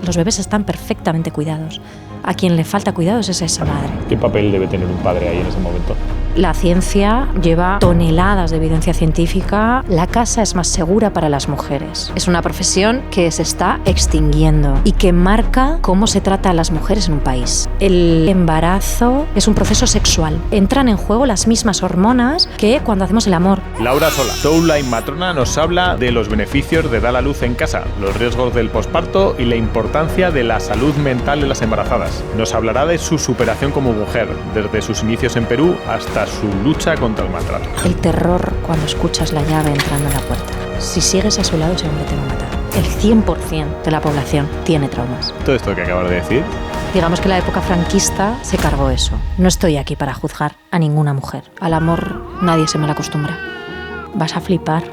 Los bebés están perfectamente cuidados. A quien le falta cuidados es esa madre. ¿Qué papel debe tener un padre ahí en ese momento? La ciencia lleva toneladas de evidencia científica. La casa es más segura para las mujeres. Es una profesión que se está extinguiendo y que marca cómo se trata a las mujeres en un país. El embarazo es un proceso sexual. Entran en juego las mismas hormonas que cuando hacemos el amor. Laura Sola, doula y matrona, nos habla de los beneficios de dar a luz en casa, los riesgos del posparto y la importancia de la salud mental de las embarazadas. Nos hablará de su superación como mujer, desde sus inicios en Perú hasta su lucha contra el maltrato. El terror cuando escuchas la llave entrando en la puerta. Si sigues a su lado, ese hombre te va a matar. El 100% de la población tiene traumas. Todo esto que acabas de decir. Digamos que la época franquista se cargó eso. No estoy aquí para juzgar a ninguna mujer. Al amor nadie se me la acostumbra. Vas a flipar.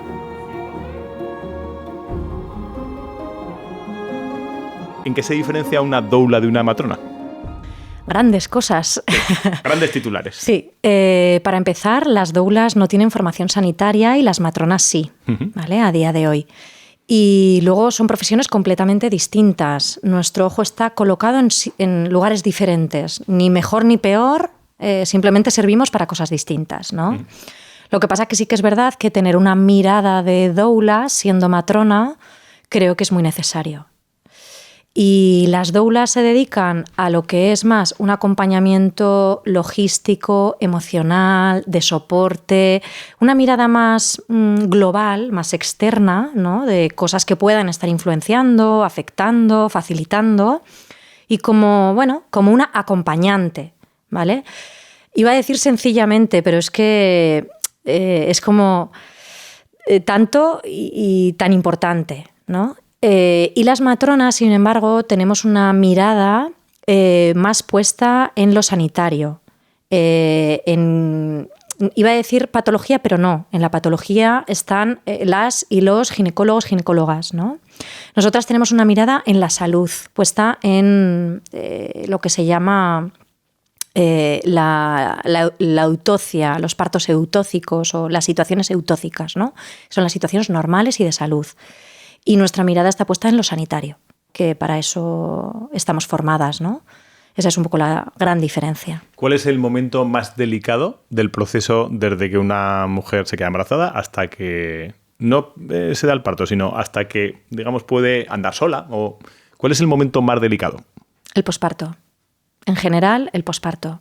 ¿En qué se diferencia una doula de una matrona? Grandes cosas. Sí, grandes titulares. Sí. Para empezar, las doulas no tienen formación sanitaria y las matronas sí, ¿vale? A día de hoy. Y luego son profesiones completamente distintas. Nuestro ojo está colocado en lugares diferentes. Ni mejor ni peor, simplemente servimos para cosas distintas, ¿no? Lo que pasa es que sí que es verdad que tener una mirada de doula siendo matrona creo que es muy necesario. Y las doulas se dedican a lo que es más un acompañamiento logístico, emocional, de soporte, una mirada más global, más externa, ¿no? De cosas que puedan estar influenciando, afectando, facilitando, y como una acompañante, ¿vale? Iba a decir sencillamente, pero es que es como tanto y tan importante, ¿no? Y las matronas, sin embargo, tenemos una mirada más puesta en lo sanitario. Iba a decir patología, pero no. En la patología están las y los ginecólogos, ginecólogas, ¿no? Nosotras tenemos una mirada en la salud, puesta en lo que se llama la autocia, los partos eutóxicos o las situaciones eutóxicas, ¿no? Son las situaciones normales y de salud. Y nuestra mirada está puesta en lo sanitario, que para eso estamos formadas, ¿no? Esa es un poco la gran diferencia. ¿Cuál es el momento más delicado del proceso desde que una mujer se queda embarazada hasta que no se da el parto, sino hasta que, digamos, puede andar sola? ¿O cuál es el momento más delicado? El posparto. En general, el posparto.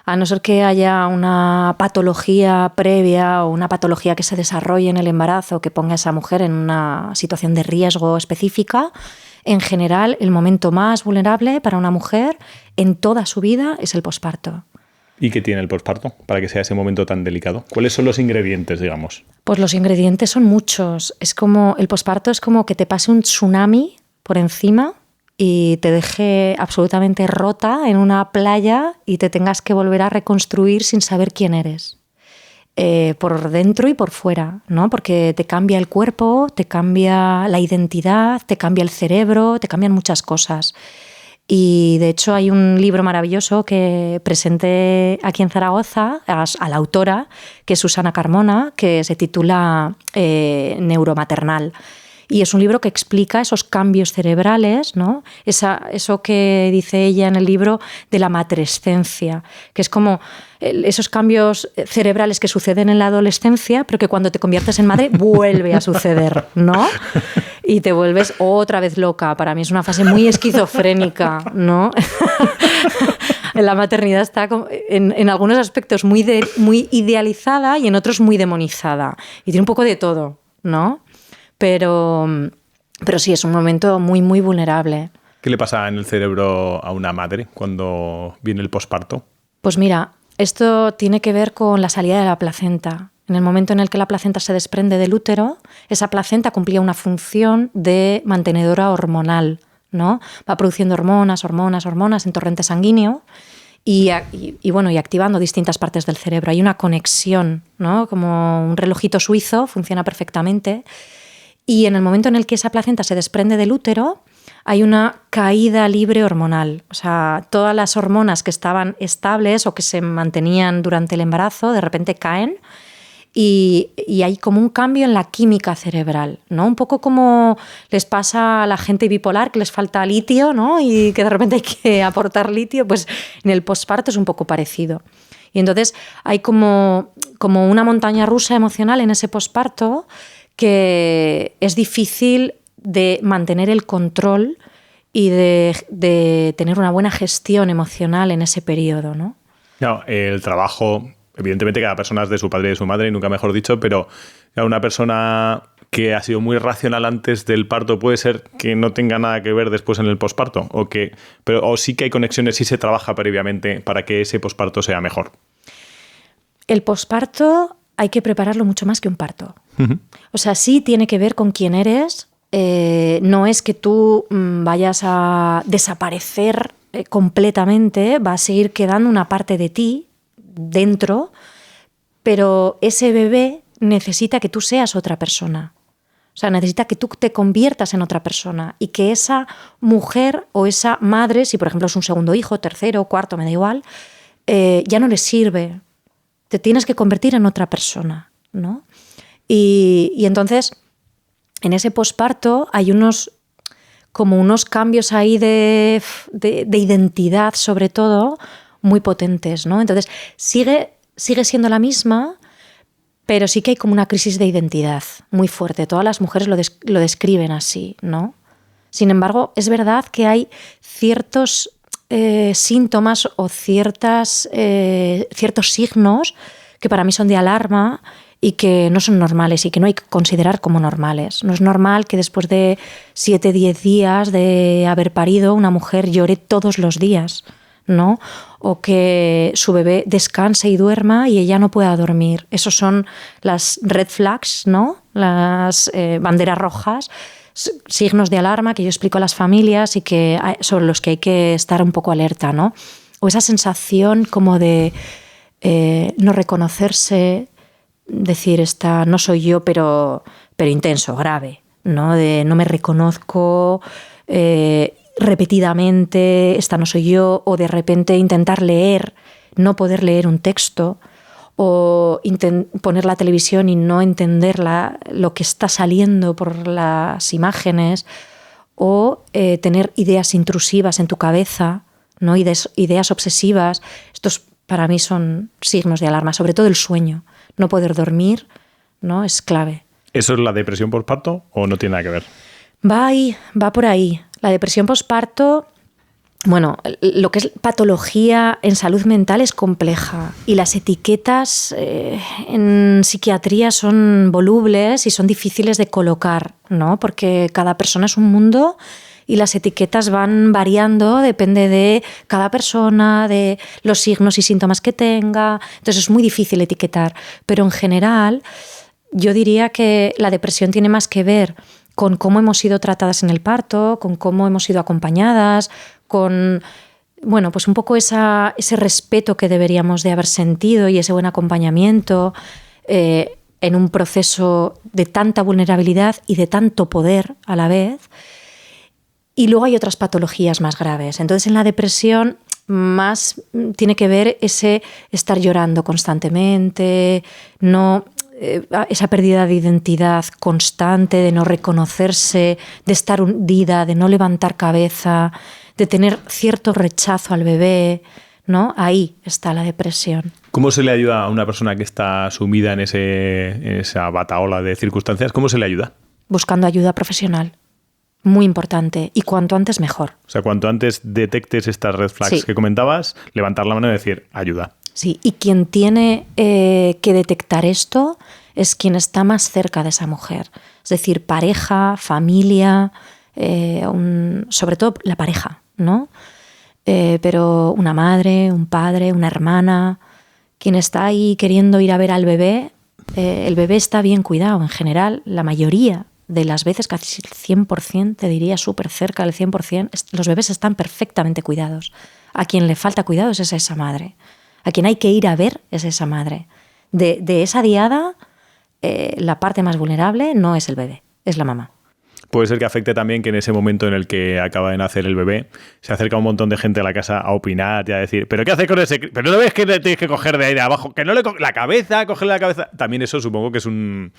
A no ser que haya una patología previa o una patología que se desarrolle en el embarazo que ponga a esa mujer en una situación de riesgo específica, en general el momento más vulnerable para una mujer en toda su vida es el posparto. ¿Y qué tiene el posparto para que sea ese momento tan delicado? ¿Cuáles son los ingredientes, digamos? Pues los ingredientes son muchos. El posparto es como que te pase un tsunami por encima y te deje absolutamente rota en una playa y te tengas que volver a reconstruir sin saber quién eres. Por dentro y por fuera, ¿no? Porque te cambia el cuerpo, te cambia la identidad, te cambia el cerebro, te cambian muchas cosas. Y de hecho hay un libro maravilloso que presenté aquí en Zaragoza a la autora, que es Susana Carmona, que se titula Neuromaternal. Y es un libro que explica esos cambios cerebrales, ¿no? Eso que dice ella en el libro de la matrescencia, que es como esos cambios cerebrales que suceden en la adolescencia, pero que cuando te conviertes en madre vuelve a suceder, ¿no? Y te vuelves otra vez loca. Para mí es una fase muy esquizofrénica, ¿no? La maternidad está en algunos aspectos muy idealizada y en otros muy demonizada. Y tiene un poco de todo, ¿no? Pero sí, es un momento muy, muy vulnerable. ¿Qué le pasa en el cerebro a una madre cuando viene el posparto? Pues mira, esto tiene que ver con la salida de la placenta. En el momento en el que la placenta se desprende del útero, esa placenta cumplía una función de mantenedora hormonal, ¿no? Va produciendo hormonas en torrente sanguíneo y activando distintas partes del cerebro. Hay una conexión, ¿no? Como un relojito suizo, funciona perfectamente. Y en el momento en el que esa placenta se desprende del útero, hay una caída libre hormonal. O sea, todas las hormonas que estaban estables o que se mantenían durante el embarazo, de repente caen y hay como un cambio en la química cerebral, ¿no? Un poco como les pasa a la gente bipolar, que les falta litio, ¿no? Y que de repente hay que aportar litio, pues en el posparto es un poco parecido. Y entonces hay como una montaña rusa emocional en ese posparto que es difícil de mantener el control y de tener una buena gestión emocional en ese periodo, ¿no? No, el trabajo, evidentemente cada persona es de su padre y de su madre, nunca mejor dicho, pero una persona que ha sido muy racional antes del parto puede ser que no tenga nada que ver después en el posparto, o sí que hay conexiones y se trabaja previamente para que ese posparto sea mejor. El posparto hay que prepararlo mucho más que un parto. Uh-huh. O sea, sí tiene que ver con quién eres. No es que tú vayas a desaparecer completamente, va a seguir quedando una parte de ti dentro, pero ese bebé necesita que tú seas otra persona. O sea, necesita que tú te conviertas en otra persona y que esa mujer o esa madre, si por ejemplo es un segundo hijo, tercero, cuarto, me da igual, ya no le sirve. Te tienes que convertir en otra persona, ¿no? Y entonces, en ese posparto hay unos cambios ahí de identidad, sobre todo, muy potentes, ¿no? Entonces, sigue siendo la misma, pero sí que hay como una crisis de identidad muy fuerte. Todas las mujeres lo describen así, ¿no? Sin embargo, es verdad que hay ciertos síntomas o ciertos signos que para mí son de alarma y que no son normales y que no hay que considerar como normales. No es normal que después de 7-10 días de haber parido una mujer llore todos los días, ¿no? O que su bebé descanse y duerma y ella no pueda dormir. Esos son las red flags, ¿no? Las banderas rojas, signos de alarma que yo explico a las familias y sobre los que hay que estar un poco alerta, ¿no? O esa sensación como de no reconocerse, decir, esta no soy yo, pero intenso, grave, ¿no? De no me reconozco repetidamente, esta no soy yo, o de repente intentar leer, no poder leer un texto, o poner la televisión y no entender lo que está saliendo por las imágenes, o tener ideas intrusivas en tu cabeza, ¿no? Ideas obsesivas. Estos para mí son signos de alarma, sobre todo el sueño. No poder dormir, ¿no? Es clave. ¿Eso es la depresión postparto o no tiene nada que ver? Va por ahí. La depresión postparto, bueno, lo que es patología en salud mental es compleja y las etiquetas en psiquiatría son volubles y son difíciles de colocar, ¿no? Porque cada persona es un mundo y las etiquetas van variando, depende de cada persona, de los signos y síntomas que tenga. Entonces es muy difícil etiquetar. Pero en general yo diría que la depresión tiene más que ver con cómo hemos sido tratadas en el parto, con cómo hemos sido acompañadas, con, bueno, pues un poco ese respeto que deberíamos de haber sentido y ese buen acompañamiento en un proceso de tanta vulnerabilidad y de tanto poder a la vez. Y luego hay otras patologías más graves. Entonces, en la depresión más tiene que ver ese estar llorando constantemente, esa pérdida de identidad constante, de no reconocerse, de estar hundida, de no levantar cabeza, de tener cierto rechazo al bebé, ¿no? Ahí está la depresión. ¿Cómo se le ayuda a una persona que está sumida en esa batahola de circunstancias? ¿Cómo se le ayuda? Buscando ayuda profesional. Muy importante. Y cuanto antes, mejor. O sea, cuanto antes detectes estas red flags que comentabas, levantar la mano y decir, ayuda. Sí, y quien tiene que detectar esto es quien está más cerca de esa mujer. Es decir, pareja, familia, sobre todo la pareja, ¿no? Pero una madre, un padre, una hermana, quien está ahí queriendo ir a ver al bebé, el bebé está bien cuidado. En general, la mayoría de las veces, casi el 100%, te diría súper cerca del 100%, los bebés están perfectamente cuidados. A quien le falta cuidados es a esa madre. A quien hay que ir a ver es esa madre. De esa diada, la parte más vulnerable no es el bebé, es la mamá. puede ser que afecte también que en ese momento en el que acaba de nacer el bebé se acerca un montón de gente a la casa a opinar y a decir, ¿pero qué haces con ese? ¿Pero no ves que le tienes que coger de ahí de abajo? Que no le la cabeza, cogerle la cabeza. También eso supongo que es un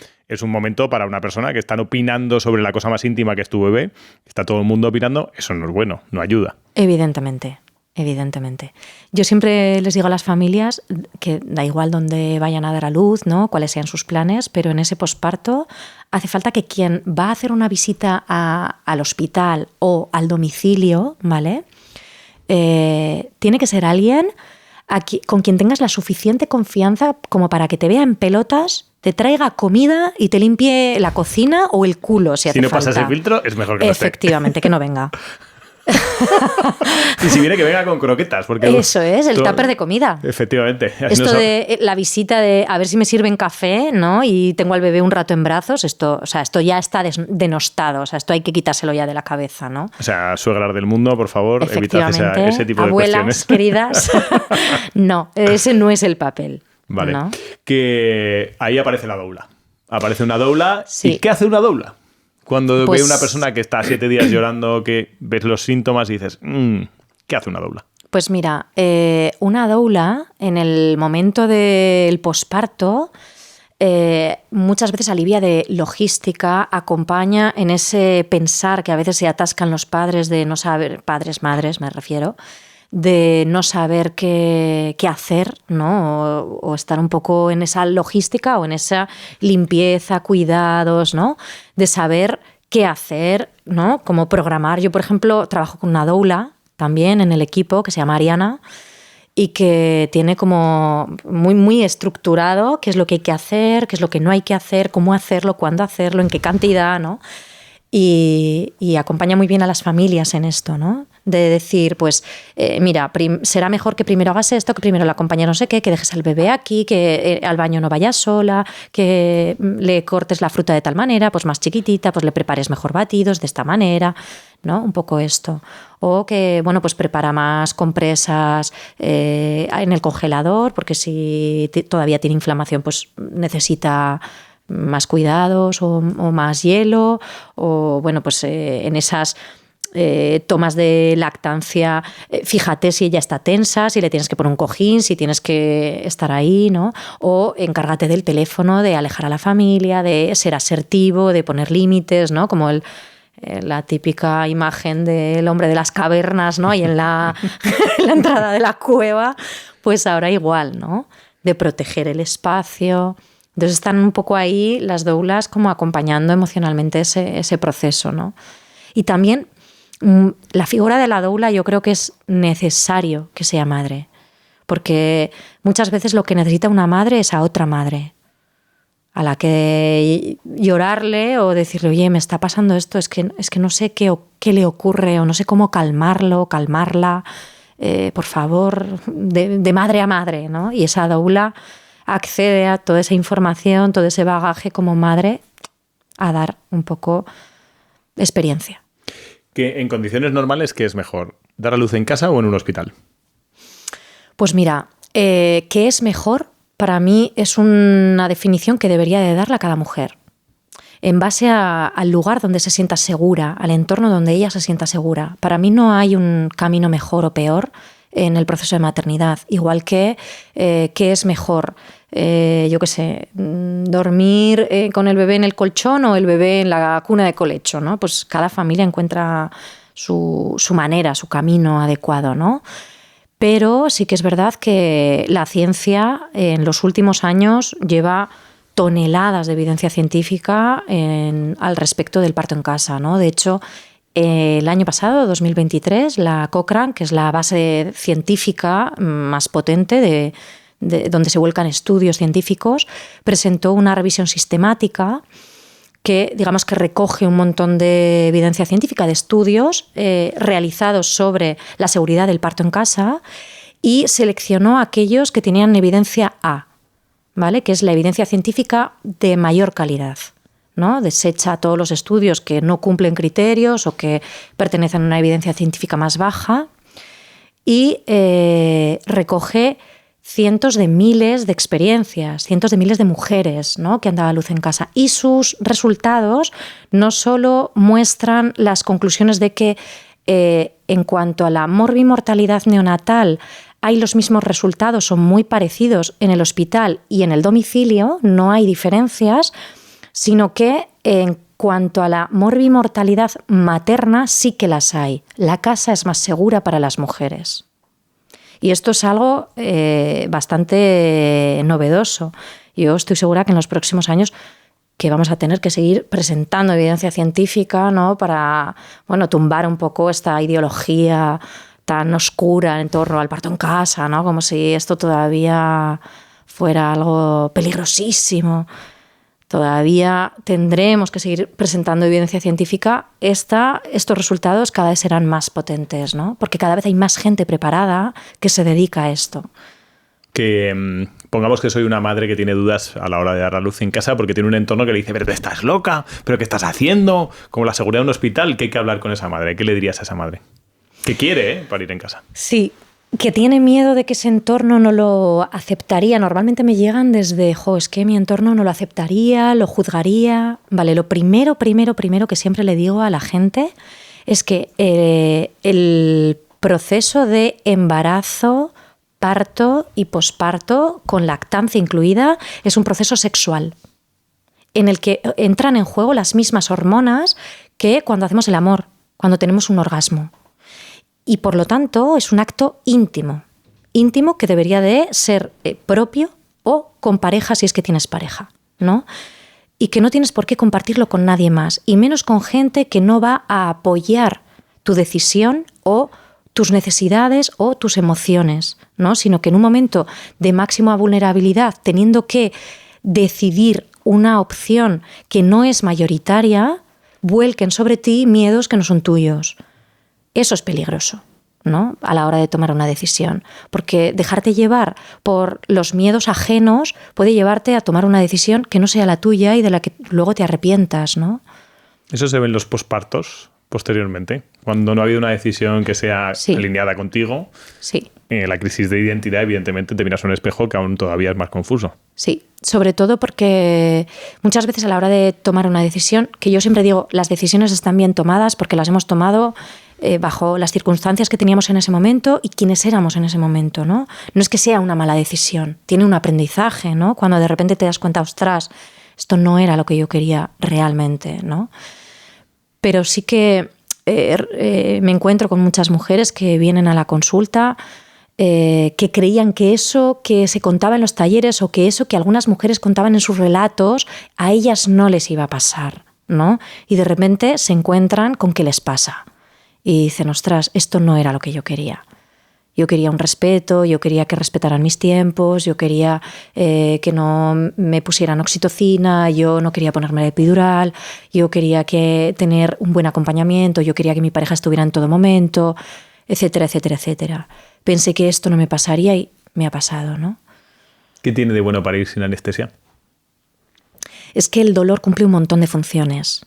momento para una persona que están opinando sobre la cosa más íntima que es tu bebé. Está todo el mundo opinando. Eso no es bueno, no ayuda. Evidentemente. Yo siempre les digo a las familias que da igual dónde vayan a dar a luz, ¿no? Cuáles sean sus planes, pero en ese posparto hace falta que quien va a hacer una visita al hospital o al domicilio, ¿vale? Tiene que ser alguien con quien tengas la suficiente confianza como para que te vea en pelotas, te traiga comida y te limpie la cocina o el culo si hace falta. Si no pasa ese filtro, es mejor que no esté. Efectivamente, que no venga. Y si viene, que venga con croquetas. Porque eso es, el tupper de comida. Efectivamente. Esto de la visita de a ver si me sirven café, ¿no? Y tengo al bebé un rato en brazos, esto ya está denostado. O sea, esto hay que quitárselo ya de la cabeza, ¿no? O sea, suegras del mundo, por favor, evitad ese tipo de abuelas, cuestiones. queridas. No, ese no es el papel. Vale. ¿No? Que ahí aparece la doula. Aparece una doula. Sí. ¿Y qué hace una doula? Cuando Pues, ve una persona que está 7 días llorando, que ves los síntomas y dices, ¿qué hace una doula? Pues mira, una doula en el momento del posparto muchas veces alivia de logística, acompaña en ese pensar que a veces se atascan los padres de no saber, padres, madres me refiero, de no saber qué hacer, ¿no? O estar un poco en esa logística o en esa limpieza, cuidados, ¿no? De saber qué hacer, ¿no? Cómo programar. Yo, por ejemplo, trabajo con una doula también en el equipo que se llama Ariana y que tiene como muy, muy estructurado qué es lo que hay que hacer, qué es lo que no hay que hacer, cómo hacerlo, cuándo hacerlo, en qué cantidad, ¿no? Y acompaña muy bien a las familias en esto, ¿no? De decir, pues, mira, será mejor que primero hagas esto, que primero la acompañes no sé qué, que dejes al bebé aquí, que al baño no vayas sola, que le cortes la fruta de tal manera, pues más chiquitita, pues le prepares mejor batidos de esta manera, ¿no? Un poco esto. O que, bueno, pues prepara más compresas en el congelador, porque si todavía tiene inflamación, pues necesita más cuidados o más hielo, o bueno, pues en esas tomas de lactancia, fíjate si ella está tensa, si le tienes que poner un cojín, si tienes que estar ahí, ¿no? O encárgate del teléfono, de alejar a la familia, de ser asertivo, de poner límites, ¿no? Como la típica imagen del hombre de las cavernas, ¿no? Y en la entrada de la cueva, pues ahora igual, ¿no? De proteger el espacio. Entonces están un poco ahí las doulas como acompañando emocionalmente ese proceso, ¿no? Y también la figura de la doula yo creo que es necesario que sea madre, porque muchas veces lo que necesita una madre es a otra madre, a la que llorarle o decirle, oye, me está pasando esto, es que no sé qué le ocurre o no sé cómo calmarla, por favor, de madre a madre, ¿no? Y esa doula accede a toda esa información, todo ese bagaje como madre, a dar un poco de experiencia. Que en condiciones normales, ¿qué es mejor? ¿Dar a luz en casa o en un hospital? Pues mira, ¿qué es mejor? Para mí es una definición que debería de darla cada mujer, en base al lugar donde se sienta segura, al entorno donde ella se sienta segura. Para mí no hay un camino mejor o peor en el proceso de maternidad, igual que qué es mejor, yo qué sé, dormir con el bebé en el colchón o el bebé en la cuna de colecho, ¿no? Pues cada familia encuentra su manera, su camino adecuado, ¿no? Pero sí que es verdad que la ciencia en los últimos años lleva toneladas de evidencia científica al respecto del parto en casa, ¿no? De hecho, el año pasado, 2023, la Cochrane, que es la base científica más potente donde se vuelcan estudios científicos, presentó una revisión sistemática que, digamos, que recoge un montón de evidencia científica, de estudios realizados sobre la seguridad del parto en casa y seleccionó aquellos que tenían evidencia A, ¿vale? Que es la evidencia científica de mayor calidad, ¿no? Desecha todos los estudios que no cumplen criterios o que pertenecen a una evidencia científica más baja y recoge cientos de miles de experiencias, cientos de miles de mujeres, ¿no?, que han dado a luz en casa. Y sus resultados no solo muestran las conclusiones de que en cuanto a la morbimortalidad neonatal hay los mismos resultados, son muy parecidos en el hospital y en el domicilio, no hay diferencias, sino que en cuanto a la morbimortalidad materna sí que las hay. La casa es más segura para las mujeres. Y esto es algo bastante novedoso. Yo estoy segura que en los próximos años que vamos a tener que seguir presentando evidencia científica, ¿no?, para, bueno, tumbar un poco esta ideología tan oscura en torno al parto en casa, ¿no?, como si esto todavía fuera algo peligrosísimo. Todavía tendremos que seguir presentando evidencia científica. Estos resultados cada vez serán más potentes, ¿no?, porque cada vez hay más gente preparada que se dedica a esto. Que pongamos que soy una madre que tiene dudas a la hora de dar a luz en casa porque tiene un entorno que le dice, pero estás loca, pero ¿qué estás haciendo? Como la seguridad de un hospital, que hay que hablar con esa madre. ¿Qué le dirías a esa madre? Que quiere, parir en casa. Sí, que tiene miedo de que ese entorno no lo aceptaría. Normalmente me llegan desde, es que mi entorno no lo aceptaría, lo juzgaría. Vale, lo primero que siempre le digo a la gente es que el proceso de embarazo, parto y posparto, con lactancia incluida, es un proceso sexual en el que entran en juego las mismas hormonas que cuando hacemos el amor, cuando tenemos un orgasmo. Y por lo tanto es un acto íntimo que debería de ser propio o con pareja si es que tienes pareja, ¿no? Y que no tienes por qué compartirlo con nadie más, y menos con gente que no va a apoyar tu decisión o tus necesidades o tus emociones, ¿no? Sino que en un momento de máxima vulnerabilidad, teniendo que decidir una opción que no es mayoritaria, vuelquen sobre ti miedos que no son tuyos. Eso es peligroso, ¿no?, a la hora de tomar una decisión, porque dejarte llevar por los miedos ajenos puede llevarte a tomar una decisión que no sea la tuya y de la que luego te arrepientas, ¿no? Eso se ve en los pospartos posteriormente, cuando no ha habido una decisión que sea alineada contigo. Sí. La crisis de identidad, evidentemente, te miras a un espejo que aún todavía es más confuso. Sí, sobre todo porque muchas veces a la hora de tomar una decisión, que yo siempre digo, las decisiones están bien tomadas porque las hemos tomado bajo las circunstancias que teníamos en ese momento y quienes éramos en ese momento, ¿no? No es que sea una mala decisión, tiene un aprendizaje, ¿no? Cuando de repente te das cuenta, ostras, esto no era lo que yo quería realmente, ¿no? Pero sí que me encuentro con muchas mujeres que vienen a la consulta que creían que eso que se contaba en los talleres o que eso que algunas mujeres contaban en sus relatos a ellas no les iba a pasar, ¿no? Y de repente se encuentran con que les pasa. Y dicen, ostras, esto no era lo que yo quería. Yo quería un respeto, yo quería que respetaran mis tiempos, yo quería que no me pusieran oxitocina, yo no quería ponerme la epidural, yo quería tener un buen acompañamiento, yo quería que mi pareja estuviera en todo momento, etcétera, etcétera, etcétera. Pensé que esto no me pasaría y me ha pasado, ¿no? ¿Qué tiene de bueno parir sin anestesia? Es que el dolor cumple un montón de funciones.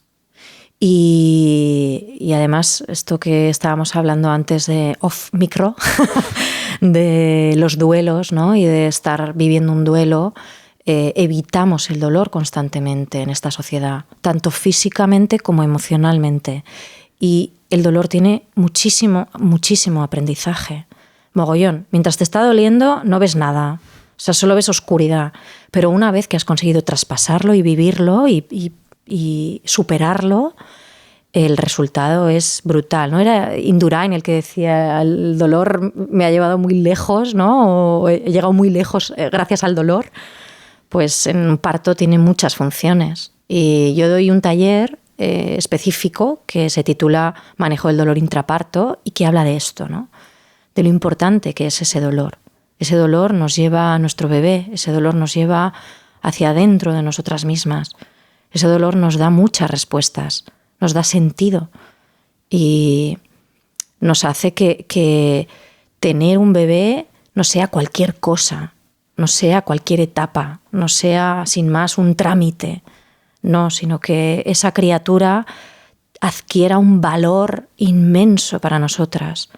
Y además, esto que estábamos hablando antes de off micro, de los duelos, ¿no?, y de estar viviendo un duelo, evitamos el dolor constantemente en esta sociedad, tanto físicamente como emocionalmente. Y el dolor tiene muchísimo, muchísimo aprendizaje. Mogollón. Mientras te está doliendo, no ves nada. O sea, solo ves oscuridad. Pero una vez que has conseguido traspasarlo y vivirlo y superarlo, el resultado es brutal, ¿no? Era Indurain el que decía, el dolor me ha llevado muy lejos, ¿no? O he llegado muy lejos gracias al dolor. Pues en un parto tiene muchas funciones. Y yo doy un taller específico que se titula Manejo del dolor intraparto y que habla de esto, ¿no? De lo importante que es ese dolor. Ese dolor nos lleva a nuestro bebé, ese dolor nos lleva hacia adentro de nosotras mismas. Ese dolor nos da muchas respuestas, nos da sentido y nos hace que tener un bebé no sea cualquier cosa, no sea cualquier etapa, no sea sin más un trámite, no, sino que esa criatura adquiera un valor inmenso para nosotras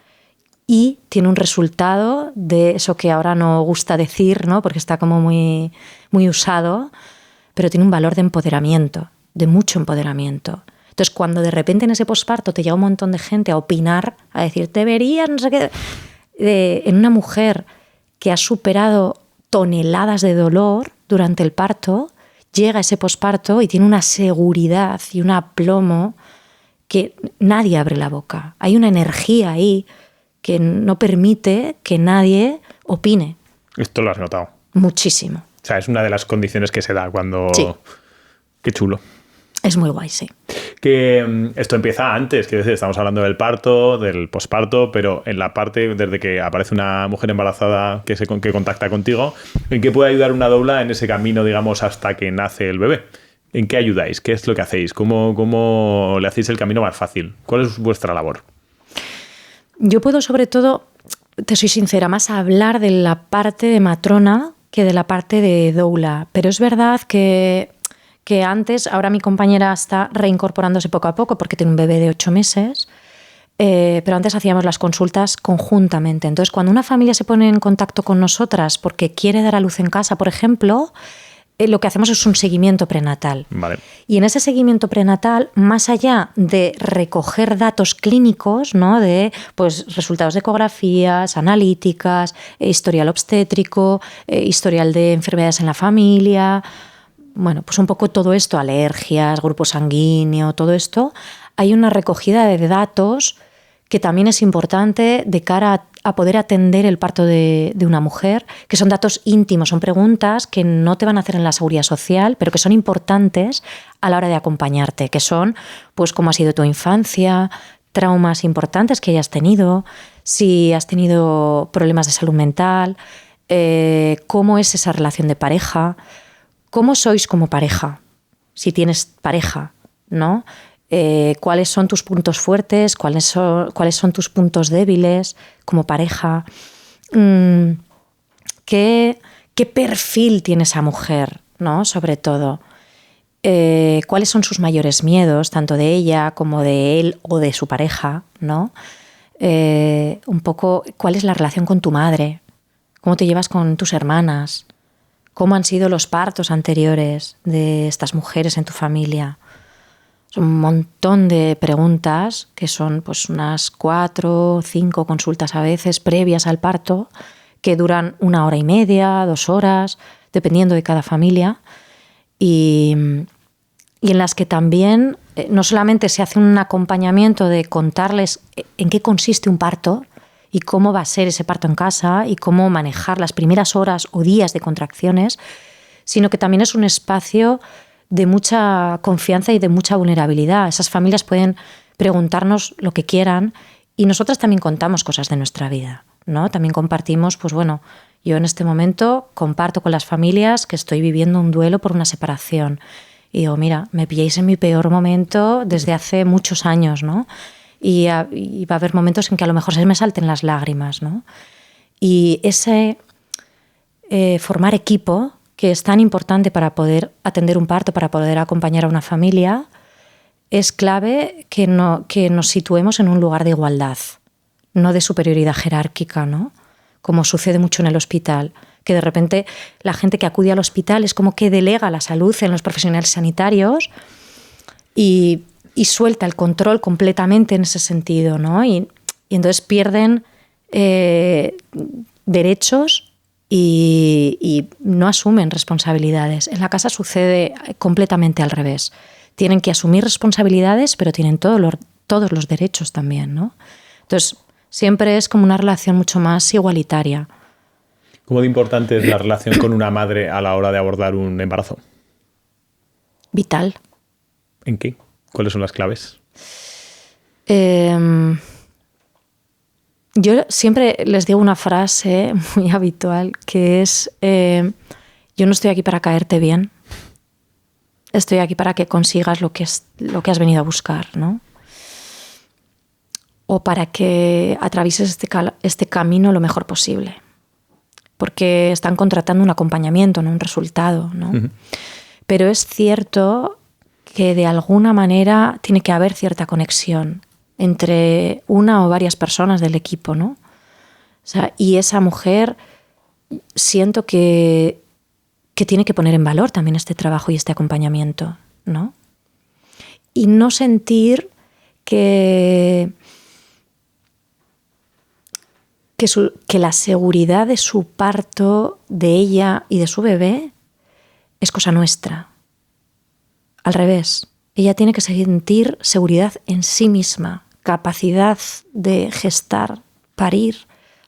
y tiene un resultado de eso que ahora no gusta decir, ¿no? Porque está como muy, muy usado, pero tiene un valor de empoderamiento, de mucho empoderamiento. Entonces, cuando de repente en ese posparto te llega un montón de gente a opinar, a decir, deberías, no sé qué, en una mujer que ha superado toneladas de dolor durante el parto, llega ese posparto y tiene una seguridad y un aplomo que nadie abre la boca. Hay una energía ahí que no permite que nadie opine. Esto lo has notado. Muchísimo. O sea, es una de las condiciones que se da cuando... Sí. Qué chulo. Es muy guay, sí. Que esto empieza antes, quiero decir, estamos hablando del parto, del posparto, pero en la parte desde que aparece una mujer embarazada que contacta contigo, ¿en qué puede ayudar una doula en ese camino, digamos, hasta que nace el bebé? ¿En qué ayudáis? ¿Qué es lo que hacéis? ¿Cómo le hacéis el camino más fácil? ¿Cuál es vuestra labor? Yo puedo, sobre todo, te soy sincera, más hablar de la parte de matrona que de la parte de doula. Pero es verdad que antes, ahora mi compañera está reincorporándose poco a poco porque tiene un bebé de 8 meses, pero antes hacíamos las consultas conjuntamente. Entonces, cuando una familia se pone en contacto con nosotras porque quiere dar a luz en casa, por ejemplo, lo que hacemos es un seguimiento prenatal. Vale. Y en ese seguimiento prenatal, más allá de recoger datos clínicos, ¿no? De pues, resultados de ecografías, analíticas, historial obstétrico, historial de enfermedades en la familia, bueno, pues un poco todo esto, alergias, grupo sanguíneo, todo esto, hay una recogida de datos que también es importante de cara a poder atender el parto de una mujer, que son datos íntimos, son preguntas que no te van a hacer en la seguridad social, pero que son importantes a la hora de acompañarte, que son, pues, cómo ha sido tu infancia, traumas importantes que hayas tenido, si has tenido problemas de salud mental, cómo es esa relación de pareja, cómo sois como pareja, si tienes pareja, ¿no? Cuáles son tus puntos fuertes, cuáles son tus puntos débiles como pareja, qué perfil tiene esa mujer, ¿no? Sobre todo, cuáles son sus mayores miedos, tanto de ella como de él o de su pareja, ¿no? Un poco cuál es la relación con tu madre, cómo te llevas con tus hermanas, cómo han sido los partos anteriores de estas mujeres en tu familia. Son un montón de preguntas que son pues unas 4 o 5 consultas a veces previas al parto que duran 1 hora y media, 2 horas, dependiendo de cada familia. Y en las que también no solamente se hace un acompañamiento de contarles en qué consiste un parto y cómo va a ser ese parto en casa y cómo manejar las primeras horas o días de contracciones, sino que también es un espacio de mucha confianza y de mucha vulnerabilidad. Esas familias pueden preguntarnos lo que quieran y nosotras también contamos cosas de nuestra vida, ¿no? También compartimos, pues bueno, yo en este momento comparto con las familias que estoy viviendo un duelo por una separación. Y digo, mira, me pilláis en mi peor momento desde hace muchos años, ¿no? Y va a haber momentos en que a lo mejor se me salten las lágrimas, ¿no? Y ese formar equipo, que es tan importante para poder atender un parto, para poder acompañar a una familia, es clave que nos situemos en un lugar de igualdad, no de superioridad jerárquica, ¿no? Como sucede mucho en el hospital, que de repente la gente que acude al hospital es como que delega la salud en los profesionales sanitarios y suelta el control completamente en ese sentido, ¿no? Y entonces pierden derechos y no asumen responsabilidades. En la casa sucede completamente al revés. Tienen que asumir responsabilidades, pero tienen todos los derechos también, ¿no? Entonces, siempre es como una relación mucho más igualitaria. ¿Cómo de importante es la relación con una madre a la hora de abordar un embarazo? Vital. ¿En qué? ¿Cuáles son las claves? Yo siempre les digo una frase muy habitual que es yo no estoy aquí para caerte bien, estoy aquí para que consigas lo que has venido a buscar, ¿no? O para que atravieses este camino lo mejor posible, porque están contratando un acompañamiento, no un resultado, ¿no? Uh-huh. Pero es cierto que de alguna manera tiene que haber cierta conexión entre una o varias personas del equipo, ¿no? sea, y esa mujer siento que tiene que poner en valor también este trabajo y este acompañamiento, ¿no? Y no sentir que la seguridad de su parto, de ella y de su bebé, es cosa nuestra. Al revés, ella tiene que sentir seguridad en sí misma, capacidad de gestar, parir,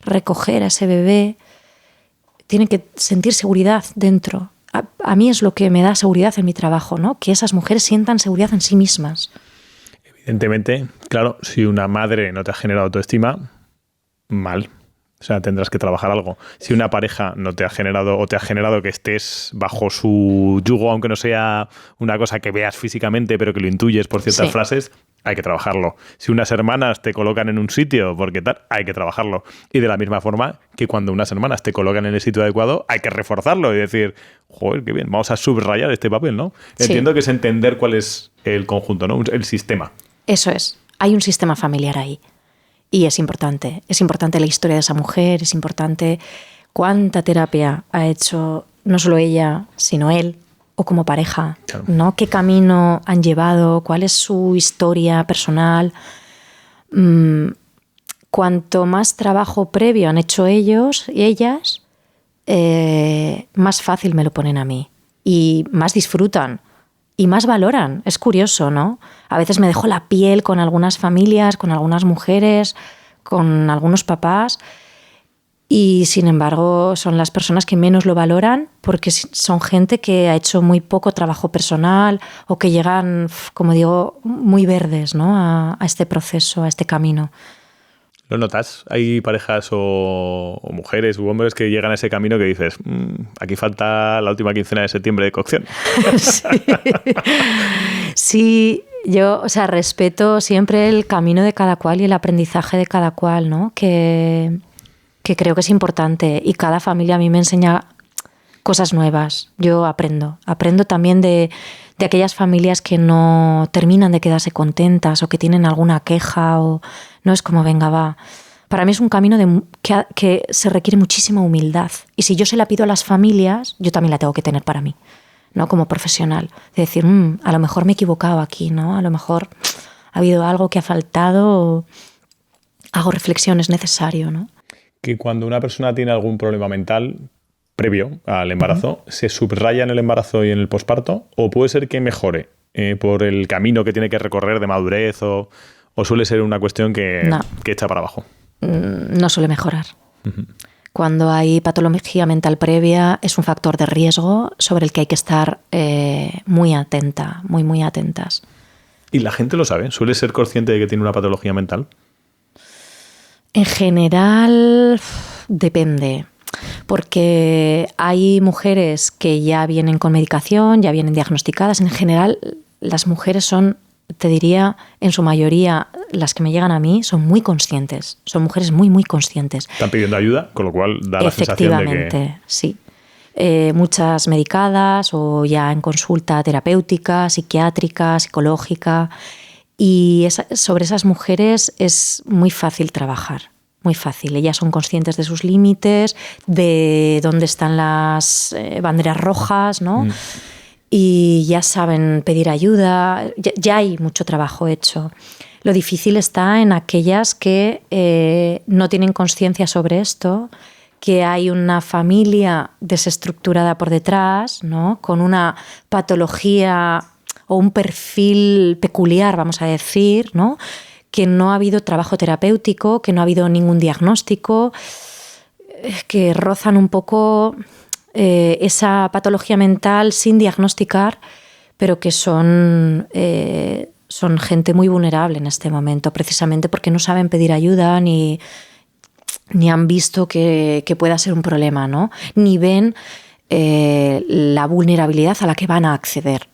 recoger a ese bebé. Tiene que sentir seguridad dentro. A mí es lo que me da seguridad en mi trabajo, ¿no? Que esas mujeres sientan seguridad en sí mismas. Evidentemente, claro, si una madre no te ha generado autoestima, mal. O sea, tendrás que trabajar algo. Si una pareja no te ha generado o te ha generado que estés bajo su yugo, aunque no sea una cosa que veas físicamente, pero que lo intuyes por ciertas frases, hay que trabajarlo. Si unas hermanas te colocan en un sitio porque tal, hay que trabajarlo. Y de la misma forma que cuando unas hermanas te colocan en el sitio adecuado, hay que reforzarlo y decir, joder, qué bien, vamos a subrayar este papel, ¿no? Sí. Entiendo que es entender cuál es el conjunto, ¿no? El sistema. Eso es. Hay un sistema familiar ahí. Y es importante la historia de esa mujer, es importante cuánta terapia ha hecho no solo ella, sino él, o como pareja, claro, ¿no? ¿Qué camino han llevado? ¿Cuál es su historia personal? Cuanto más trabajo previo han hecho ellos y ellas, más fácil me lo ponen a mí. Y más disfrutan. Y más valoran. Es curioso, ¿no? A veces me dejo la piel con algunas familias, con algunas mujeres, con algunos papás, y sin embargo son las personas que menos lo valoran porque son gente que ha hecho muy poco trabajo personal o que llegan, como digo, muy verdes, ¿no? a este proceso, a este camino. ¿Lo notas? Hay parejas o mujeres u hombres que llegan a ese camino que dices, aquí falta la última quincena de septiembre de cocción. Sí, yo, respeto siempre el camino de cada cual y el aprendizaje de cada cual, ¿no? Que creo que es importante, y cada familia a mí me enseña cosas nuevas. Yo aprendo también de aquellas familias que no terminan de quedarse contentas o que tienen alguna queja, o no es como venga, va. Para mí es un camino que se requiere muchísima humildad, y si yo se la pido a las familias, yo también la tengo que tener para mí, ¿no? Como profesional, de decir, a lo mejor me he equivocado aquí, ¿no? A lo mejor ha habido algo que ha faltado, hago reflexión, es necesario, ¿no? Que cuando una persona tiene algún problema mental previo al embarazo, ¿se subraya en el embarazo y en el posparto? ¿O puede ser que mejore por el camino que tiene que recorrer de madurez? ¿O suele ser una cuestión que echa para abajo? No suele mejorar. Uh-huh. Cuando hay patología mental previa es un factor de riesgo sobre el que hay que estar muy atenta, muy atentas. ¿Y la gente lo sabe? ¿Suele ser consciente de que tiene una patología mental? En general, depende. Porque hay mujeres que ya vienen con medicación, ya vienen diagnosticadas. En general, las mujeres son, te diría, en su mayoría, las que me llegan a mí, son muy conscientes. Son mujeres muy conscientes. Están pidiendo ayuda, con lo cual da la sensación de que... Efectivamente, sí. Muchas medicadas o ya en consulta terapéutica, psiquiátrica, psicológica. Y sobre esas mujeres es muy fácil trabajar. Muy fácil. Ellas son conscientes de sus límites, de dónde están las banderas rojas, ¿no? Y ya saben pedir ayuda. Ya hay mucho trabajo hecho. Lo difícil está en aquellas que no tienen conciencia sobre esto, que hay una familia desestructurada por detrás, ¿no? Con una patología o un perfil peculiar, vamos a decir, ¿no? Que no ha habido trabajo terapéutico, que no ha habido ningún diagnóstico, que rozan un poco esa patología mental sin diagnosticar, pero que son gente muy vulnerable en este momento, precisamente porque no saben pedir ayuda ni han visto que pueda ser un problema, ¿no? Ni ven la vulnerabilidad a la que van a acceder.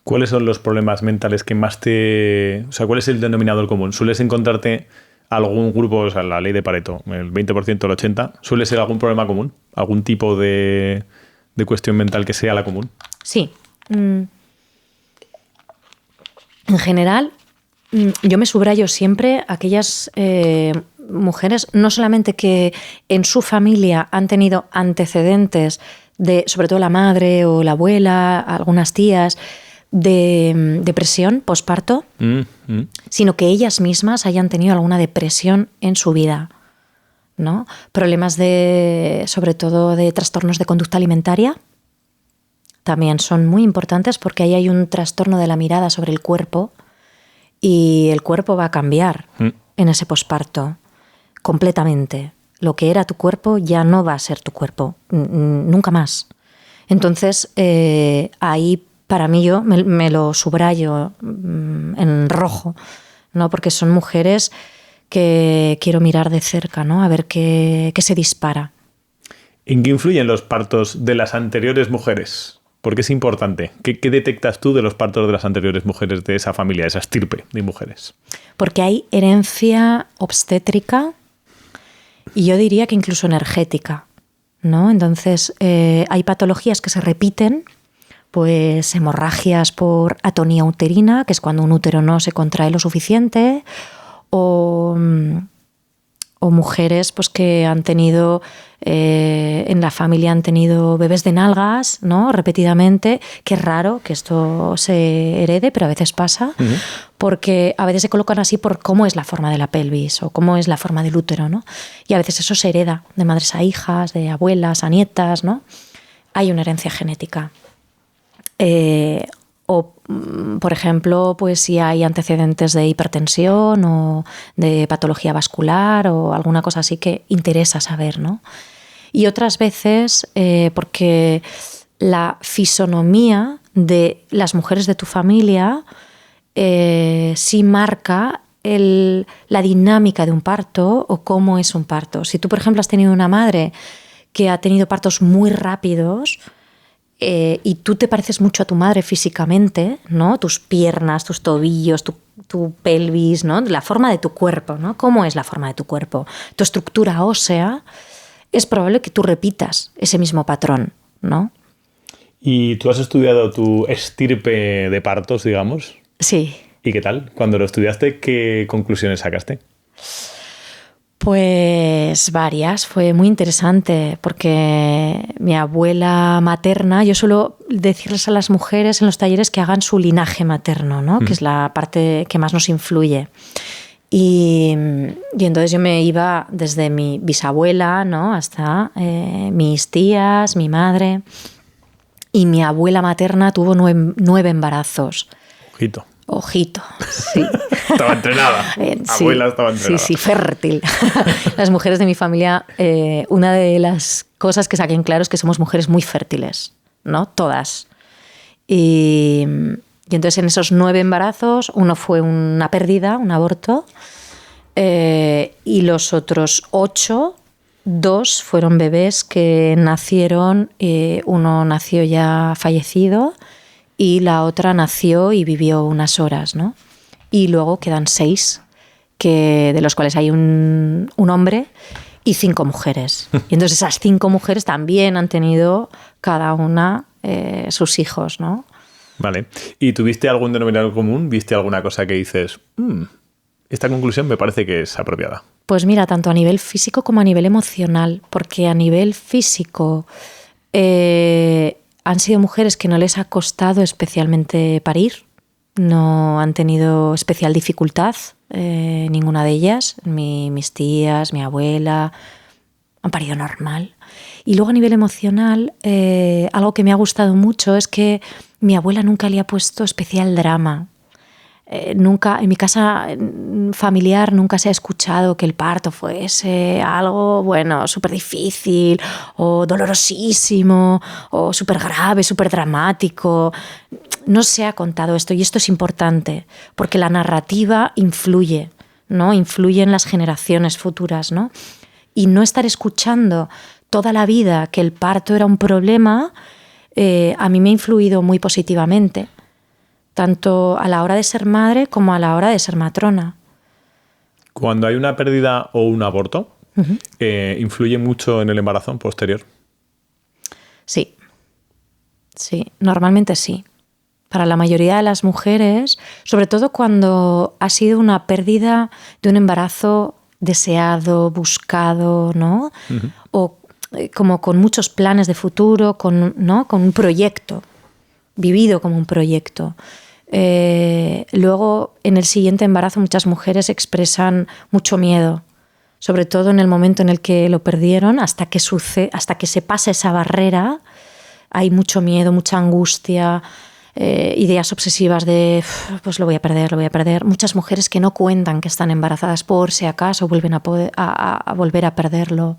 ¿Cuáles son los problemas mentales que más te... O sea, ¿cuál es el denominador común? ¿Sueles encontrarte algún grupo, o sea, la ley de Pareto, el 20%, el 80%, suele ser algún problema común? ¿Algún tipo de cuestión mental que sea la común? Sí. En general, yo me subrayo siempre aquellas mujeres no solamente que en su familia han tenido antecedentes de, sobre todo la madre o la abuela, algunas tías, de depresión posparto, sino que ellas mismas hayan tenido alguna depresión en su vida, ¿no? Problemas sobre todo de trastornos de conducta alimentaria, también son muy importantes porque ahí hay un trastorno de la mirada sobre el cuerpo y el cuerpo va a cambiar en ese posparto completamente. Lo que era tu cuerpo ya no va a ser tu cuerpo, nunca más. Entonces, ahí para mí yo me lo subrayo en rojo, ¿no? Porque son mujeres que quiero mirar de cerca, ¿no? A ver qué se dispara. ¿En qué influyen los partos de las anteriores mujeres? ¿Por qué es importante? ¿Qué detectas tú de los partos de las anteriores mujeres de esa familia, de esa estirpe de mujeres? Porque hay herencia obstétrica y yo diría que incluso energética, ¿no? Entonces, hay patologías que se repiten, pues hemorragias por atonía uterina, que es cuando un útero no se contrae lo suficiente, o mujeres pues, que han tenido, en la familia han tenido bebés de nalgas, ¿no? Repetidamente, que es raro que esto se herede, pero a veces pasa, porque a veces se colocan así por cómo es la forma de la pelvis o cómo es la forma del útero, ¿no? Y a veces eso se hereda de madres a hijas, de abuelas a nietas, ¿no? Hay una herencia genética. O, por ejemplo, pues si hay antecedentes de hipertensión o de patología vascular o alguna cosa así que interesa saber, ¿no? Y otras veces porque la fisonomía de las mujeres de tu familia sí marca la dinámica de un parto o cómo es un parto. Si tú, por ejemplo, has tenido una madre que ha tenido partos muy rápidos, y tú te pareces mucho a tu madre físicamente, ¿no? Tus piernas, tus tobillos, tu pelvis, ¿no? La forma de tu cuerpo, ¿no? ¿Cómo es la forma de tu cuerpo? Tu estructura ósea, es probable que tú repitas ese mismo patrón, ¿no? ¿Y tú has estudiado tu estirpe de partos, digamos? Sí. ¿Y qué tal? Cuando lo estudiaste, ¿qué conclusiones sacaste? Pues varias, fue muy interesante porque mi abuela materna, yo suelo decirles a las mujeres en los talleres que hagan su linaje materno, ¿no? Que es la parte que más nos influye. Y entonces yo me iba desde mi bisabuela, ¿no? Hasta mis tías, mi madre, y mi abuela materna tuvo 9 embarazos. Ojito, sí. Estaba entrenada. Sí, Abuela estaba entrenada. Sí, fértil. Las mujeres de mi familia, una de las cosas que saquen claro es que somos mujeres muy fértiles, ¿no? Todas. Y entonces en esos 9 embarazos, uno fue una pérdida, un aborto, y los otros 8, 2 fueron bebés que nacieron, uno nació ya fallecido, y la otra nació y vivió unas horas, ¿no? Y luego quedan 6, de los cuales hay un hombre y 5 mujeres. Y entonces esas 5 mujeres también han tenido cada una sus hijos, ¿no? Vale. ¿Y tuviste algún denominador común? ¿Viste alguna cosa que dices, esta conclusión me parece que es apropiada? Pues mira, tanto a nivel físico como a nivel emocional, porque a nivel físico han sido mujeres que no les ha costado especialmente parir, no han tenido especial dificultad, ninguna de ellas, mis tías, mi abuela, han parido normal. Y luego a nivel emocional, algo que me ha gustado mucho es que mi abuela nunca le ha puesto especial drama. Nunca, en mi casa familiar nunca se ha escuchado que el parto fuese algo, bueno, súper difícil o dolorosísimo o súper grave, súper dramático. No se ha contado esto y esto es importante porque la narrativa influye, ¿no? Influye en las generaciones futuras, ¿no? Y no estar escuchando toda la vida que el parto era un problema, a mí me ha influido muy positivamente, tanto a la hora de ser madre como a la hora de ser matrona. Cuando hay una pérdida o un aborto, ¿influye mucho en el embarazo posterior? Sí, normalmente sí. Para la mayoría de las mujeres, sobre todo cuando ha sido una pérdida de un embarazo deseado, buscado, ¿no? O como con muchos planes de futuro, ¿no? Con un proyecto, vivido como un proyecto. Luego, en el siguiente embarazo, muchas mujeres expresan mucho miedo, sobre todo en el momento en el que lo perdieron, hasta que se pase esa barrera, hay mucho miedo, mucha angustia, ideas obsesivas de pues lo voy a perder. Muchas mujeres que no cuentan que están embarazadas por si acaso vuelven a volver a perderlo.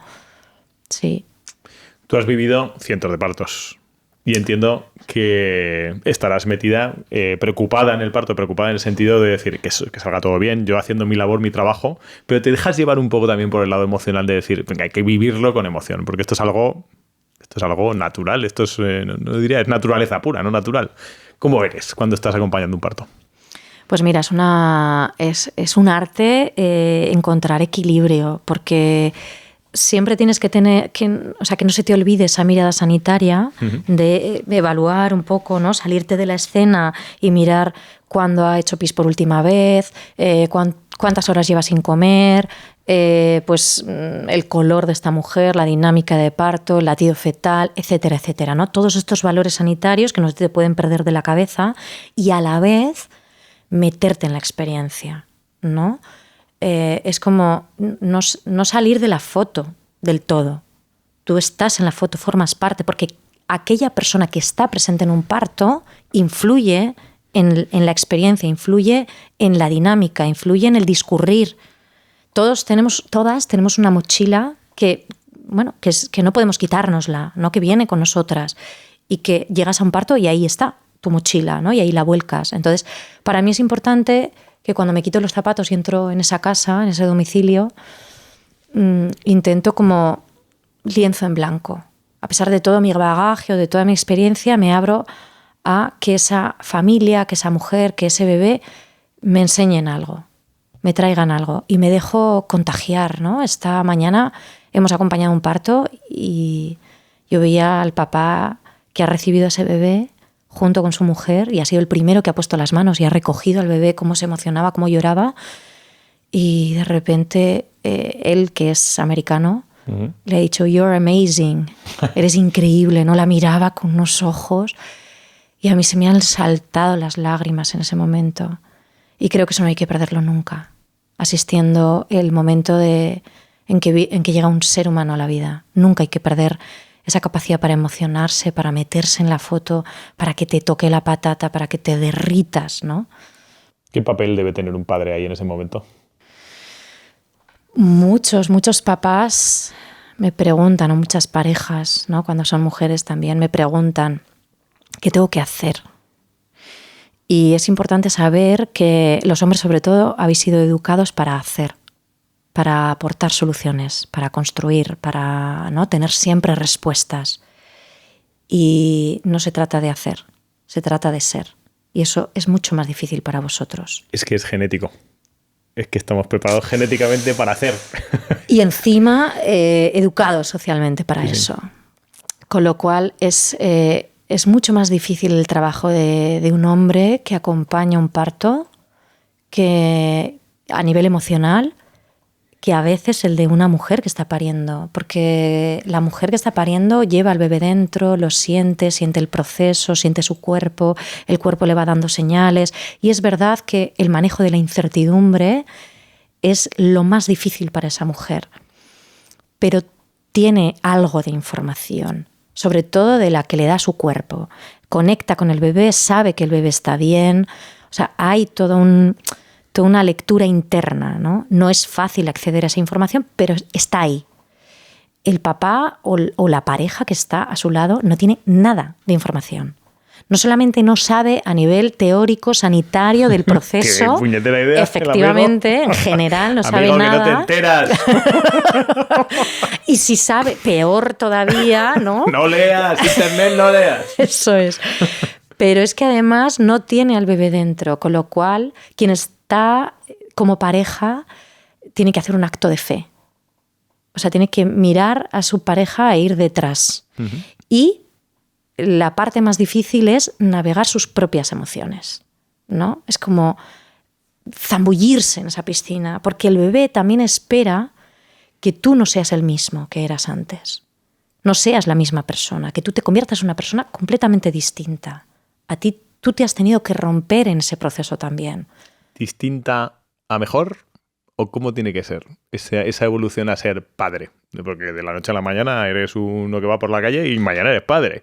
Sí. Tú has vivido cientos de partos y entiendo que estarás metida, preocupada en el parto, preocupada en el sentido de decir que salga todo bien, yo haciendo mi labor, mi trabajo, pero te dejas llevar un poco también por el lado emocional de decir, venga, hay que vivirlo con emoción, porque esto es algo natural, esto es, no diría, es naturaleza pura, no natural. ¿Cómo eres cuando estás acompañando un parto? Pues mira, es un arte encontrar equilibrio, porque siempre tienes que tener, que no se te olvide esa mirada sanitaria de evaluar un poco, ¿no? Salirte de la escena y mirar cuándo ha hecho pis por última vez, cuántas horas lleva sin comer, pues el color de esta mujer, la dinámica de parto, el latido fetal, etcétera, etcétera, ¿no? Todos estos valores sanitarios que no te pueden perder de la cabeza y a la vez meterte en la experiencia, ¿no? Es como no salir de la foto del todo. Tú estás en la foto, formas parte, porque aquella persona que está presente en un parto influye en la experiencia, influye en la dinámica, influye en el discurrir. Todas tenemos una mochila que no podemos quitárnosla, ¿no? Que viene con nosotras y que llegas a un parto y ahí está tu mochila, ¿no? Y ahí la vuelcas. Entonces, para mí es importante que cuando me quito los zapatos y entro en esa casa, en ese domicilio, intento como lienzo en blanco. A pesar de todo mi bagaje o de toda mi experiencia, me abro a que esa familia, que esa mujer, que ese bebé me enseñen algo, me traigan algo y me dejo contagiar, ¿no? Esta mañana hemos acompañado un parto y yo veía al papá que ha recibido a ese bebé junto con su mujer y ha sido el primero que ha puesto las manos y ha recogido al bebé, cómo se emocionaba, cómo lloraba. Y de repente él, que es americano, le ha dicho, "You're amazing", eres increíble, ¿no? La miraba con unos ojos y a mí se me han saltado las lágrimas en ese momento. Y creo que eso no hay que perderlo nunca, asistiendo el momento en que llega un ser humano a la vida. Nunca hay que perder esa capacidad para emocionarse, para meterse en la foto, para que te toque la patata, para que te derritas, ¿no? ¿Qué papel debe tener un padre ahí en ese momento? Muchos papás me preguntan, o muchas parejas, ¿no? Cuando son mujeres también me preguntan, ¿qué tengo que hacer? Y es importante saber que los hombres, sobre todo, habéis sido educados para hacer, para aportar soluciones, para construir, para, ¿no? Tener siempre respuestas. Y no se trata de hacer, se trata de ser. Y eso es mucho más difícil para vosotros. Es que es genético. Es que estamos preparados genéticamente para hacer. Y encima educados socialmente para eso. Con lo cual es mucho más difícil el trabajo de un hombre que acompaña un parto que a nivel emocional que a veces el de una mujer que está pariendo, porque la mujer que está pariendo lleva al bebé dentro, lo siente el proceso, siente su cuerpo, el cuerpo le va dando señales, y es verdad que el manejo de la incertidumbre es lo más difícil para esa mujer, pero tiene algo de información, sobre todo de la que le da su cuerpo. Conecta con el bebé, sabe que el bebé está bien, o sea, hay toda una lectura interna, ¿no? No es fácil acceder a esa información, pero está ahí. El papá o la pareja que está a su lado no tiene nada de información. No solamente no sabe a nivel teórico, sanitario del proceso, ¡Qué puñetera idea! Efectivamente, en general no sabe amigo, nada. Que no te enteras. Y si sabe, peor todavía, ¿no? No leas, internet no leas. Eso es. Pero es que además no tiene al bebé dentro, con lo cual quien está como pareja tiene que hacer un acto de fe. O sea, tiene que mirar a su pareja e ir detrás. Y la parte más difícil es navegar sus propias emociones, ¿no? Es como zambullirse en esa piscina, porque el bebé también espera que tú no seas el mismo que eras antes. No seas la misma persona, que tú te conviertas en una persona completamente distinta. Tú te has tenido que romper en ese proceso también. ¿Distinta a mejor? ¿O cómo tiene que ser esa evolución a ser padre? Porque de la noche a la mañana eres uno que va por la calle y mañana eres padre.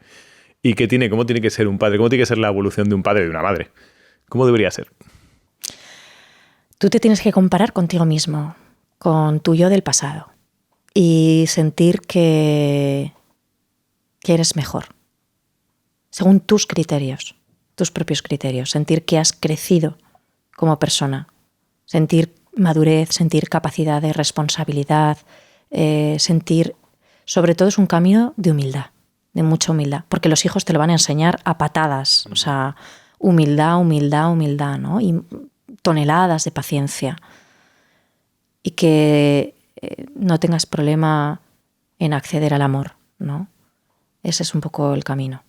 ¿Y cómo tiene que ser un padre? ¿Cómo tiene que ser la evolución de un padre y de una madre? ¿Cómo debería ser? Tú te tienes que comparar contigo mismo, con tu yo del pasado, y sentir que eres mejor, según tus criterios, tus propios criterios. Sentir que has crecido como persona, sentir madurez, sentir capacidad de responsabilidad, sentir, sobre todo es un camino de humildad, de mucha humildad, porque los hijos te lo van a enseñar a patadas, o sea, humildad, humildad, humildad, ¿no? Y toneladas de paciencia. Y que no tengas problema en acceder al amor, ¿no? Ese es un poco el camino.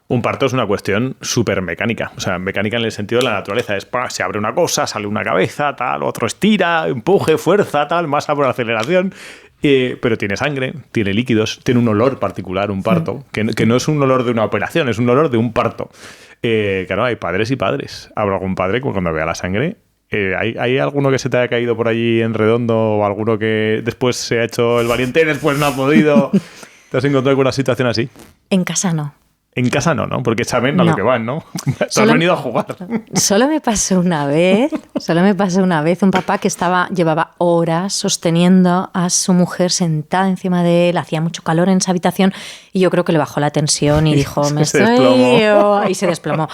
Un parto es una cuestión súper mecánica. O sea, mecánica en el sentido de la naturaleza. Se abre una cosa, sale una cabeza, tal, otro estira, empuje, fuerza, tal, masa por aceleración. Pero tiene sangre, tiene líquidos, tiene un olor particular, un parto, que no es un olor de una operación, es un olor de un parto. Claro, hay padres y padres. Habrá algún padre que cuando vea la sangre... ¿Hay alguno que se te haya caído por allí en redondo o alguno que después se ha hecho el valiente y después no ha podido? ¿Te has encontrado con una situación así? En casa no. En casa no, ¿no? Porque saben a lo que van, ¿no? Te has venido a jugar. Solo me pasó una vez un papá que llevaba horas sosteniendo a su mujer sentada encima de él, hacía mucho calor en esa habitación y yo creo que le bajó la tensión y dijo, y se desplomó.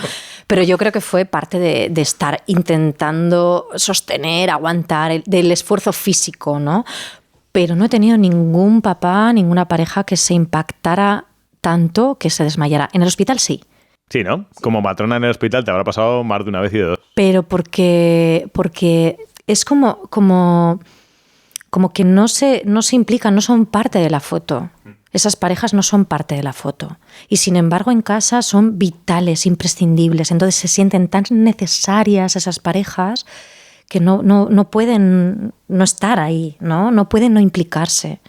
Pero yo creo que fue parte de estar intentando sostener, aguantar, del esfuerzo físico, ¿no? Pero no he tenido ningún papá, ninguna pareja que se impactara tanto que se desmayara. En el hospital sí. Sí, ¿no? Como matrona en el hospital te habrá pasado más de una vez y de dos. Pero porque es como que no se implican, no son parte de la foto. Esas parejas no son parte de la foto. Y sin embargo en casa son vitales, imprescindibles. Entonces se sienten tan necesarias esas parejas que no pueden no estar ahí, ¿no? No pueden no implicarse.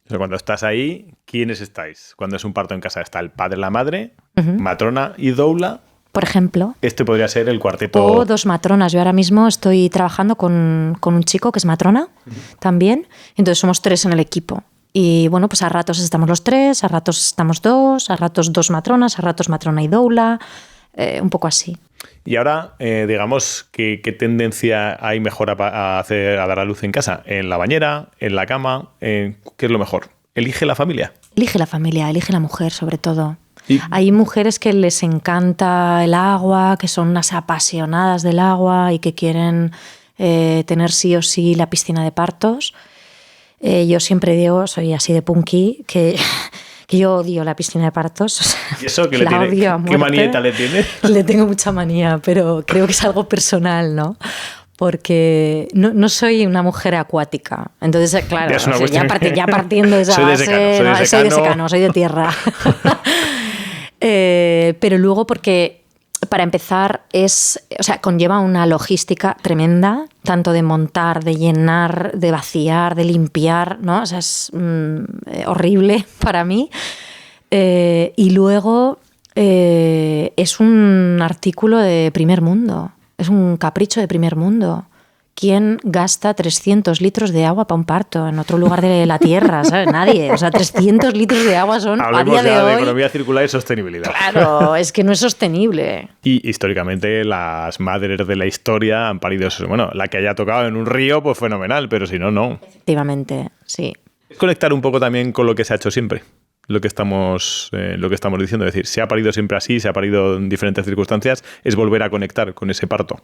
O sea, cuando estás ahí, ¿quiénes estáis? Cuando es un parto en casa está el padre, la madre, matrona y doula. Por ejemplo. Este podría ser el cuarteto. O dos matronas. Yo ahora mismo estoy trabajando con un chico que es matrona también. Entonces somos 3 en el equipo. Y bueno, pues a ratos estamos los 3, a ratos estamos 2, a ratos 2 matronas, a ratos matrona y doula, un poco así. Y ahora, digamos, ¿qué tendencia hay mejor a dar a luz en casa? ¿En la bañera? ¿En la cama? ¿Qué es lo mejor? ¿Elige la familia? Elige la familia, elige la mujer sobre todo. Hay mujeres que les encanta el agua, que son unas apasionadas del agua y que quieren tener sí o sí la piscina de partos. Yo siempre digo, soy así de punky, que yo odio la piscina de partos. O sea, ¿y eso qué le tiene? ¿Qué manieta le tiene? Le tengo mucha manía, pero creo que es algo personal, ¿no? Porque no soy una mujer acuática. Entonces, claro, ya partiendo de esa base, soy de secano, soy de tierra. Pero luego porque, para empezar, conlleva una logística tremenda, tanto de montar, de llenar, de vaciar, de limpiar, ¿no? O sea, es horrible para mí. Y luego es un artículo de primer mundo, es un capricho de primer mundo. ¿Quién gasta 300 litros de agua para un parto en otro lugar de la Tierra? ¿Sabes? Nadie. O sea, 300 litros de agua son, hablemos a día de hoy... de economía circular y sostenibilidad. Claro, es que no es sostenible. Y históricamente las madres de la historia han parido eso. Bueno, la que haya tocado en un río, pues fenomenal, pero si no, no. Efectivamente, sí. Es conectar un poco también con lo que se ha hecho siempre. Lo que estamos diciendo, es decir, se ha parido siempre así, se ha parido en diferentes circunstancias, es volver a conectar con ese parto.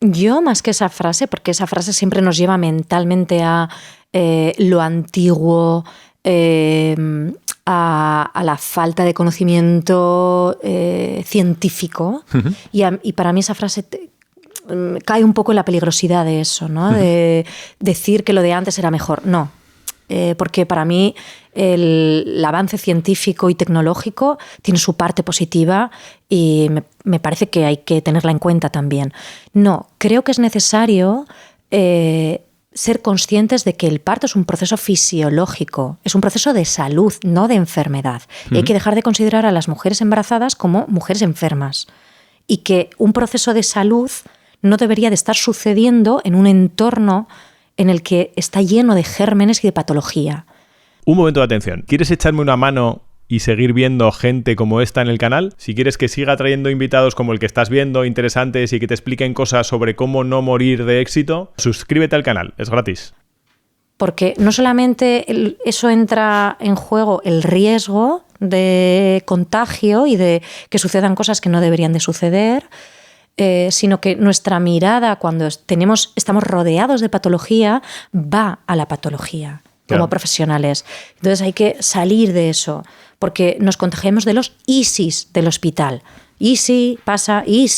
Yo más que esa frase, porque esa frase siempre nos lleva mentalmente a lo antiguo, a la falta de conocimiento científico. Y para mí esa frase cae un poco en la peligrosidad de eso, ¿no? De decir que lo de antes era mejor. No. porque para mí el avance científico y tecnológico tiene su parte positiva y me parece que hay que tenerla en cuenta también. No, creo que es necesario ser conscientes de que el parto es un proceso fisiológico, es un proceso de salud, no de enfermedad. Y hay que dejar de considerar a las mujeres embarazadas como mujeres enfermas. Y que un proceso de salud no debería de estar sucediendo en un entorno en el que está lleno de gérmenes y de patología. Un momento de atención. ¿Quieres echarme una mano y seguir viendo gente como esta en el canal? Si quieres que siga trayendo invitados como el que estás viendo, interesantes, y que te expliquen cosas sobre cómo no morir de éxito, suscríbete al canal, es gratis. Porque no solamente eso entra en juego el riesgo de contagio y de que sucedan cosas que no deberían de suceder, sino que nuestra mirada cuando estamos rodeados de patología va a la patología como profesionales. Entonces hay que salir de eso, porque nos contagiamos de los ISIS del hospital. Y sí pasa, y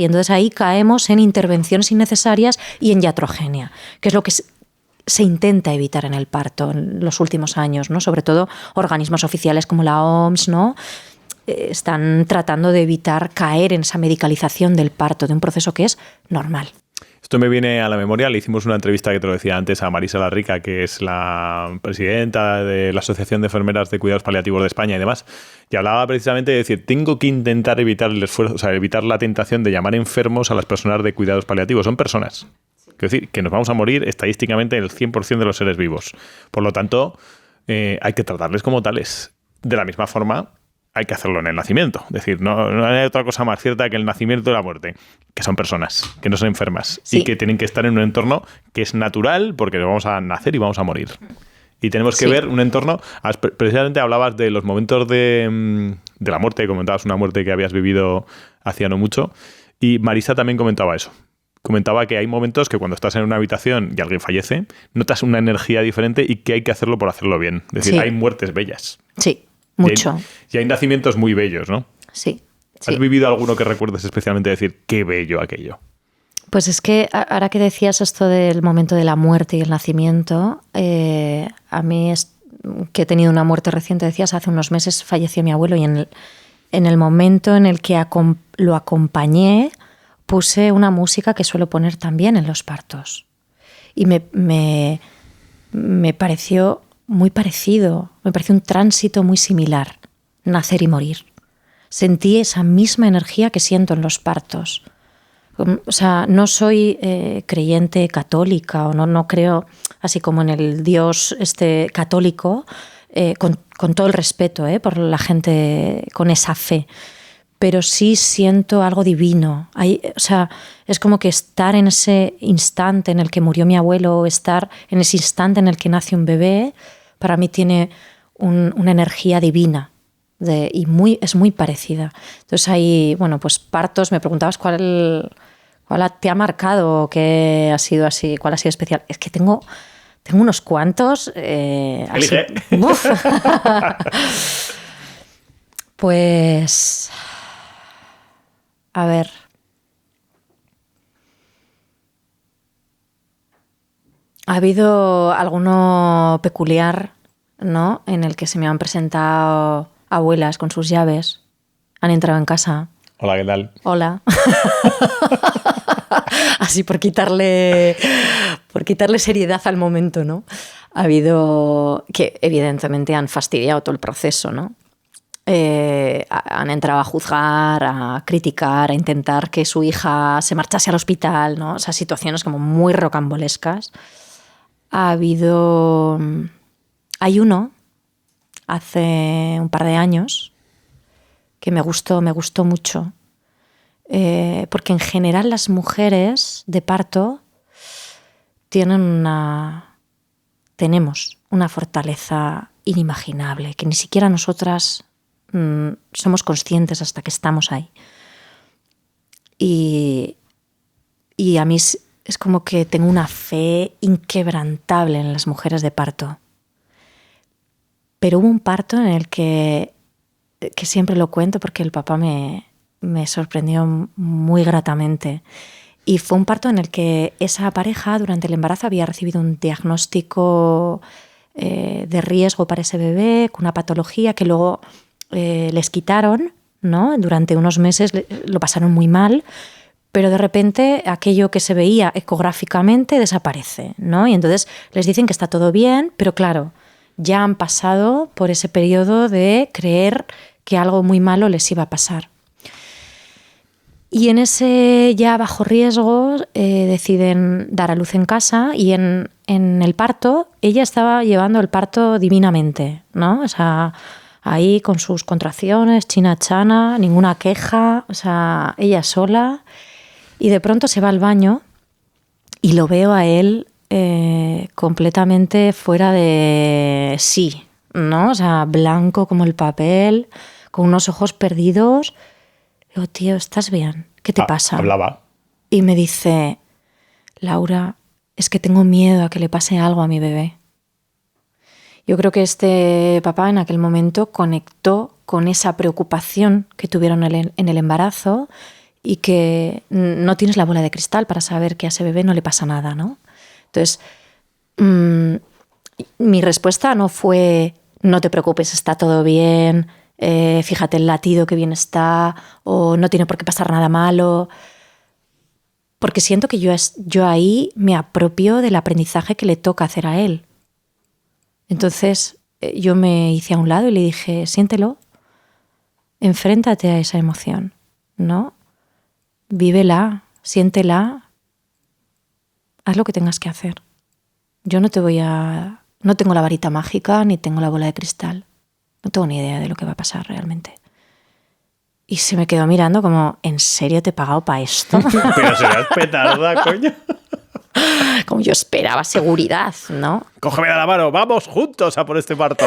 entonces ahí caemos en intervenciones innecesarias y en iatrogenia, que es lo que se intenta evitar en el parto en los últimos años, ¿no? Sobre todo organismos oficiales como la OMS, ¿no? Están tratando de evitar caer en esa medicalización del parto, de un proceso que es normal. Esto me viene a la memoria, le hicimos una entrevista que te lo decía antes a Marisa Larrica, que es la presidenta de la Asociación de Enfermeras de Cuidados Paliativos de España y demás, y hablaba precisamente de decir, tengo que intentar evitar el esfuerzo, o sea, evitar la tentación de llamar enfermos a las personas de cuidados paliativos. Son personas. Quiero decir, que nos vamos a morir estadísticamente en el 100% de los seres vivos. Por lo tanto, hay que tratarles como tales. De la misma forma, hay que hacerlo en el nacimiento. Es decir, no hay otra cosa más cierta que el nacimiento y la muerte, que son personas, que no son enfermas, y que tienen que estar en un entorno que es natural, porque vamos a nacer y vamos a morir. Y tenemos que ver un entorno... Precisamente hablabas de los momentos de la muerte, comentabas una muerte que habías vivido hacía no mucho, y Marisa también comentaba eso. Comentaba que hay momentos que cuando estás en una habitación y alguien fallece, notas una energía diferente y que hay que hacerlo por hacerlo bien. Es decir, hay muertes bellas. Sí, mucho. Y hay nacimientos muy bellos, ¿no? Sí. ¿Has vivido alguno que recuerdes especialmente decir qué bello aquello? Pues es que ahora que decías esto del momento de la muerte y el nacimiento, a mí que he tenido una muerte reciente, decías, hace unos meses falleció mi abuelo y en el momento en el que lo acompañé, puse una música que suelo poner también en los partos. Y me pareció muy parecido, me pareció un tránsito muy similar, nacer y morir. Sentí esa misma energía que siento en los partos. O sea, no soy creyente católica o no creo así como en el Dios católico, con todo el respeto por la gente con esa fe. Pero sí siento algo divino. O sea, es como que estar en ese instante en el que murió mi abuelo, o estar en ese instante en el que nace un bebé, para mí tiene una energía divina y es muy parecida. Entonces hay, bueno, pues partos, me preguntabas cuál te ha marcado, qué ha sido así, cuál ha sido especial. Es que tengo unos cuantos. Así, pues... A ver. Ha habido alguno peculiar, ¿no? En el que se me han presentado abuelas con sus llaves. Han entrado en casa. Hola, ¿qué tal? Hola. Así por quitarle seriedad al momento, ¿no? Ha habido que evidentemente han fastidiado todo el proceso, ¿no? Han entrado a juzgar, a criticar, a intentar que su hija se marchase al hospital, ¿no? Esas situaciones como muy rocambolescas. Hay uno hace un par de años que me gustó mucho, porque en general las mujeres de parto tenemos una fortaleza inimaginable que ni siquiera nosotras somos conscientes hasta que estamos ahí. Y a mí es como que tengo una fe inquebrantable en las mujeres de parto. Pero hubo un parto en el que siempre lo cuento porque el papá me sorprendió muy gratamente. Y fue un parto en el que esa pareja durante el embarazo había recibido un diagnóstico de riesgo para ese bebé, con una patología que luego les quitaron, ¿no? Durante unos meses lo pasaron muy mal, pero de repente aquello que se veía ecográficamente desaparece, ¿no? Y entonces les dicen que está todo bien, pero claro, ya han pasado por ese periodo de creer que algo muy malo les iba a pasar. Y en ese ya bajo riesgo deciden dar a luz en casa y en el parto, ella estaba llevando el parto divinamente, ¿no? O sea, ahí con sus contracciones, china-chana, ninguna queja, o sea, ella sola. Y de pronto se va al baño y lo veo a él completamente fuera de sí, ¿no? O sea, blanco como el papel, con unos ojos perdidos. Digo, tío, ¿estás bien? ¿Qué te pasa? Hablaba. Y me dice, Laura, es que tengo miedo a que le pase algo a mi bebé. Yo creo que este papá en aquel momento conectó con esa preocupación que tuvieron en el embarazo y que no tienes la bola de cristal para saber que a ese bebé no le pasa nada, ¿no? Entonces, mi respuesta no fue, no te preocupes, está todo bien, fíjate el latido que bien está, o no tiene por qué pasar nada malo, porque siento que yo ahí me apropio del aprendizaje que le toca hacer a él. Entonces yo me hice a un lado y le dije, siéntelo, enfréntate a esa emoción, ¿no? Vívela, siéntela, haz lo que tengas que hacer. Yo no tengo la varita mágica ni tengo la bola de cristal. No tengo ni idea de lo que va a pasar realmente. Y se me quedó mirando como, ¿en serio te he pagado para esto? Pero serás petarda, coño. Como yo esperaba seguridad, ¿no? Cógeme la mano, vamos juntos a por este parto.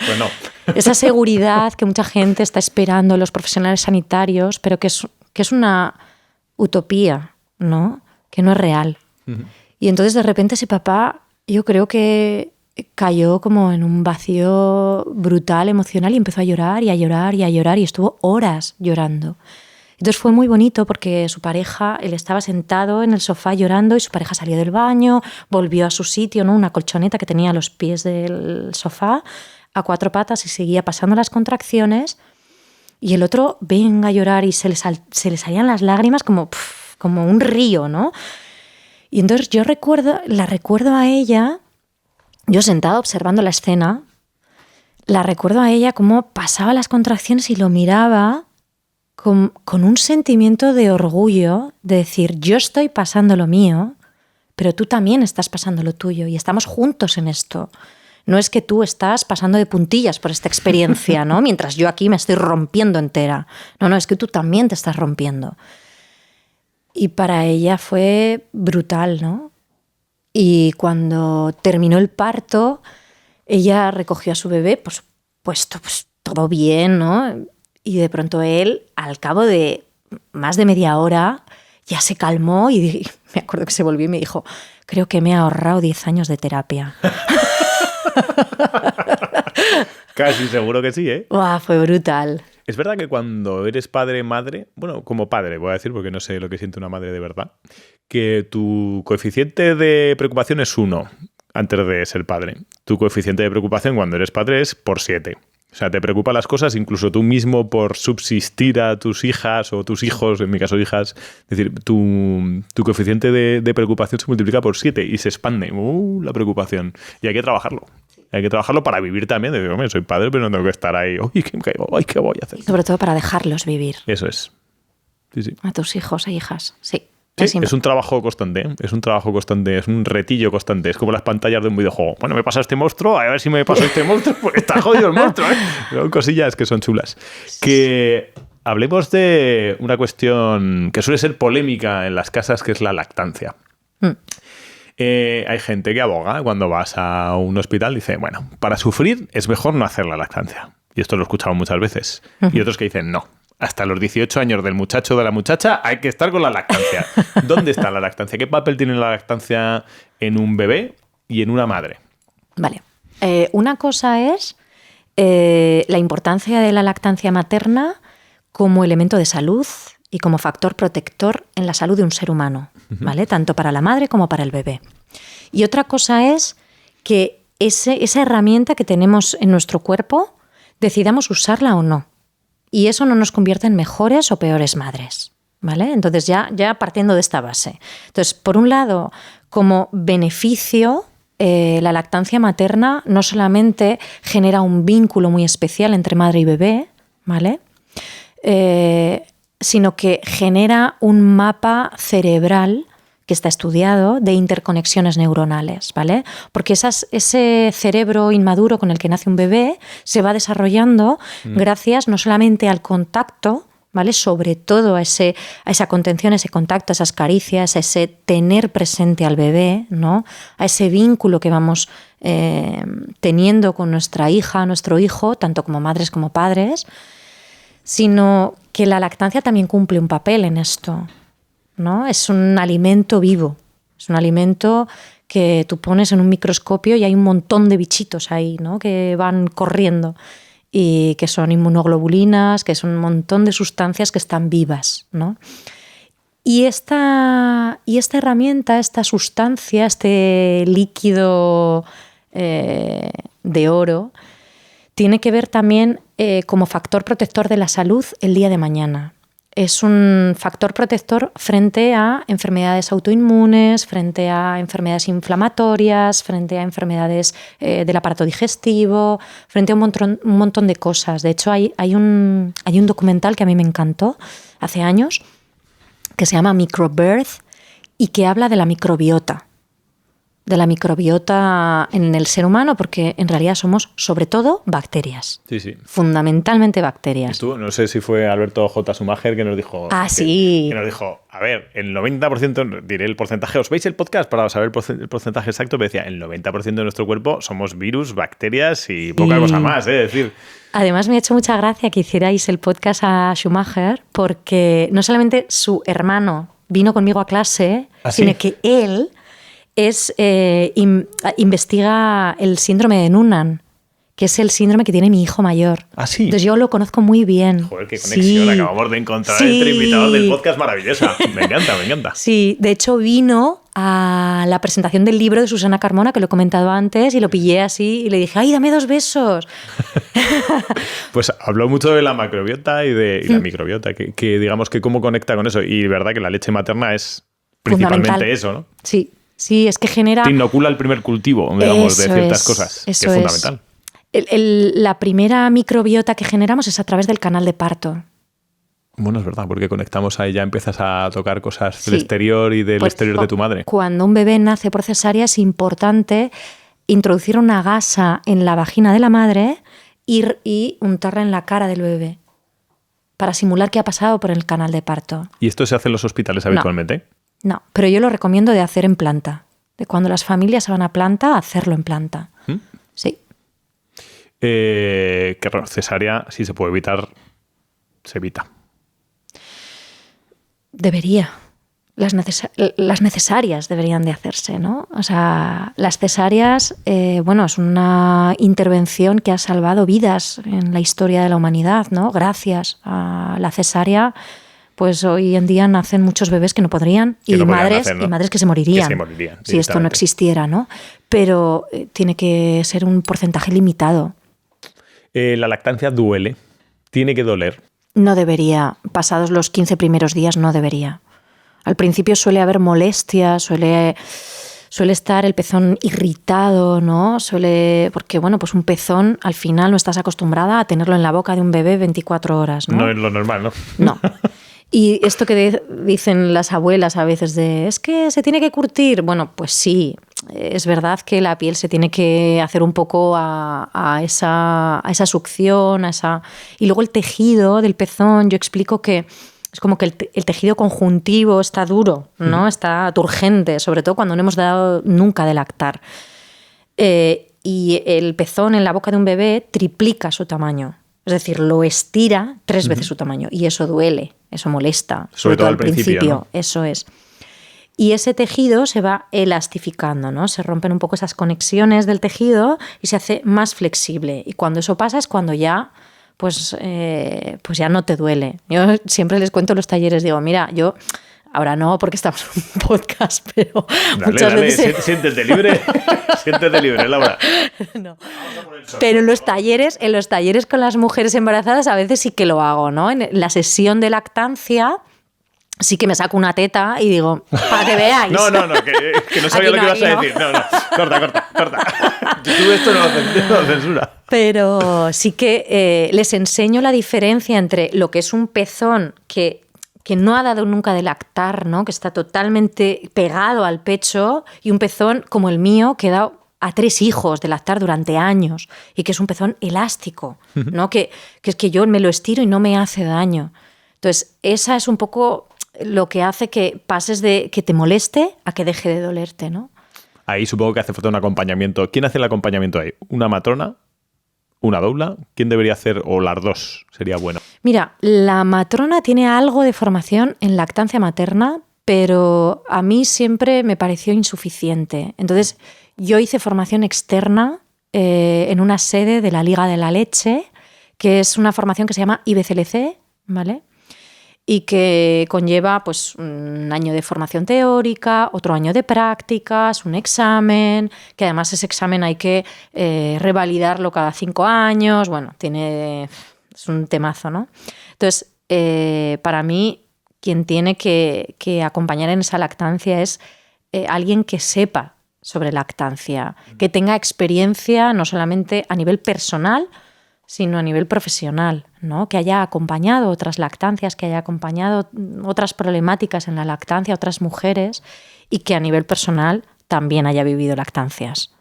Pues no. Esa seguridad que mucha gente está esperando, los profesionales sanitarios, pero que es una utopía, ¿no? Que no es real. Uh-huh. Y entonces de repente ese papá, yo creo que cayó como en un vacío brutal emocional y empezó a llorar y a llorar y a llorar y estuvo horas llorando. Entonces fue muy bonito porque su pareja, él estaba sentado en el sofá llorando y su pareja salió del baño, volvió a su sitio, ¿no? Una colchoneta que tenía a los pies del sofá, a cuatro patas y seguía pasando las contracciones y el otro venga a llorar y se le salían las lágrimas como un río, ¿no? Y entonces la recuerdo a ella, yo sentada observando la escena, la recuerdo a ella cómo pasaba las contracciones y lo miraba con un sentimiento de orgullo, de decir, yo estoy pasando lo mío, pero tú también estás pasando lo tuyo y estamos juntos en esto. No es que tú estás pasando de puntillas por esta experiencia, ¿no? Mientras yo aquí me estoy rompiendo entera. No, es que tú también te estás rompiendo. Y para ella fue brutal, ¿no? Y cuando terminó el parto, ella recogió a su bebé, por supuesto, pues todo bien, ¿no? Y de pronto él, al cabo de más de media hora, ya se calmó y me acuerdo que se volvió y me dijo, creo que me ha ahorrado 10 años de terapia. Casi seguro que sí, ¿eh? ¡Buah! Fue brutal. Es verdad que cuando eres padre, madre, bueno, como padre voy a decir porque no sé lo que siente una madre de verdad, que tu coeficiente de preocupación es 1 antes de ser padre. Tu coeficiente de preocupación cuando eres padre es por 7. O sea, te preocupan las cosas, incluso tú mismo por subsistir a tus hijas o tus hijos, en mi caso hijas. Es decir, tu coeficiente de preocupación se multiplica por 7 y se expande la preocupación. Y hay que trabajarlo. Hay que trabajarlo para vivir también. De decir, soy padre, pero no tengo que estar ahí. ¿Qué voy a hacer? Sobre todo para dejarlos vivir. Eso es. Sí. A tus hijos e hijas, sí. Sí, es un trabajo constante, ¿eh? Es un trabajo constante, es un retillo constante. Es como las pantallas de un videojuego. Bueno, me pasa este monstruo, a ver si me pasa este monstruo, porque está jodido el monstruo, ¿eh? Son cosillas que son chulas. Que hablemos de una cuestión que suele ser polémica en las casas, que es la lactancia. Hay gente que aboga cuando vas a un hospital, dice, bueno, para sufrir es mejor no hacer la lactancia. Y esto lo he escuchado muchas veces. Y otros que dicen, no. Hasta los 18 años del muchacho o de la muchacha hay que estar con la lactancia. ¿Dónde está la lactancia? ¿Qué papel tiene la lactancia en un bebé y en una madre? Vale. Una cosa es la importancia de la lactancia materna como elemento de salud y como factor protector en la salud de un ser humano, ¿vale? Tanto para la madre como para el bebé. Y otra cosa es que esa herramienta que tenemos en nuestro cuerpo, decidamos usarla o no. Y eso no nos convierte en mejores o peores madres, ¿vale? Entonces ya partiendo de esta base. Entonces, por un lado, como beneficio, la lactancia materna no solamente genera un vínculo muy especial entre madre y bebé, ¿vale? Sino que genera un mapa cerebral que está estudiado de interconexiones neuronales, ¿vale? Porque ese cerebro inmaduro con el que nace un bebé se va desarrollando gracias no solamente al contacto, ¿vale? Sobre todo a esa contención, ese contacto, a esas caricias, a ese tener presente al bebé, ¿no? A ese vínculo que vamos teniendo con nuestra hija, nuestro hijo, tanto como madres como padres, sino que la lactancia también cumple un papel en esto, ¿no? Es un alimento vivo, es un alimento que tú pones en un microscopio y hay un montón de bichitos ahí, ¿no? Que van corriendo y que son inmunoglobulinas, que son un montón de sustancias que están vivas, ¿no? Y esta herramienta, esta sustancia, este líquido de oro, tiene que ver también como factor protector de la salud el día de mañana. Es un factor protector frente a enfermedades autoinmunes, frente a enfermedades inflamatorias, frente a enfermedades del aparato digestivo, frente a un montón de cosas. De hecho, hay un documental que a mí me encantó hace años que se llama Microbirth y que habla de la microbiota en el ser humano, porque en realidad somos sobre todo bacterias. Sí, sí. Fundamentalmente bacterias. Y tú, no sé si fue Alberto J. Schumacher que nos dijo... Sí. Que nos dijo, a ver, el 90%, diré el porcentaje, ¿os veis el podcast para saber el porcentaje exacto? Me decía, el 90% de nuestro cuerpo somos virus, bacterias y poca cosa más, es decir... Además, me ha hecho mucha gracia que hicierais el podcast a Schumacher, porque no solamente su hermano vino conmigo a clase, sino que él... investiga el síndrome de Noonan, que es el síndrome que tiene mi hijo mayor. ¿Ah, sí? Entonces yo lo conozco muy bien. Joder, qué conexión acabamos de encontrar entre invitados del podcast maravillosa. Me encanta, me encanta. Sí, de hecho vino a la presentación del libro de Susana Carmona, que lo he comentado antes, y lo pillé así y le dije, ¡ay, dame 2 besos! Pues habló mucho de la macrobiota y la microbiota, que digamos que cómo conecta con eso. Y verdad que la leche materna es principalmente eso, ¿no? Sí. Sí, es que genera... Te inocula el primer cultivo, digamos, de ciertas cosas, que es fundamental. La primera microbiota que generamos es a través del canal de parto. Bueno, es verdad, porque conectamos ahí, ya empiezas a tocar cosas del exterior y del exterior de tu madre. Cuando un bebé nace por cesárea es importante introducir una gasa en la vagina de la madre y untarla en la cara del bebé para simular que ha pasado por el canal de parto. ¿Y esto se hace en los hospitales habitualmente? No, pero yo lo recomiendo de hacer en planta. De cuando las familias se van a planta, hacerlo en planta. Sí. Que cesárea, si se puede evitar, se evita. Debería. Las necesarias deberían de hacerse, ¿no? O sea, las cesáreas, es una intervención que ha salvado vidas en la historia de la humanidad, ¿no? Gracias a la cesárea, pues hoy en día nacen muchos bebés que no podrían y madres que se morirían. Si esto no existiera, ¿no? Pero tiene que ser un porcentaje limitado. ¿La lactancia duele? ¿Tiene que doler? No debería. Pasados los 15 primeros días no debería. Al principio suele haber molestia, suele estar el pezón irritado, ¿no? Porque, pues un pezón, al final no estás acostumbrada a tenerlo en la boca de un bebé 24 horas, ¿no? No es lo normal, ¿no? No. Y esto que dicen las abuelas a veces es que se tiene que curtir. Bueno, pues sí, es verdad que la piel se tiene que hacer un poco a esa succión, y luego el tejido del pezón, yo explico que es como que el tejido conjuntivo está duro, ¿no? Está turgente, sobre todo cuando no hemos dado nunca de lactar. Y el pezón en la boca de un bebé triplica su tamaño. Es decir, lo estira 3 veces su tamaño. Y eso duele, eso molesta. Sobre todo al principio, ¿no? Eso es. Y ese tejido se va elastificando, ¿no? Se rompen un poco esas conexiones del tejido y se hace más flexible. Y cuando eso pasa es cuando ya, pues ya no te duele. Yo siempre les cuento en los talleres, digo, mira, yo Ahora no, porque estamos en un podcast, pero Dale, muchas veces... siéntete libre, siéntete libre, Laura. No. Pero en los talleres con las mujeres embarazadas a veces sí que lo hago, ¿no? En la sesión de lactancia sí que me saco una teta y digo, para que veáis. No, que no sabía lo que ibas a decir. No, corta. Tú esto no lo censura. Pero sí que les enseño la diferencia entre lo que es un pezón que no ha dado nunca de lactar, ¿no? Que está totalmente pegado al pecho, y un pezón como el mío que he dado a 3 hijos de lactar durante años y que es un pezón elástico, ¿no? Que es que yo me lo estiro y no me hace daño. Entonces, esa es un poco lo que hace que pases de que te moleste a que deje de dolerte, ¿no? Ahí supongo que hace falta un acompañamiento. ¿Quién hace el acompañamiento ahí? ¿Una matrona? ¿Una doula? ¿Quién debería hacer? O las dos sería bueno. Mira, la matrona tiene algo de formación en lactancia materna, pero a mí siempre me pareció insuficiente. Entonces, yo hice formación externa en una sede de la Liga de la Leche, que es una formación que se llama IBCLC, ¿vale? Y que conlleva pues, un año de formación teórica, otro año de prácticas, un examen, que además ese examen hay que revalidarlo cada 5 años. Bueno, es un temazo, ¿no? Entonces, para mí, quien tiene que acompañar en esa lactancia es alguien que sepa sobre lactancia, que tenga experiencia no solamente a nivel personal, sino a nivel profesional, ¿no? Que haya acompañado otras lactancias, que haya acompañado otras problemáticas en la lactancia, otras mujeres, y que a nivel personal también haya vivido lactancias.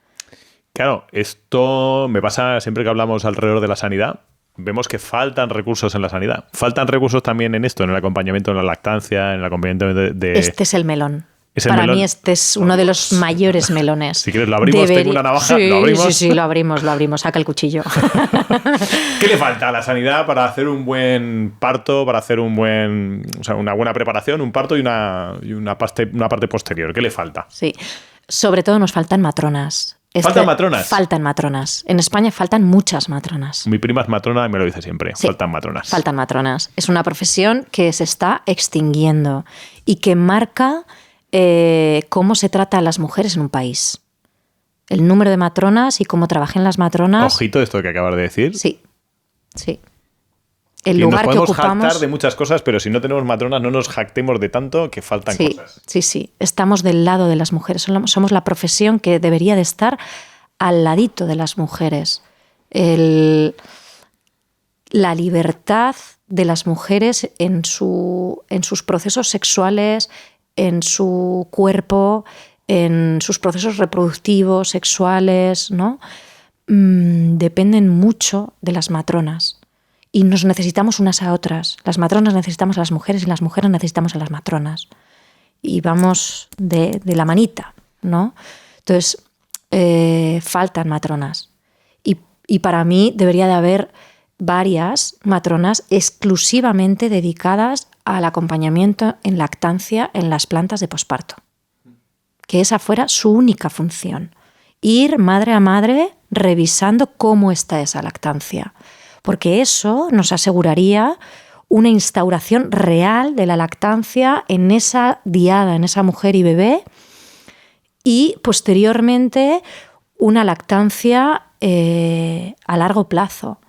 Claro, esto me pasa siempre que hablamos alrededor de la sanidad. Vemos que faltan recursos en la sanidad. Faltan recursos también en esto, en el acompañamiento de la lactancia, en el acompañamiento de... Este es el melón. Para mí este es uno de los mayores melones. Si quieres lo abrimos, tengo una navaja, sí, lo abrimos. Sí, lo abrimos, saca el cuchillo. ¿Qué le falta a la sanidad para hacer un buen parto, para hacer una buena preparación, un parto y una parte posterior? ¿Qué le falta? Sí, sobre todo nos faltan matronas. ¿Faltan matronas? Faltan matronas. En España faltan muchas matronas. Mi prima es matrona y me lo dice siempre. Sí, faltan matronas. Faltan matronas. Es una profesión que se está extinguiendo y que marca cómo se trata a las mujeres en un país. El número de matronas y cómo trabajan las matronas. Ojito esto que acabas de decir. Sí. El lugar que ocupamos... Nos podemos jactar de muchas cosas, pero si no tenemos matronas no nos jactemos de tanto que faltan cosas. Sí. Estamos del lado de las mujeres. Somos la profesión que debería de estar al ladito de las mujeres. La libertad de las mujeres en sus procesos sexuales, en su cuerpo, en sus procesos reproductivos, sexuales, ¿no? Dependen mucho de las matronas. Y nos necesitamos unas a otras. Las matronas necesitamos a las mujeres y las mujeres necesitamos a las matronas. Y vamos de la manita, ¿no? Entonces, faltan matronas. Y para mí debería de haber varias matronas exclusivamente dedicadas al acompañamiento en lactancia en las plantas de posparto. Que esa fuera su única función. Ir madre a madre revisando cómo está esa lactancia. Porque eso nos aseguraría una instauración real de la lactancia en esa diada, en esa mujer y bebé, y posteriormente una lactancia a largo plazo,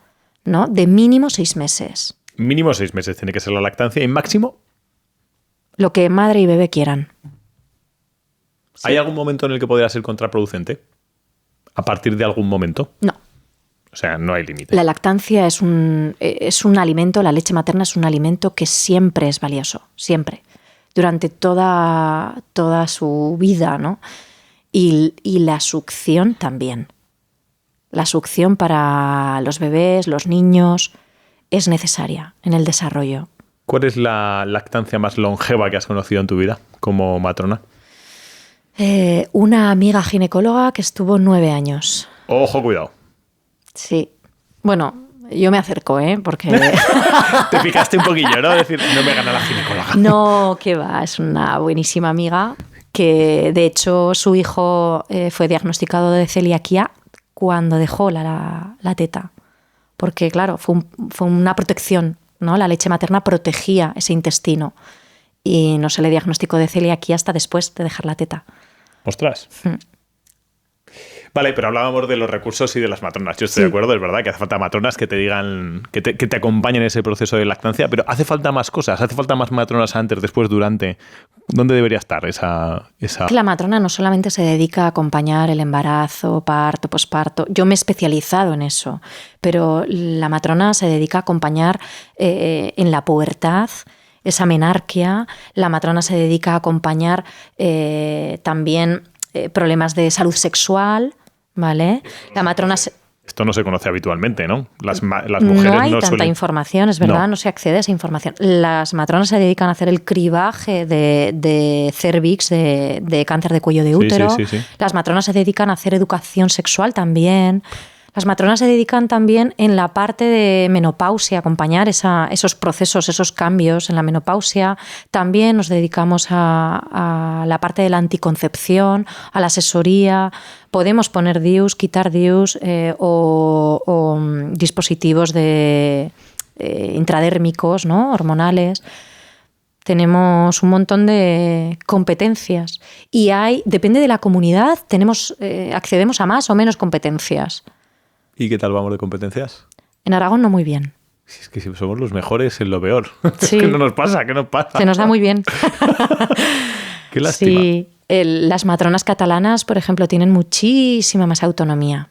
¿no? De mínimo 6 meses. Mínimo 6 meses tiene que ser la lactancia y máximo... Lo que madre y bebé quieran. ¿Hay algún momento en el que podría ser contraproducente? ¿A partir de algún momento? No. O sea, no hay límite. La lactancia es un alimento, la leche materna es un alimento que siempre es valioso, siempre, durante toda su vida, ¿no? Y la succión también. La succión para los bebés, los niños, es necesaria en el desarrollo. ¿Cuál es la lactancia más longeva que has conocido en tu vida como matrona? Una amiga ginecóloga que estuvo 9 años. Ojo, cuidado. Sí. Bueno, yo me acerco, porque... Te picaste un poquillo, ¿no? Decir, no me gana la ginecóloga. No, qué va. Es una buenísima amiga que, de hecho, su hijo fue diagnosticado de celiaquía cuando dejó la teta. Porque, claro, fue una protección, ¿no? La leche materna protegía ese intestino. y no se le diagnosticó de celiaquía hasta después de dejar la teta. Ostras. Vale, pero hablábamos de los recursos y de las matronas. Yo estoy de acuerdo, es verdad que hace falta matronas que te digan, que te acompañen en ese proceso de lactancia, pero hace falta más cosas, hace falta más matronas antes, después, durante. ¿Dónde debería estar esa...? La matrona no solamente se dedica a acompañar el embarazo, parto, posparto. Yo me he especializado en eso, pero la matrona se dedica a acompañar en la pubertad, esa menarquia. La matrona se dedica a acompañar también problemas de salud sexual, ¿vale? La matrona... Esto no se conoce habitualmente, ¿no? Las mujeres no hay tanta suelen... información, es verdad, no se accede a esa información. Las matronas se dedican a hacer el cribaje de cervix, de cáncer de cuello de útero. Sí. Las matronas se dedican a hacer educación sexual también. Las matronas se dedican también en la parte de menopausia, acompañar esos procesos, esos cambios en la menopausia. También nos dedicamos a la parte de la anticoncepción, a la asesoría. Podemos poner DIUs, quitar DIUs o dispositivos intradérmicos, ¿no? Hormonales. Tenemos un montón de competencias y depende de la comunidad, accedemos a más o menos competencias. ¿Y qué tal vamos de competencias? En Aragón no muy bien. Es que si somos los mejores en lo peor. Sí. ¿Qué no nos pasa? ¿Qué nos pasa? Se nos da muy bien. Qué lástima. Sí. Las matronas catalanas, por ejemplo, tienen muchísima más autonomía.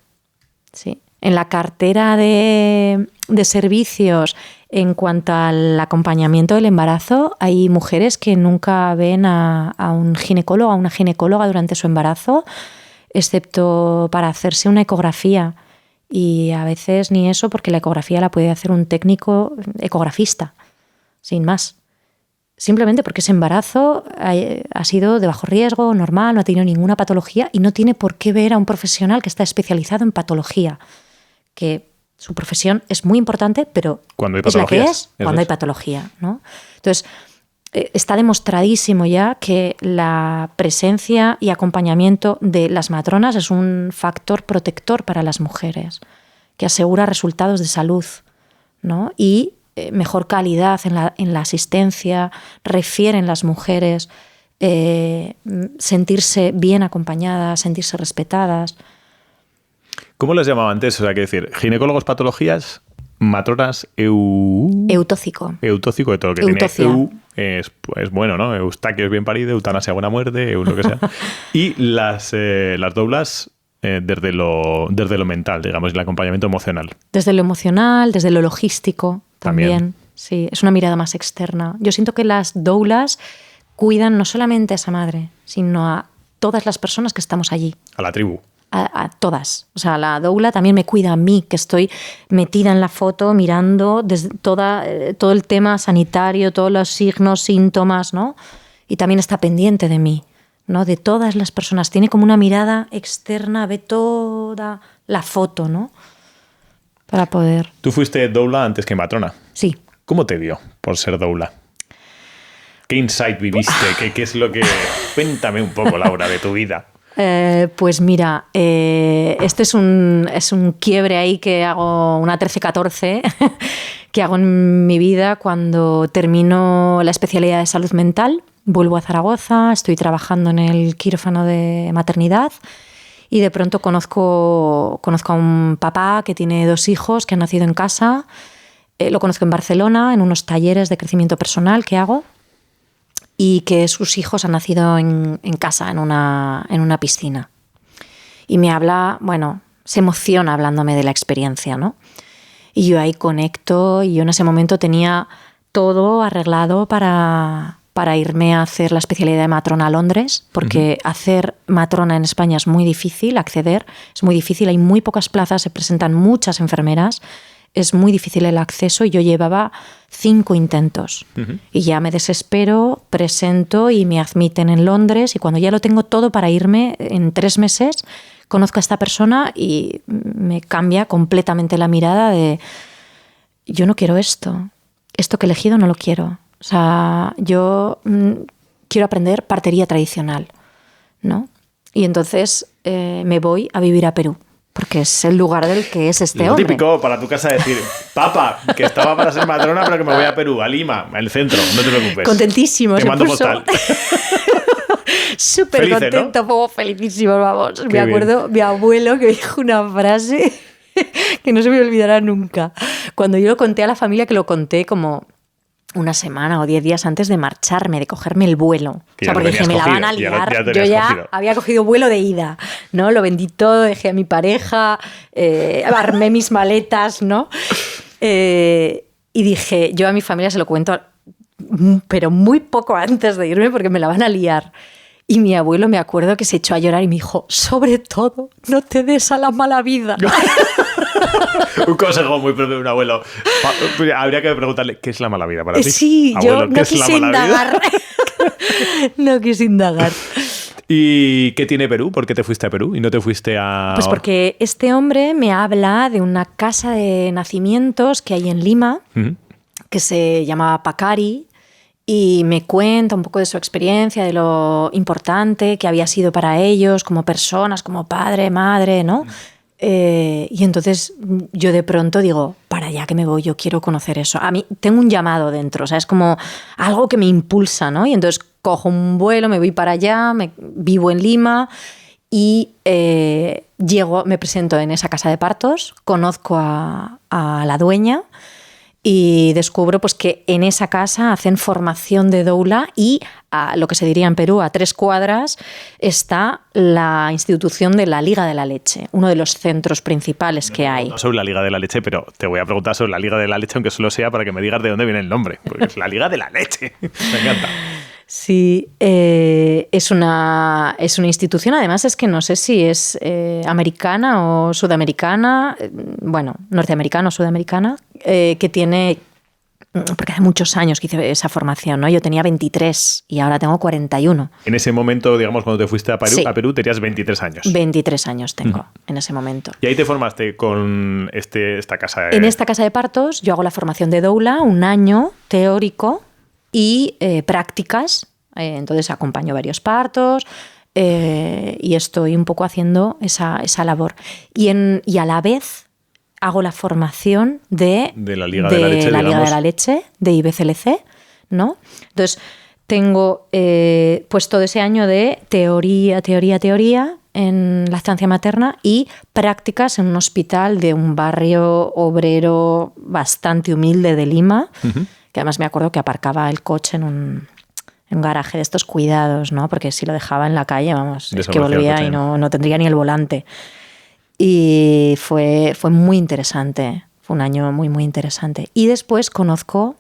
Sí. En la cartera de servicios, en cuanto al acompañamiento del embarazo, hay mujeres que nunca ven a un ginecólogo, a una ginecóloga durante su embarazo, excepto para hacerse una ecografía. Y a veces ni eso, porque la ecografía la puede hacer un técnico ecografista, sin más. Simplemente porque ese embarazo ha sido de bajo riesgo, normal, no ha tenido ninguna patología y no tiene por qué ver a un profesional que está especializado en patología. Que su profesión es muy importante, pero cuando hay es la que patologías, es cuando hay patología, ¿no? Entonces, está demostradísimo ya que la presencia y acompañamiento de las matronas es un factor protector para las mujeres, que asegura resultados de salud, ¿no? Y mejor calidad en la asistencia, refieren las mujeres sentirse bien acompañadas, sentirse respetadas. ¿Cómo les llamaba antes? O sea, que decir, ginecólogos, patologías, matronas, eutóxico. Eutóxico, de todo lo que Eutocia. tiene es bueno, ¿no? Eustaquio es bien parido, eutanasia buena muerte, lo que sea. Y las doulas desde lo mental, digamos, el acompañamiento emocional. Desde lo emocional, desde lo logístico también. Sí, es una mirada más externa. Yo siento que las doulas cuidan no solamente a esa madre, sino a todas las personas que estamos allí. A la tribu. A todas. O sea, la doula también me cuida a mí, que estoy metida en la foto mirando desde todo el tema sanitario, todos los signos, síntomas, ¿no? Y también está pendiente de mí, ¿no? De todas las personas. Tiene como una mirada externa, ve toda la foto, ¿no? Para poder... Tú fuiste doula antes que matrona. Sí. ¿Cómo te dio por ser doula? ¿Qué insight viviste? ¿Qué es lo que...? Cuéntame un poco, Laura, de tu vida. Pues mira, este es un quiebre ahí que hago, una 13-14, que hago en mi vida cuando termino la especialidad de salud mental. Vuelvo a Zaragoza, estoy trabajando en el quirófano de maternidad y de pronto conozco a un papá que tiene 2 hijos que han nacido en casa. Lo conozco en Barcelona, en unos talleres de crecimiento personal que hago. Y que sus hijos han nacido en casa, en una piscina. Y me habla, se emociona hablándome de la experiencia, ¿no? Y yo ahí conecto, y yo en ese momento tenía todo arreglado para irme a hacer la especialidad de matrona a Londres, porque hacer matrona en España es muy difícil, acceder es muy difícil, hay muy pocas plazas, se presentan muchas enfermeras, es muy difícil el acceso y yo llevaba 5 intentos. Y ya me desespero, presento y me admiten en Londres y cuando ya lo tengo todo para irme, en 3 meses, conozco a esta persona y me cambia completamente la mirada de yo no quiero esto que he elegido no lo quiero. O sea, yo quiero aprender partería tradicional, ¿no? Y entonces me voy a vivir a Perú. porque es el lugar del que es este Lo hombre. típico para tu casa decir, papá, que estaba para ser matrona, pero que me voy a Perú, a Lima, al centro, no te preocupes. Contentísimo. Te se mando puso postal. súper Felices, contento, ¿no? Felicísimo, vamos. Qué Me acuerdo mi abuelo que dijo una frase que no se me olvidará nunca. Cuando yo lo conté a la familia, que lo conté como una semana o 10 días antes de marcharme, de cogerme el vuelo. Que O sea, porque dije, me la van a liar. Yo ya había cogido vuelo de ida, ¿no? Lo vendí todo, dejé a mi pareja, armé mis maletas, ¿no? Y dije, yo a mi familia se lo cuento, pero muy poco antes de irme porque me la van a liar. Y mi abuelo, me acuerdo que se echó a llorar y me dijo, sobre todo, no te des a la mala vida. Un consejo muy propio de un abuelo. Habría que preguntarle, ¿qué es la mala vida para ti? Sí, abuelo, yo no quise indagar. No quise indagar. ¿Y qué tiene Perú? ¿Por qué te fuiste a Perú y no te fuiste a...? Pues porque este hombre me habla de una casa de nacimientos que hay en Lima, que se llama Pacari, y me cuenta un poco de su experiencia, de lo importante que había sido para ellos como personas, como padre, madre, ¿no? Y entonces yo de pronto digo, para allá que me voy, yo quiero conocer eso. A mí tengo un llamado dentro, o sea, es como algo que me impulsa, ¿no? Y entonces cojo un vuelo, me voy para allá, vivo en Lima y llego, me presento en esa casa de partos, conozco a la dueña y descubro pues, que en esa casa hacen formación de doula y a lo que se diría en Perú, a 3 cuadras, está la institución de la Liga de la Leche, uno de los centros principales que hay. No sobre la Liga de la Leche, pero te voy a preguntar sobre la Liga de la Leche, aunque solo sea para que me digas de dónde viene el nombre, porque es la Liga de la Leche. Me encanta. Sí, es una institución, además es que no sé si es americana o sudamericana, bueno, norteamericana o sudamericana, que tiene, porque hace muchos años que hice esa formación, ¿no? Yo tenía 23 y ahora tengo 41. En ese momento, digamos, cuando te fuiste a Perú, Sí. a Perú tenías 23 años. 23 años tengo en ese momento. Y ahí te formaste con esta casa. En esta casa de partos yo hago la formación de doula, un año teórico y prácticas. Entonces acompaño varios partos y estoy un poco haciendo esa labor. Y a la vez hago la formación de la Liga de la Leche, la Liga digamos. de la Leche, de IBCLC, ¿no? Entonces tengo pues todo ese año de teoría en lactancia materna y prácticas en un hospital de un barrio obrero bastante humilde de Lima, que además me acuerdo que aparcaba el coche en un garaje de estos cuidados, ¿no? Porque si lo dejaba en la calle, vamos, es que volvía y no tendría ni el volante. Y fue muy interesante, fue un año muy, muy interesante. Y después conozco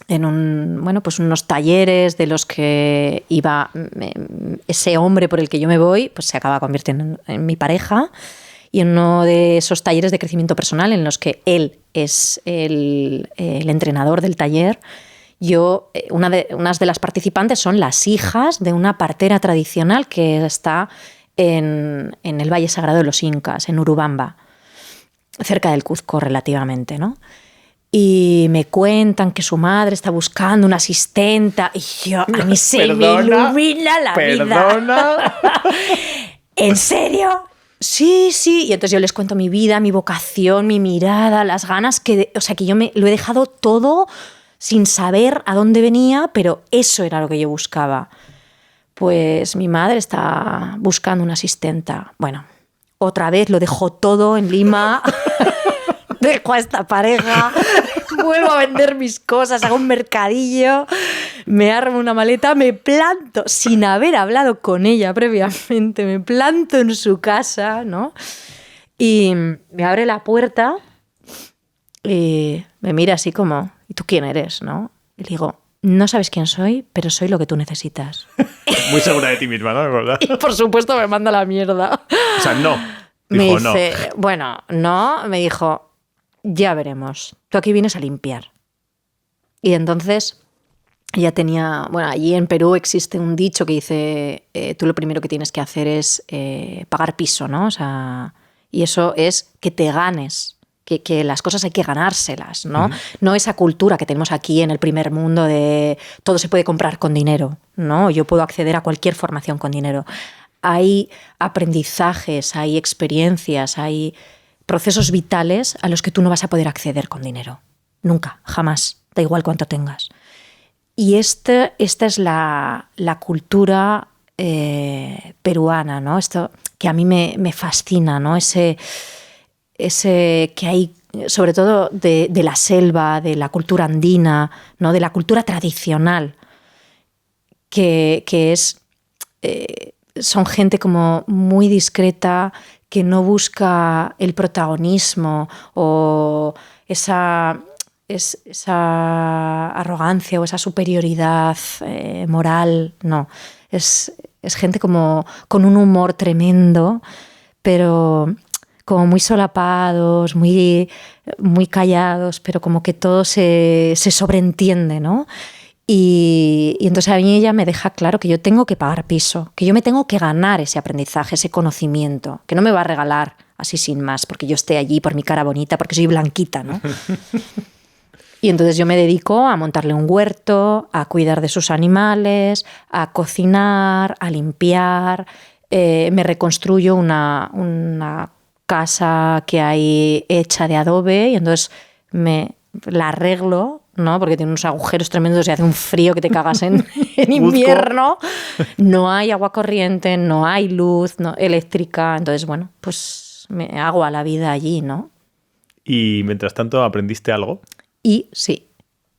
en unos talleres de los que iba ese hombre por el que yo me voy, pues se acaba convirtiendo en mi pareja, y en uno de esos talleres de crecimiento personal en los que él es el entrenador del taller. Yo, unas de las participantes son las hijas de una partera tradicional que está en el Valle Sagrado de los Incas, en Urubamba, cerca del Cuzco relativamente, ¿no? Y me cuentan que su madre está buscando una asistenta y a mí se me ilumina la vida. ¿En serio? Sí. Y entonces yo les cuento mi vida, mi vocación, mi mirada, las ganas que yo lo he dejado todo sin saber a dónde venía, pero eso era lo que yo buscaba. Pues mi madre está buscando una asistenta. Bueno, otra vez lo dejo todo en Lima, dejo a esta pareja, vuelvo a vender mis cosas, hago un mercadillo, me armo una maleta, me planto, sin haber hablado con ella previamente, me planto en su casa, ¿no? Y me abre la puerta y me mira así como, ¿y tú quién eres, no? Y le digo, no sabes quién soy, pero soy lo que tú necesitas. Muy segura de ti misma, ¿no? ¿Verdad? Y por supuesto me manda la mierda. O sea, no. Dijo, me dice, no. Bueno, no, me dijo, ya veremos. Tú aquí vienes a limpiar. Y entonces ya tenía... Bueno, allí en Perú existe un dicho que dice, tú lo primero que tienes que hacer es pagar piso, ¿no? O sea, y eso es que te ganes. Que las cosas hay que ganárselas, ¿no? No esa cultura que tenemos aquí en el primer mundo de todo se puede comprar con dinero, ¿no? Yo puedo acceder a cualquier formación con dinero. hay aprendizajes, hay experiencias, hay procesos vitales a los que tú no vas a poder acceder con dinero. Nunca, jamás, da igual cuánto tengas. Y esta es la cultura peruana, ¿no? Esto que a mí me fascina, ¿no? Ese que hay, sobre todo de la selva, de la cultura andina, ¿no? De la cultura tradicional, que es... son gente como muy discreta, que no busca el protagonismo o esa arrogancia o esa superioridad moral, no. Es gente como con un humor tremendo, pero como muy solapados, muy, muy callados, pero como que todo se sobreentiende, ¿no? Y entonces a mí ella me deja claro que yo tengo que pagar piso, que yo me tengo que ganar ese aprendizaje, ese conocimiento, que no me va a regalar así sin más, porque yo esté allí por mi cara bonita, porque soy blanquita, ¿no? Y entonces yo me dedico a montarle un huerto, a cuidar de sus animales, a cocinar, a limpiar. Me reconstruyo una casa que hay hecha de adobe y entonces la arreglo, ¿no? Porque tiene unos agujeros tremendos y hace un frío que te cagas en invierno. No hay agua corriente, no hay luz eléctrica. Entonces, bueno, pues me hago a la vida allí, ¿no? ¿Y mientras tanto aprendiste algo? Y sí.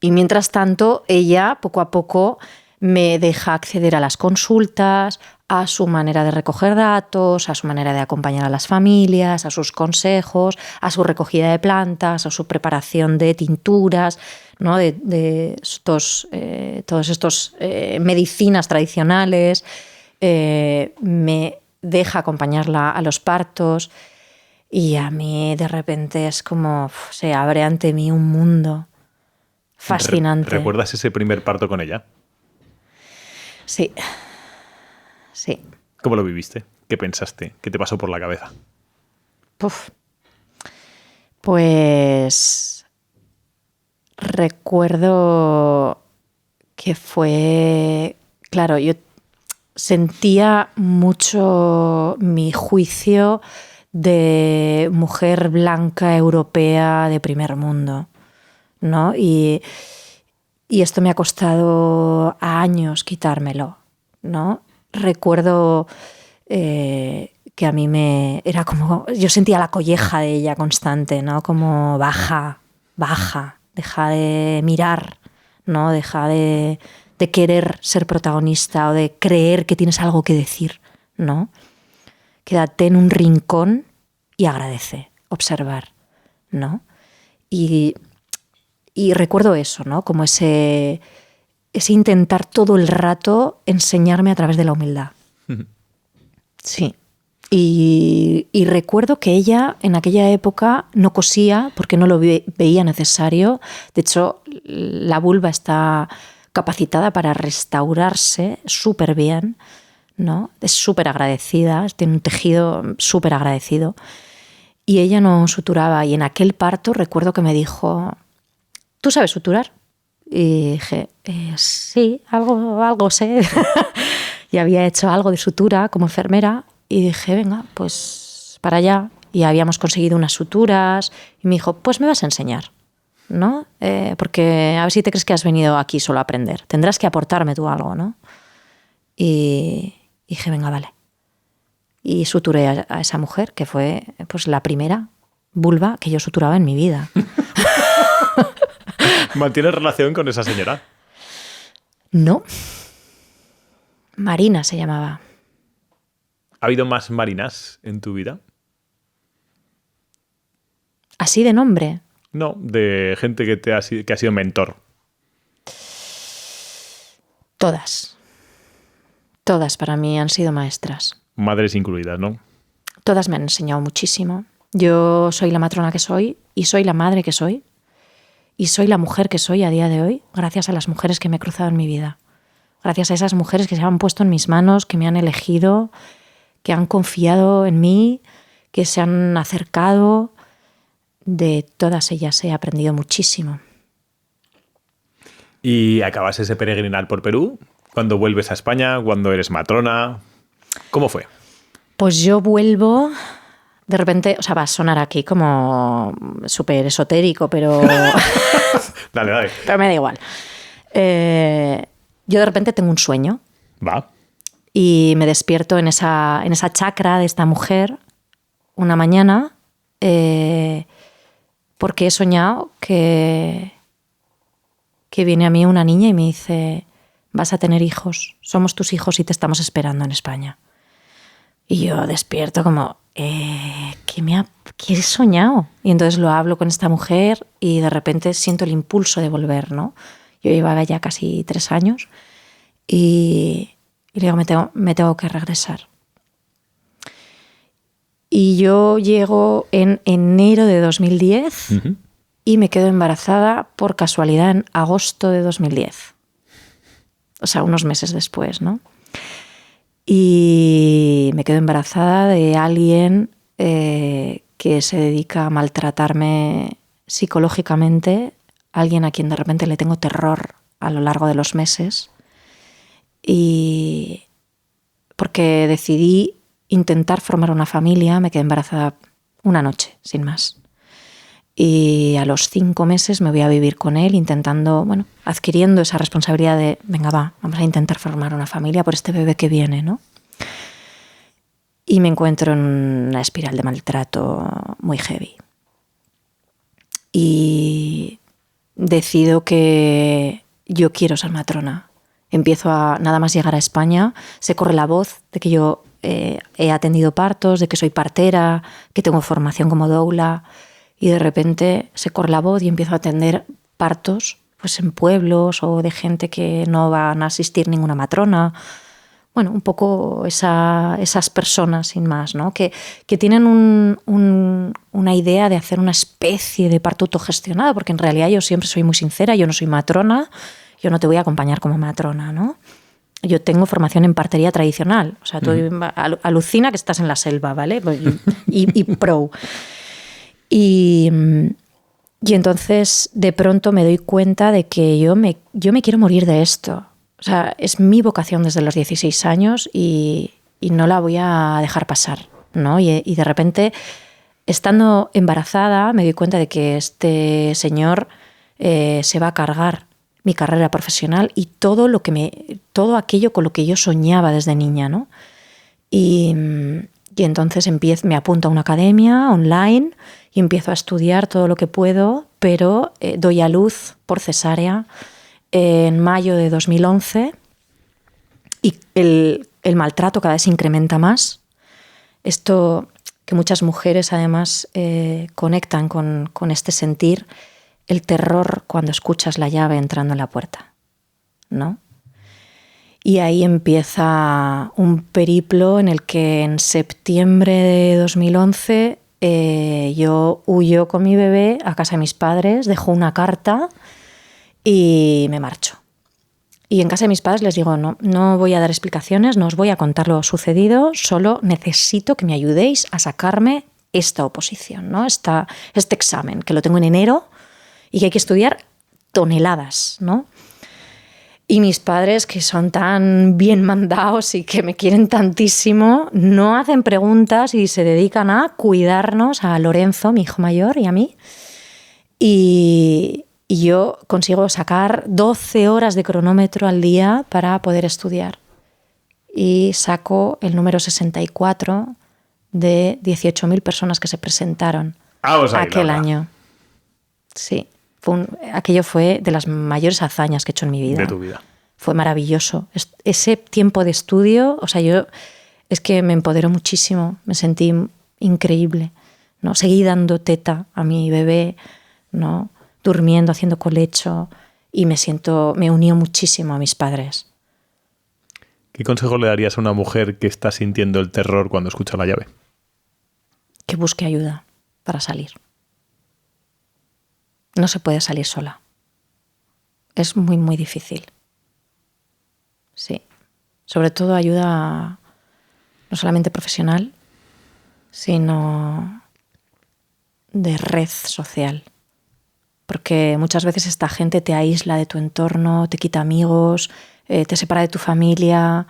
Y mientras tanto, ella poco a poco me deja acceder a las consultas, a su manera de recoger datos, a su manera de acompañar a las familias, a sus consejos, a su recogida de plantas, a su preparación de tinturas, ¿no? de todos estos medicinas tradicionales. Me deja acompañarla a los partos y a mí de repente es como se abre ante mí un mundo fascinante. ¿Recuerdas ese primer parto con ella? Sí. Sí. ¿Cómo lo viviste? ¿Qué pensaste? ¿Qué te pasó por la cabeza? Pues recuerdo que fue... Claro, yo sentía mucho mi juicio de mujer blanca europea de primer mundo, ¿no? Y esto me ha costado años quitármelo, ¿no? Recuerdo que a mí era como... Yo sentía la colleja de ella constante, ¿no? Como baja, deja de mirar, ¿no? Deja de querer ser protagonista o de creer que tienes algo que decir, ¿no? Quédate en un rincón y agradece, observar, ¿no? Y recuerdo eso, ¿no? Como ese intentar todo el rato enseñarme a través de la humildad. Sí. Y recuerdo que ella en aquella época no cosía porque no lo veía necesario. De hecho, la vulva está capacitada para restaurarse súper bien, ¿no? Es súper agradecida, tiene un tejido súper agradecido. Y ella no suturaba. Y en aquel parto recuerdo que me dijo, ¿tú sabes suturar? Y dije, sí, algo sé. Y había hecho algo de sutura como enfermera. Y dije, venga, pues para allá. Y habíamos conseguido unas suturas. Y me dijo, pues me vas a enseñar, ¿no? Porque a ver si te crees que has venido aquí solo a aprender. Tendrás que aportarme tú algo, ¿no? Y dije, venga, vale. Y suturé a esa mujer, que fue pues la primera vulva que yo suturaba en mi vida. ¿Mantienes relación con esa señora? No. Marina se llamaba. ¿Ha habido más Marinas en tu vida? ¿Así de nombre? No, de gente que ha sido mentor. Todas. Todas para mí han sido maestras. Madres incluidas, ¿no? Todas me han enseñado muchísimo. Yo soy la matrona que soy y soy la madre que soy. Y soy la mujer que soy a día de hoy gracias a las mujeres que me he cruzado en mi vida. Gracias a esas mujeres que se han puesto en mis manos, que me han elegido, que han confiado en mí, que se han acercado. De todas ellas he aprendido muchísimo. ¿Y acabas ese peregrinar por Perú? ¿Cuándo vuelves a España? ¿Cuándo eres matrona? ¿Cómo fue? Pues yo vuelvo, de repente, o sea, va a sonar aquí como súper esotérico, pero... Dale. Pero me da igual. Yo de repente tengo un sueño. Va. Y me despierto en esa chakra de esta mujer una mañana porque he soñado que viene a mí una niña y me dice: vas a tener hijos, somos tus hijos y te estamos esperando en España. Y yo despierto como, ¿qué he soñado? Y entonces lo hablo con esta mujer y de repente siento el impulso de volver, ¿no? Yo llevaba ya casi 3 años y le digo, me tengo que regresar. Y yo llego en enero de 2010 y me quedo embarazada por casualidad en agosto de 2010. O sea, unos meses después, ¿no? Y me quedo embarazada de alguien que se dedica a maltratarme psicológicamente, alguien a quien de repente le tengo terror a lo largo de los meses. Y porque decidí intentar formar una familia, me quedé embarazada una noche, sin más. Y a los 5 meses me voy a vivir con él, intentando, adquiriendo esa responsabilidad de, venga, vamos a intentar formar una familia por este bebé que viene, ¿no? Y me encuentro en una espiral de maltrato muy heavy. Y decido que yo quiero ser matrona. Empiezo a, nada más llegar a España, se corre la voz de que yo he atendido partos, de que soy partera, que tengo formación como doula. Y de repente se corre la voz y empiezo a atender partos pues en pueblos o de gente que no van a asistir ninguna matrona. Bueno, un poco esas personas, sin más, ¿no? Que tienen una idea de hacer una especie de parto autogestionado, porque en realidad yo siempre soy muy sincera, yo no soy matrona, yo no te voy a acompañar como matrona, ¿no? Yo tengo formación en partería tradicional. O sea, tú alucina que estás en la selva, ¿vale? Y pro. Y entonces de pronto me doy cuenta de que yo me quiero morir de esto. O sea, es mi vocación desde los 16 años y no la voy a dejar pasar, ¿no? Y de repente, estando embarazada, me doy cuenta de que este señor se va a cargar mi carrera profesional y todo aquello con lo que yo soñaba desde niña, ¿no? Y entonces me apunto a una academia online y empiezo a estudiar todo lo que puedo, pero doy a luz por cesárea en mayo de 2011 y el maltrato cada vez se incrementa más. Esto que muchas mujeres además conectan con este sentir, el terror cuando escuchas la llave entrando en la puerta, ¿no? Y ahí empieza un periplo en el que en septiembre de 2011 yo huyo con mi bebé a casa de mis padres, dejo una carta y me marcho. Y en casa de mis padres les digo, no voy a dar explicaciones, no os voy a contar lo sucedido, solo necesito que me ayudéis a sacarme esta oposición, ¿no? Este examen, que lo tengo en enero y que hay que estudiar toneladas, ¿no? Y mis padres, que son tan bien mandados y que me quieren tantísimo, no hacen preguntas y se dedican a cuidarnos, a Lorenzo, mi hijo mayor, y a mí. Y yo consigo sacar 12 horas de cronómetro al día para poder estudiar. Y saco el número 64 de 18.000 personas que se presentaron aquel año. Sí. Aquello fue de las mayores hazañas que he hecho en mi vida. De tu vida. Fue maravilloso. Ese tiempo de estudio, o sea, es que me empoderó muchísimo, me sentí increíble, ¿no? Seguí dando teta a mi bebé, ¿no? Durmiendo, haciendo colecho y me unió muchísimo a mis padres. ¿Qué consejo le darías a una mujer que está sintiendo el terror cuando escucha la llave? Que busque ayuda para salir. No se puede salir sola. Es muy, muy difícil. Sí. Sobre todo ayuda no solamente profesional, sino de red social. Porque muchas veces esta gente te aísla de tu entorno, te quita amigos, te separa de tu familia,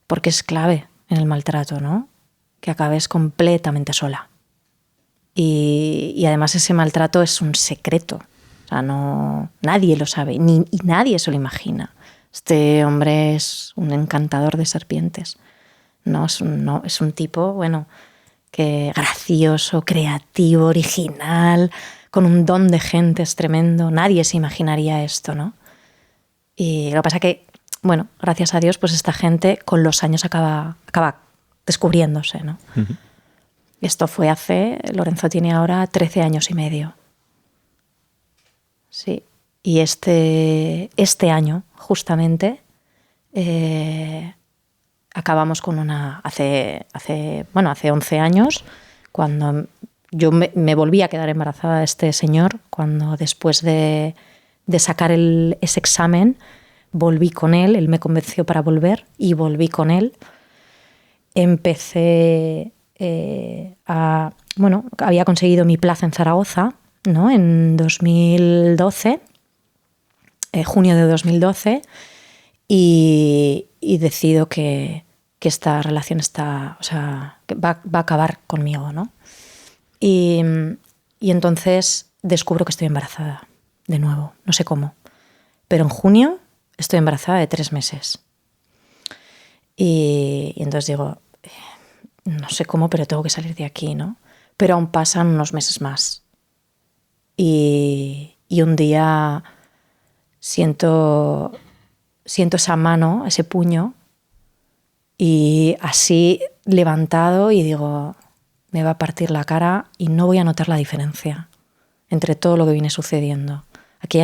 porque es clave en el maltrato, ¿no? Que acabes completamente sola. Y además ese maltrato es un secreto. O sea, nadie lo sabe, y nadie se lo imagina. Este hombre es un encantador de serpientes. Es un tipo, bueno, que gracioso, creativo, original, con un don de gente, es tremendo. Nadie se imaginaría esto, ¿no? Y lo que pasa es que, bueno, gracias a Dios, pues esta gente con los años acaba descubriéndose, ¿no? Uh-huh. Esto fue Lorenzo tiene ahora 13 años y medio. Sí. Y este año, justamente, acabamos con hace 11 años, cuando yo me volví a quedar embarazada de este señor, cuando después de sacar ese examen, volví con él me convenció para volver y volví con él. Empecé había conseguido mi plaza en Zaragoza, ¿no? En 2012, junio de 2012, y decido que esta relación que va a acabar conmigo, ¿no? Y entonces descubro que estoy embarazada, de nuevo, no sé cómo. Pero en junio estoy embarazada de 3 meses. Y entonces digo, no sé cómo, pero tengo que salir de aquí, ¿no? Pero aún pasan unos meses más. Y un día siento esa mano, ese puño, y así levantado, y digo, me va a partir la cara y no voy a notar la diferencia entre todo lo que viene sucediendo. Aquí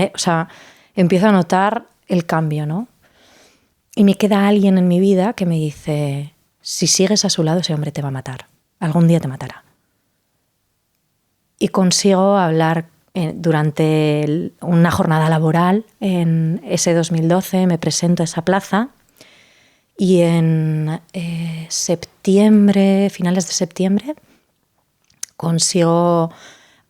empiezo a notar el cambio, ¿no? Y me queda alguien en mi vida que me dice, si sigues a su lado, ese hombre te va a matar. Algún día te matará. Y consigo hablar durante una jornada laboral en ese 2012, me presento a esa plaza y en finales de septiembre, consigo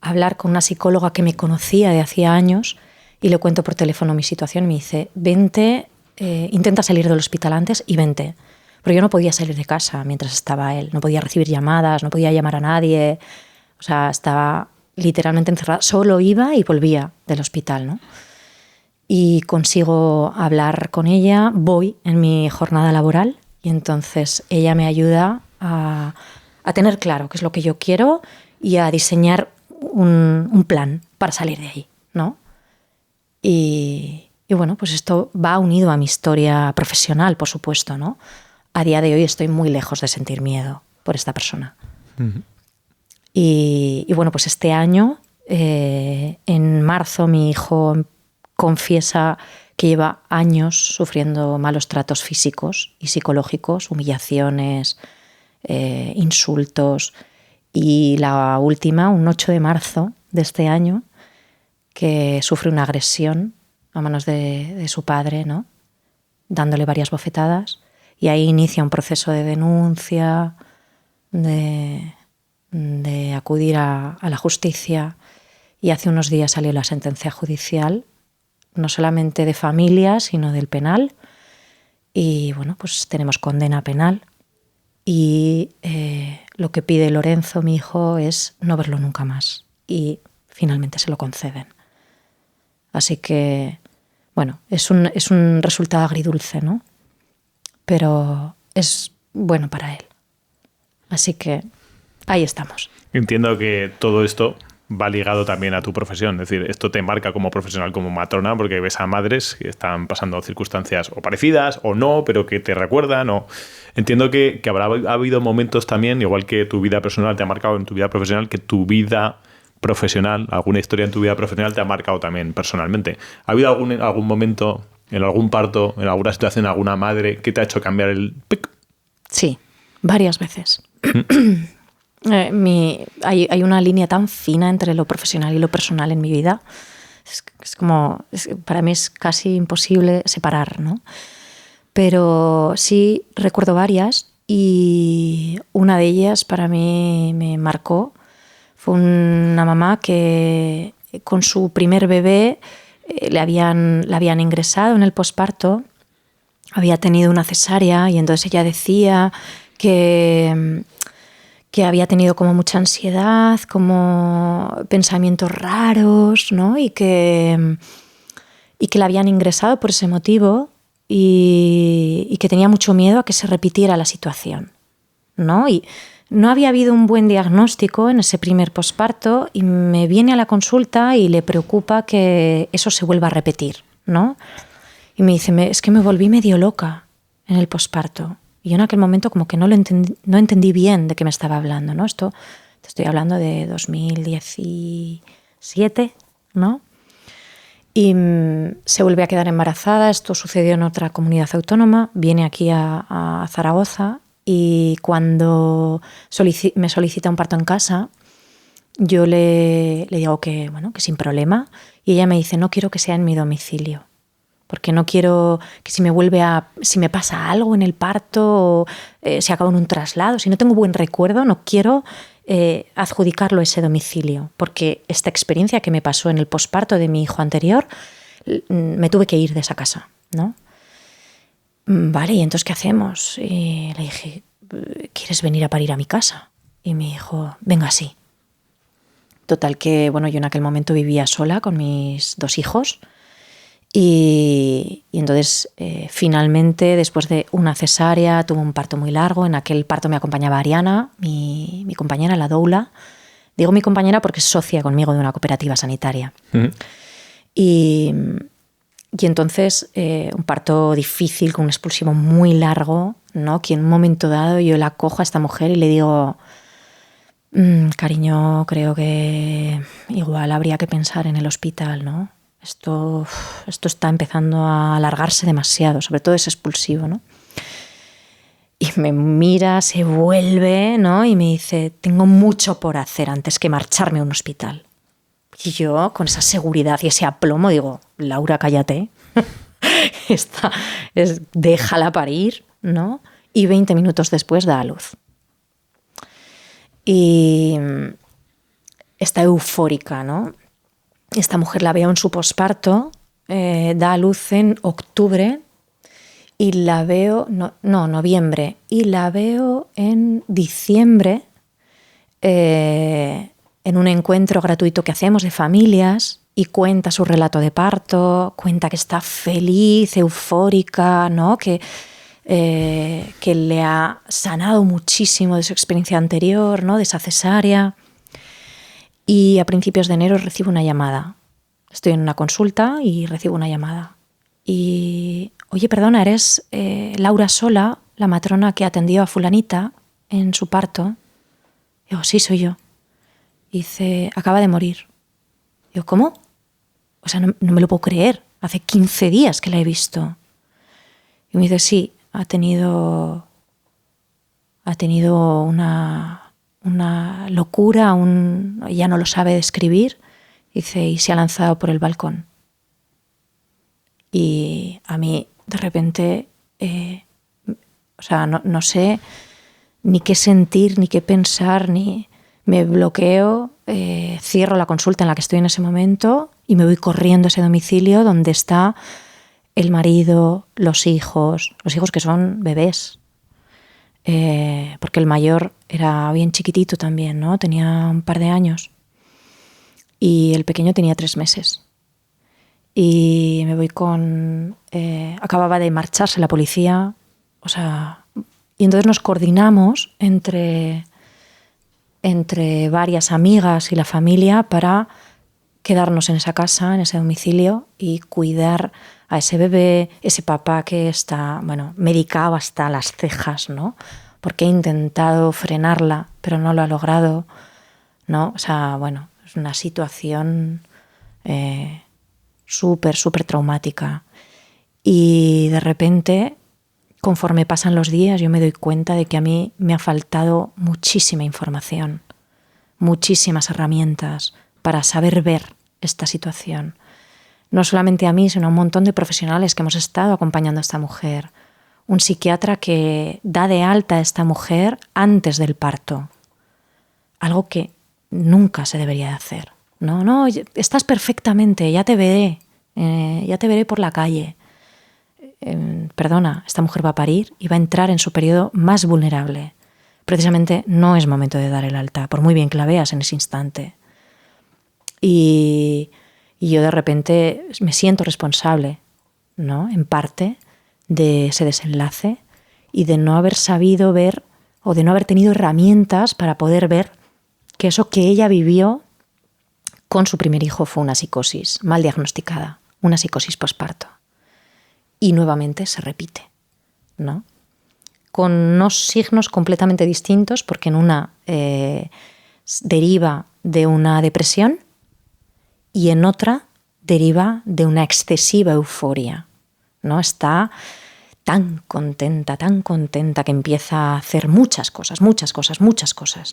hablar con una psicóloga que me conocía de hacía años y le cuento por teléfono mi situación y me dice, vente, intenta salir del hospital antes y vente. Pero yo no podía salir de casa mientras estaba él, no podía recibir llamadas, no podía llamar a nadie, estaba literalmente encerrada, solo iba y volvía del hospital, ¿no? Y consigo hablar con ella, voy en mi jornada laboral y entonces ella me ayuda a tener claro qué es lo que yo quiero y a diseñar un plan para salir de ahí, ¿no? Y bueno, pues esto va unido a mi historia profesional, por supuesto, ¿no? A día de hoy estoy muy lejos de sentir miedo por esta persona. Uh-huh. Y bueno, pues este año, en marzo, mi hijo confiesa que lleva años sufriendo malos tratos físicos y psicológicos, humillaciones, insultos. Y la última, un 8 de marzo de este año, que sufre una agresión a manos de su padre, ¿no? Dándole varias bofetadas. Y ahí inicia un proceso de denuncia, de acudir a la justicia. Y hace unos días salió la sentencia judicial, no solamente de familia, sino del penal. Y bueno, pues tenemos condena penal. Y lo que pide Lorenzo, mi hijo, es no verlo nunca más. Y finalmente se lo conceden. Así que, bueno, es un resultado agridulce, ¿no? Pero es bueno para él. Así que ahí estamos. Entiendo que todo esto va ligado también a tu profesión. Es decir, esto te marca como profesional, como matrona, porque ves a madres que están pasando circunstancias o parecidas o no, pero que te recuerdan. Entiendo que ha habido momentos también, igual que tu vida personal te ha marcado en tu vida profesional, que tu vida profesional, alguna historia en tu vida profesional te ha marcado también personalmente. ¿Ha habido algún momento, en algún parto, en alguna situación, alguna madre que te ha hecho cambiar el pic? Sí, varias veces. Hay una línea tan fina entre lo profesional y lo personal en mi vida. Para mí es casi imposible separar, ¿no? Pero sí recuerdo varias y una de ellas para mí me marcó. Fue una mamá que con su primer bebé la habían ingresado en el posparto, había tenido una cesárea y entonces ella decía que había tenido como mucha ansiedad, como pensamientos raros, ¿no? Y que la habían ingresado por ese motivo y que tenía mucho miedo a que se repitiera la situación, ¿no? Y no había habido un buen diagnóstico en ese primer posparto y me viene a la consulta y le preocupa que eso se vuelva a repetir, ¿no? Y me dice, es que me volví medio loca en el posparto. Y yo en aquel momento como que no entendí bien de qué me estaba hablando, ¿no? Esto te estoy hablando de 2017, ¿no? Y se vuelve a quedar embarazada. Esto sucedió en otra comunidad autónoma. Viene aquí a Zaragoza y cuando me solicita un parto en casa, yo le digo que, bueno, que sin problema. Y ella me dice, no quiero que sea en mi domicilio, porque no quiero que si me pasa algo en el parto o se acaba en un traslado, si no tengo buen recuerdo, no quiero adjudicarlo a ese domicilio, porque esta experiencia que me pasó en el posparto de mi hijo anterior, me tuve que ir de esa casa, ¿no? Vale, ¿y entonces qué hacemos? Y le dije, ¿quieres venir a parir a mi casa? Y me dijo, venga, sí. Total que, bueno, yo en aquel momento vivía sola con mis 2 hijos. Y entonces, finalmente, después de una cesárea, tuve un parto muy largo. En aquel parto me acompañaba Ariana, mi compañera, la doula. Digo mi compañera porque es socia conmigo de una cooperativa sanitaria. Uh-huh. Y entonces, un parto difícil, con un expulsivo muy largo, ¿no? Que en un momento dado yo la cojo a esta mujer y le digo, cariño, creo que igual habría que pensar en el hospital, ¿no? Esto está empezando a alargarse demasiado, sobre todo ese expulsivo, ¿no? Y me mira, se vuelve, ¿no? Y me dice, tengo mucho por hacer antes que marcharme a un hospital. Y yo, con esa seguridad y ese aplomo, digo, Laura, cállate. Déjala parir, ¿no? Y 20 minutos después da a luz. Y está eufórica, ¿no? Esta mujer la veo en su posparto, da a luz en octubre y la veo, noviembre, y la veo en diciembre en un encuentro gratuito que hacemos de familias y cuenta su relato de parto, cuenta que está feliz, eufórica, ¿no? Que le ha sanado muchísimo de su experiencia anterior, ¿no? De esa cesárea. Y a principios de enero recibo una llamada. Estoy en una consulta y recibo una llamada. Y, oye, perdona, ¿eres Laura Sola, la matrona que atendió a fulanita en su parto? Digo, sí, soy yo. Y dice, acaba de morir. Digo, ¿cómo? O sea, no me lo puedo creer. Hace 15 días que la he visto. Y me dice, sí, ha tenido una locura, ya no lo sabe describir, dice, y se ha lanzado por el balcón. Y a mí, de repente, no sé ni qué sentir, ni qué pensar, ni me bloqueo, cierro la consulta en la que estoy en ese momento y me voy corriendo a ese domicilio donde está el marido, los hijos que son bebés. Porque el mayor era bien chiquitito también, ¿no? Tenía un par de años. Y el pequeño tenía 3 meses. Y me voy acababa de marcharse la policía. Y entonces nos coordinamos entre varias amigas y la familia para quedarnos en esa casa, en ese domicilio y cuidar a ese bebé, ese papá que está, medicado hasta las cejas, ¿no? Porque he intentado frenarla, pero no lo ha logrado, ¿no? Es una situación súper traumática. Y de repente, conforme pasan los días, yo me doy cuenta de que a mí me ha faltado muchísima información, muchísimas herramientas para saber ver esta situación. No solamente a mí, sino a un montón de profesionales que hemos estado acompañando a esta mujer. Un psiquiatra que da de alta a esta mujer antes del parto. Algo que nunca se debería de hacer. No, estás perfectamente, ya te veré por la calle. perdona, esta mujer va a parir y va a entrar en su periodo más vulnerable. Precisamente no es momento de dar el alta, por muy bien que la veas en ese instante. Y yo de repente me siento responsable, ¿no? En parte de ese desenlace y de no haber sabido ver o de no haber tenido herramientas para poder ver que eso que ella vivió con su primer hijo fue una psicosis mal diagnosticada, una psicosis posparto. Y nuevamente se repite, ¿no? Con unos signos completamente distintos, porque en una deriva de una depresión y en otra deriva de una excesiva euforia, ¿no? Está tan contenta, que empieza a hacer muchas cosas,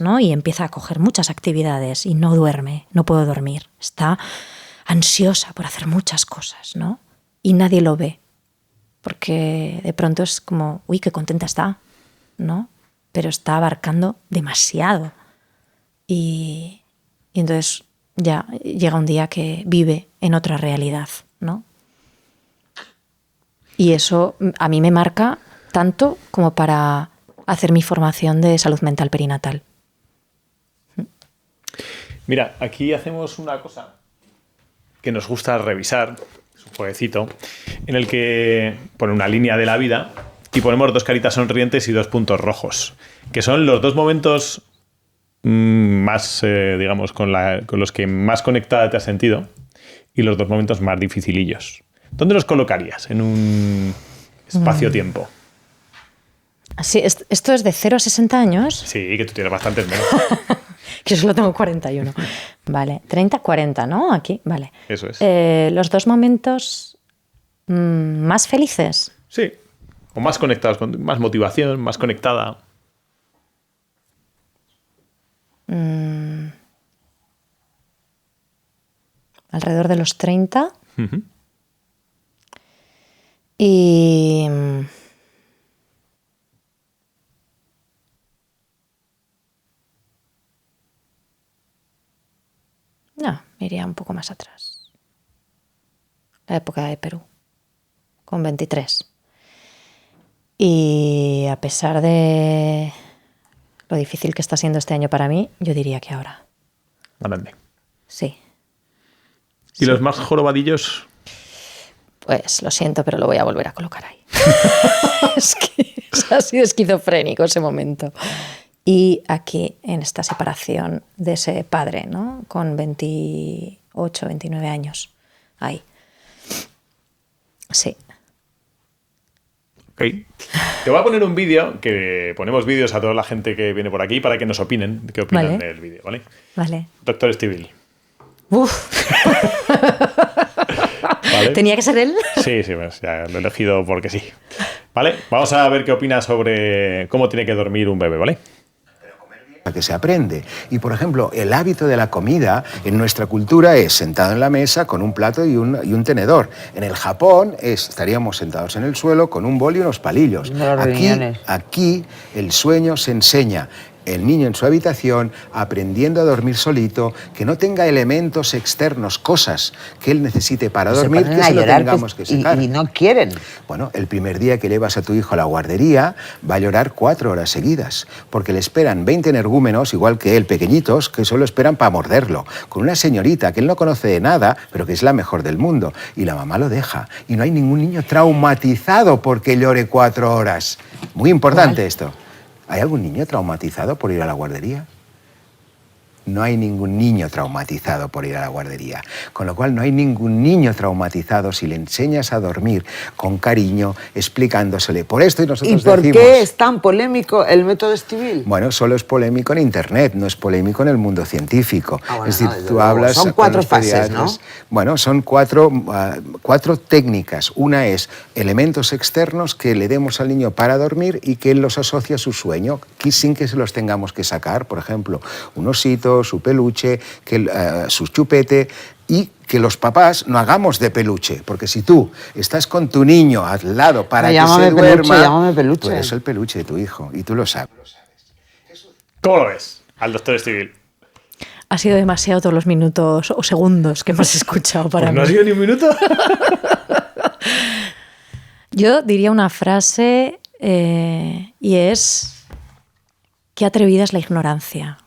¿no? Y empieza a coger muchas actividades y no duerme, no puede dormir. Está ansiosa por hacer muchas cosas, ¿no? Y nadie lo ve, porque de pronto es como, uy, qué contenta está, ¿no? Pero está abarcando demasiado. Y entonces ya llega un día que vive en otra realidad, ¿no? Y eso a mí me marca tanto como para hacer mi formación de salud mental perinatal. Mira, aquí hacemos una cosa que nos gusta revisar, es un jueguecito, en el que pone una línea de la vida y ponemos 2 caritas sonrientes y 2 puntos rojos, que son los 2 momentos más, digamos, con los que más conectada te has sentido y los 2 momentos más dificilillos. ¿Dónde los colocarías en un espacio-tiempo? Sí, ¿esto es de 0 a 60 años? Sí, que tú tienes bastantes menos. Que yo solo tengo 41. Vale, 30, 40, ¿no? Aquí, vale. Eso es. Los 2 momentos más felices. Sí, o más conectados, con más motivación, más conectada. Alrededor de los 30. Uh-huh. Y no, me iría un poco más atrás. La época de Perú, con 23. Y a pesar de lo difícil que está siendo este año para mí, yo diría que ahora. Grande. Sí. ¿Y sí. Los más jorobadillos? Pues lo siento, pero lo voy a volver a colocar ahí. Es que ha sido esquizofrénico ese momento. Y aquí, en esta separación de ese padre, ¿no? Con 28, 29 años. Ahí. Sí. Ok. Te voy a poner un vídeo, que ponemos vídeos a toda la gente que viene por aquí para que nos opinen, qué opinan Vale. del vídeo, ¿vale? Vale. Doctor Estivil. Uf. ¿Vale? ¿Tenía que ser él? Sí, pues ya lo he elegido porque sí. ¿Vale? Vamos a ver qué opina sobre cómo tiene que dormir un bebé, ¿vale? Que se aprende. Y, por ejemplo, el hábito de la comida en nuestra cultura es sentado en la mesa con un plato y un tenedor. En el Japón estaríamos sentados en el suelo con un bol y unos palillos. Aquí el sueño se enseña. El niño en su habitación, aprendiendo a dormir solito, que no tenga elementos externos, cosas que él necesite para dormir, que se lo tengamos que sacar. Y no quieren. Bueno, el primer día que llevas a tu hijo a la guardería, va a llorar 4 horas seguidas, porque le esperan 20 energúmenos, igual que él, pequeñitos, que solo esperan para morderlo, con una señorita que él no conoce de nada, pero que es la mejor del mundo, y la mamá lo deja. Y no hay ningún niño traumatizado porque llore 4 horas. Muy importante esto. ¿Hay algún niño traumatizado por ir a la guardería? No hay ningún niño traumatizado por ir a la guardería. Con lo cual no hay ningún niño traumatizado si le enseñas a dormir con cariño, explicándosele. Por esto y nosotros ¿Y por decimos, qué es tan polémico el método Estivil? Bueno, solo es polémico en Internet, no es polémico en el mundo científico. Bueno, es decir, tú hablas son con 4 los fases, pediatras. ¿no? Bueno, son cuatro técnicas. Una es elementos externos que le demos al niño para dormir y que él los asocia a su sueño, sin que se los tengamos que sacar. Por ejemplo, un osito, su peluche, su chupete, y que los papás no hagamos de peluche, porque si tú estás con tu niño al lado para que se duerma, llámame peluche. tú eres el peluche de tu hijo y tú lo sabes. ¿Cómo lo ves al doctor Estivil? Ha sido demasiado todos los minutos o segundos que hemos escuchado para Pues mí. no ha sido ni un minuto. Yo diría una frase y es: qué atrevida es la ignorancia.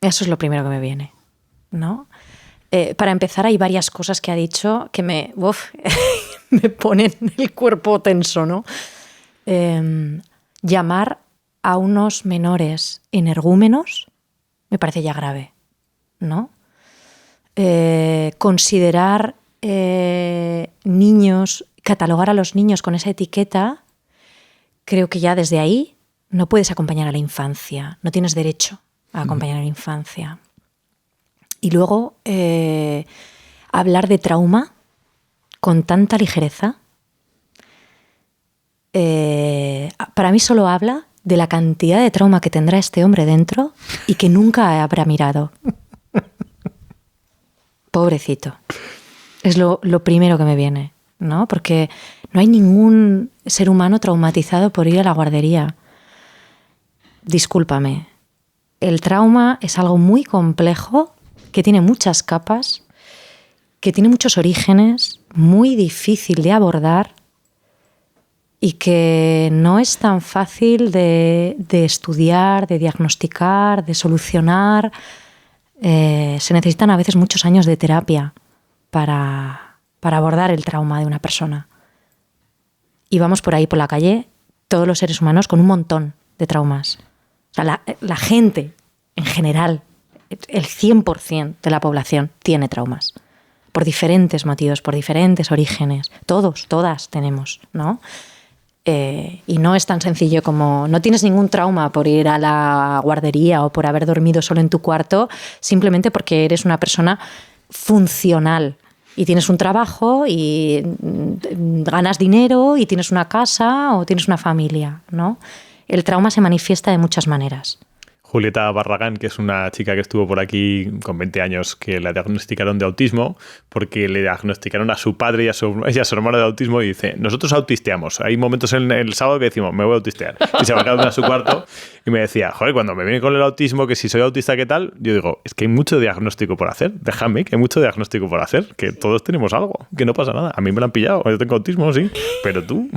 Eso es lo primero que me viene, ¿no? Para empezar, hay varias cosas que ha dicho que me ponen el cuerpo tenso, ¿no? Llamar a unos menores energúmenos me parece ya grave, ¿no? Considerar niños, catalogar a los niños con esa etiqueta, creo que ya desde ahí no puedes acompañar a la infancia, no tienes derecho a acompañar a la infancia. Y luego hablar de trauma con tanta ligereza, para mí solo habla de la cantidad de trauma que tendrá este hombre dentro y que nunca habrá mirado. Pobrecito. Es lo primero que me viene, ¿no? Porque no hay ningún ser humano traumatizado por ir a la guardería. Discúlpame. El trauma es algo muy complejo, que tiene muchas capas, que tiene muchos orígenes, muy difícil de abordar y que no es tan fácil de estudiar, de diagnosticar, de solucionar. Se necesitan a veces muchos años de terapia para abordar el trauma de una persona. Y vamos por ahí, por la calle, todos los seres humanos con un montón de traumas. O sea, la gente, en general, el 100% de la población tiene traumas. Por diferentes motivos, por diferentes orígenes. Todas tenemos, ¿no? Y no es tan sencillo como no tienes ningún trauma por ir a la guardería o por haber dormido solo en tu cuarto, simplemente porque eres una persona funcional y tienes un trabajo y ganas dinero y tienes una casa o tienes una familia, ¿no? El trauma se manifiesta de muchas maneras. Julieta Barragán, que es una chica que estuvo por aquí con 20 años, que le diagnosticaron de autismo, porque le diagnosticaron a su padre y a su hermano de autismo, y dice, nosotros autisteamos. Hay momentos en el sábado que decimos, me voy a autistear. Y se va cada uno a su cuarto y me decía, joder, cuando me viene con el autismo, que si soy autista, ¿qué tal? Yo digo, es que hay mucho diagnóstico por hacer. Déjame, que hay mucho diagnóstico por hacer, que todos tenemos algo, que no pasa nada. A mí me lo han pillado, yo tengo autismo, sí, pero tú.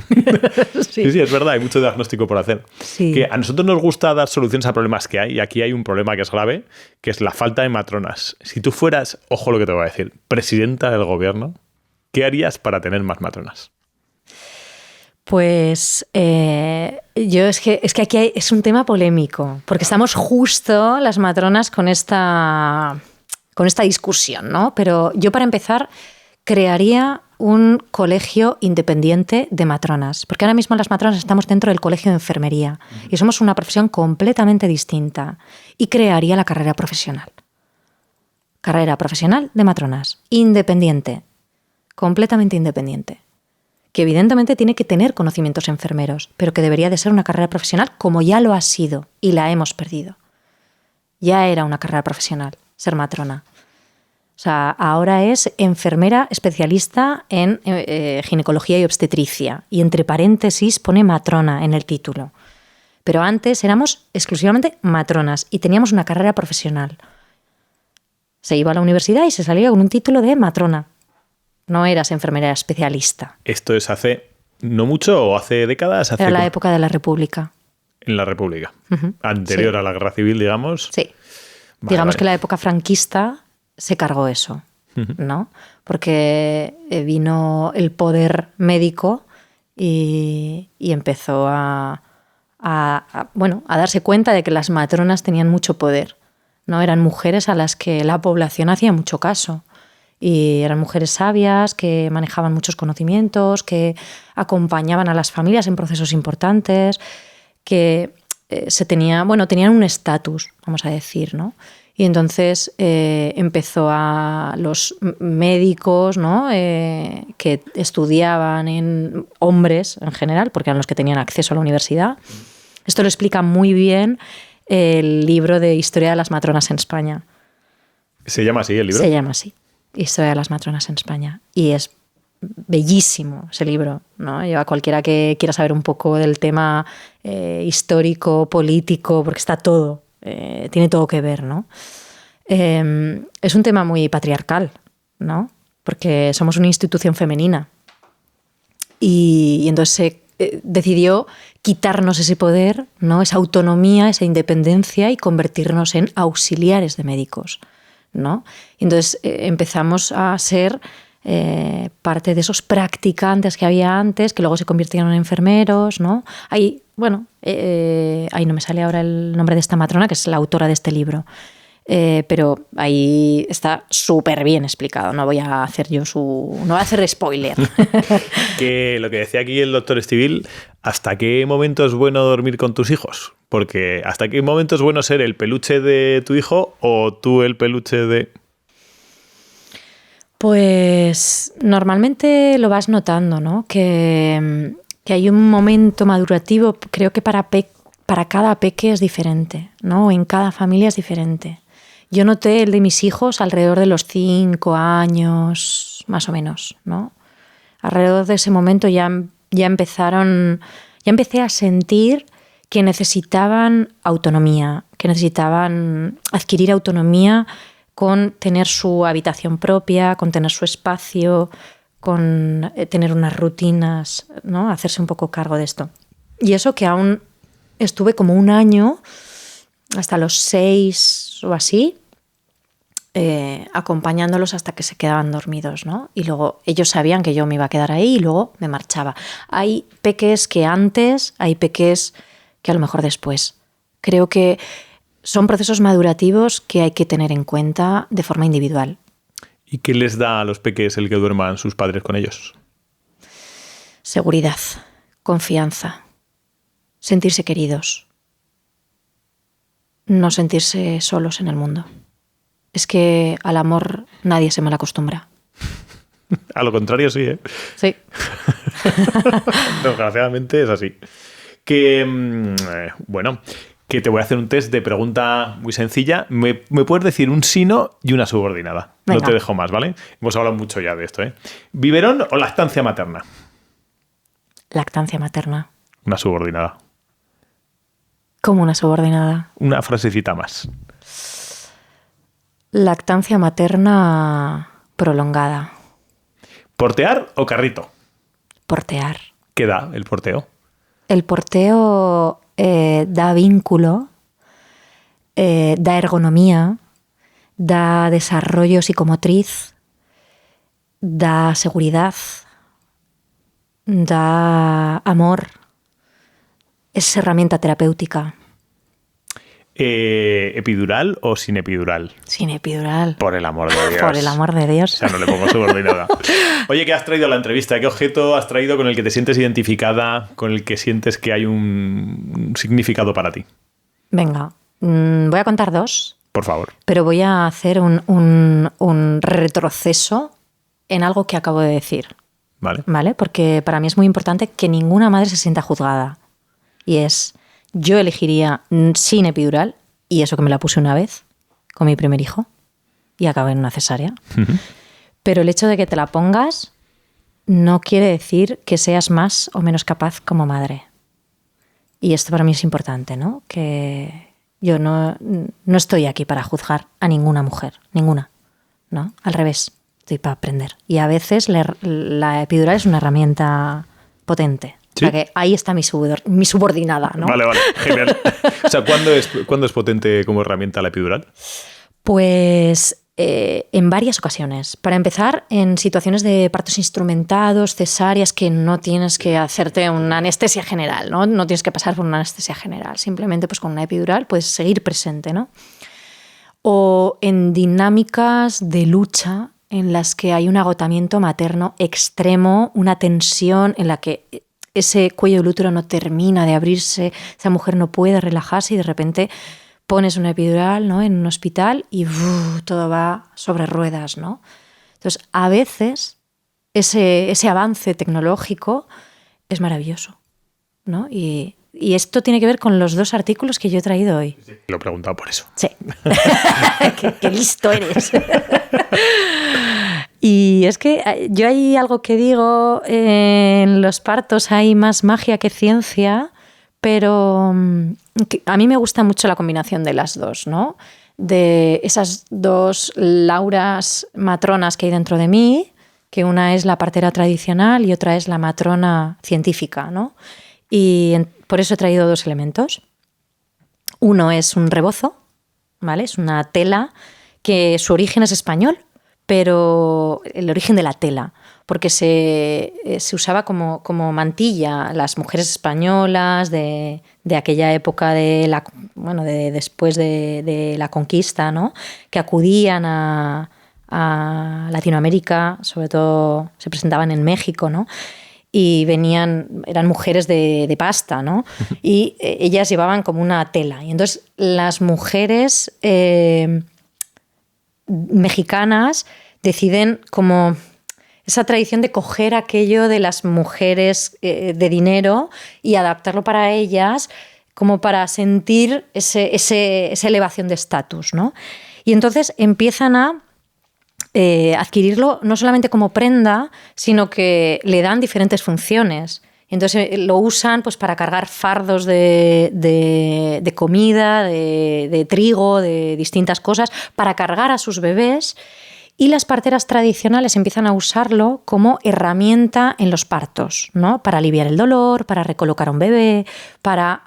Sí, es verdad, hay mucho diagnóstico por hacer. Sí. Que a nosotros nos gusta dar soluciones a problemas que hay, y aquí hay un problema que es grave, que es la falta de matronas. Si tú fueras, ojo lo que te voy a decir, presidenta del gobierno, ¿qué harías para tener más matronas? Pues yo es que aquí es un tema polémico, porque estamos justo las matronas con esta discusión, ¿no? Pero yo, para empezar, crearía un colegio independiente de matronas, porque ahora mismo las matronas estamos dentro del colegio de enfermería y somos una profesión completamente distinta, y crearía la carrera profesional. Carrera profesional de matronas, independiente, completamente independiente, que evidentemente tiene que tener conocimientos enfermeros, pero que debería de ser una carrera profesional como ya lo ha sido y la hemos perdido. Ya era una carrera profesional ser matrona. O sea, ahora es enfermera especialista en ginecología y obstetricia. Y entre paréntesis pone matrona en el título. Pero antes éramos exclusivamente matronas y teníamos una carrera profesional. Se iba a la universidad y se salía con un título de matrona. No eras enfermera especialista. ¿Esto es hace no mucho o hace décadas? Era la época de la República. En la República. Anterior a la Guerra Civil, digamos. Sí. Digamos que la época franquista se cargó eso, ¿no? Porque vino el poder médico y empezó a darse cuenta de que las matronas tenían mucho poder, ¿no? Eran mujeres a las que la población hacía mucho caso. Y eran mujeres sabias que manejaban muchos conocimientos, que acompañaban a las familias en procesos importantes, que tenían un estatus, vamos a decir, ¿no? Y entonces empezó a los médicos, ¿no? Que estudiaban en hombres en general, porque eran los que tenían acceso a la universidad. Esto lo explica muy bien el libro de Historia de las matronas en España. ¿Se llama así el libro? Se llama así, Historia de las matronas en España. Y es bellísimo ese libro, ¿no? Yo, a cualquiera que quiera saber un poco del tema histórico, político, porque está todo. Tiene todo que ver, ¿no? Es un tema muy patriarcal, ¿no? Porque somos una institución femenina y entonces se decidió quitarnos ese poder, ¿no? Esa autonomía, esa independencia y convertirnos en auxiliares de médicos, ¿no? Y entonces empezamos a ser parte de esos practicantes que había antes, que luego se convirtieron en enfermeros, ¿no? Ahí no me sale ahora el nombre de esta matrona, que es la autora de este libro. Pero ahí está súper bien explicado. No voy a hacer spoiler. Que lo que decía aquí el doctor Estivil, ¿hasta qué momento es bueno dormir con tus hijos? Porque ¿hasta qué momento es bueno ser el peluche de tu hijo o tú el peluche de...? Pues normalmente lo vas notando, ¿no? Que hay un momento madurativo, creo que para cada peque es diferente, ¿no? En cada familia es diferente. Yo noté el de mis hijos alrededor de los 5 años, más o menos, ¿no? Alrededor de ese momento ya empecé a sentir que necesitaban autonomía, que necesitaban adquirir autonomía con tener su habitación propia, con tener su espacio, con tener unas rutinas, ¿no? Hacerse un poco cargo de esto. Y eso que aún estuve como un año, hasta los 6 o así, acompañándolos hasta que se quedaban dormidos, ¿no? Y luego ellos sabían que yo me iba a quedar ahí y luego me marchaba. Hay peques que antes, hay peques que a lo mejor después. Creo que son procesos madurativos que hay que tener en cuenta de forma individual. ¿Y qué les da a los peques el que duerman sus padres con ellos? Seguridad, confianza, sentirse queridos, no sentirse solos en el mundo. Es que al amor nadie se malacostumbra. A lo contrario, sí, ¿eh? Sí. Desgraciadamente es así. Bueno, que te voy a hacer un test de pregunta muy sencilla. ¿Me puedes decir un sí, no y una subordinada? Venga. No te dejo más, ¿vale? Hemos hablado mucho ya de esto, ¿eh? ¿Biberón o lactancia materna? Lactancia materna. Una subordinada. ¿Cómo una subordinada? Una frasecita más. Lactancia materna prolongada. ¿Portear o carrito? Portear. ¿Qué da el porteo? El porteo da vínculo, da ergonomía, da desarrollo psicomotriz, da seguridad, da amor, es herramienta terapéutica. ¿Epidural o sin epidural? Sin epidural. Por el amor de Dios. Por el amor de Dios. O sea, no le pongo subordinada. Oye, ¿qué has traído a la entrevista? ¿Qué objeto has traído con el que te sientes identificada, con el que sientes que hay un significado para ti? Venga, voy a contar 2. Por favor. Pero voy a hacer un retroceso en algo que acabo de decir. ¿Vale? Porque para mí es muy importante que ninguna madre se sienta juzgada. Y es, yo elegiría sin epidural, y eso que me la puse una vez con mi primer hijo, y acabé en una cesárea. Uh-huh. Pero el hecho de que te la pongas no quiere decir que seas más o menos capaz como madre. Y esto para mí es importante, ¿no? Que yo no estoy aquí para juzgar a ninguna mujer, ninguna, ¿no? Al revés, estoy para aprender. Y a veces la epidural es una herramienta potente. ¿Sí? O sea que ahí está mi subordinada, ¿no? Vale, genial. O sea, ¿cuándo es potente como herramienta la epidural? Pues en varias ocasiones. Para empezar, en situaciones de partos instrumentados, cesáreas, que no tienes que hacerte una anestesia general, ¿no? No tienes que pasar por una anestesia general. Simplemente pues, con una epidural puedes seguir presente, ¿no? O en dinámicas de lucha en las que hay un agotamiento materno extremo, una tensión en la que ese cuello del útero no termina de abrirse, esa mujer no puede relajarse y de repente pones una epidural, ¿no? En un hospital y todo va sobre ruedas, ¿no? Entonces, a veces ese avance tecnológico es maravilloso, ¿no? Y esto tiene que ver con los 2 artículos que yo he traído hoy. Sí, lo he preguntado por eso. Sí. qué listo eres. Y es que yo hay algo que digo, en los partos hay más magia que ciencia, pero a mí me gusta mucho la combinación de las dos, ¿no? De esas 2 Lauras matronas que hay dentro de mí, que una es la partera tradicional y otra es la matrona científica, ¿no? Y por eso he traído 2 elementos. Uno es un rebozo, ¿vale? Es una tela que su origen es español, pero el origen de la tela, porque se usaba como mantilla las mujeres españolas de aquella época después de la conquista, ¿no? Que acudían a Latinoamérica, sobre todo se presentaban en México, ¿no? Y eran mujeres de pasta, ¿no? Y ellas llevaban como una tela. Y entonces las mujeres mexicanas deciden como esa tradición de coger aquello de las mujeres de dinero y adaptarlo para ellas como para sentir esa elevación de estatus, ¿no? Y entonces empiezan a adquirirlo no solamente como prenda, sino que le dan diferentes funciones. Entonces lo usan pues, para cargar fardos de comida, de trigo, de distintas cosas, para cargar a sus bebés. Y las parteras tradicionales empiezan a usarlo como herramienta en los partos, ¿no? Para aliviar el dolor, para recolocar a un bebé, para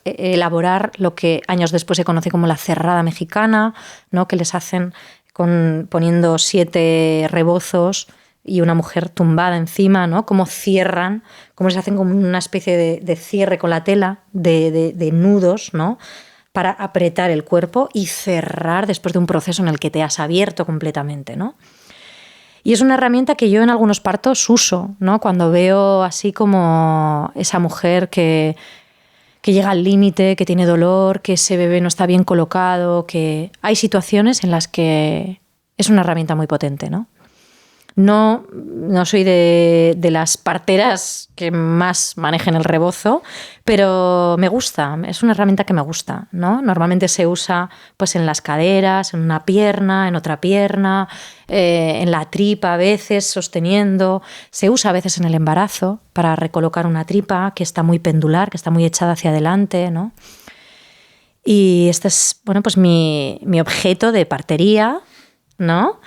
elaborar lo que años después se conoce como la cerrada mexicana, ¿no? Que les hacen poniendo 7 rebozos y una mujer tumbada encima, ¿no? Cómo cierran, cómo se hacen como una especie de cierre con la tela, de nudos, ¿no? Para apretar el cuerpo y cerrar después de un proceso en el que te has abierto completamente, ¿no? Y es una herramienta que yo en algunos partos uso, ¿no? Cuando veo así como esa mujer que llega al límite, que tiene dolor, que ese bebé no está bien colocado, que hay situaciones en las que es una herramienta muy potente, ¿no? No soy de las parteras que más manejen el rebozo, pero me gusta, es una herramienta que me gusta, ¿no? Normalmente se usa pues, en las caderas, en una pierna, en otra pierna, en la tripa a veces, sosteniendo. Se usa a veces en el embarazo para recolocar una tripa que está muy pendular, que está muy echada hacia adelante, ¿no? Y este es pues mi objeto de partería, ¿no?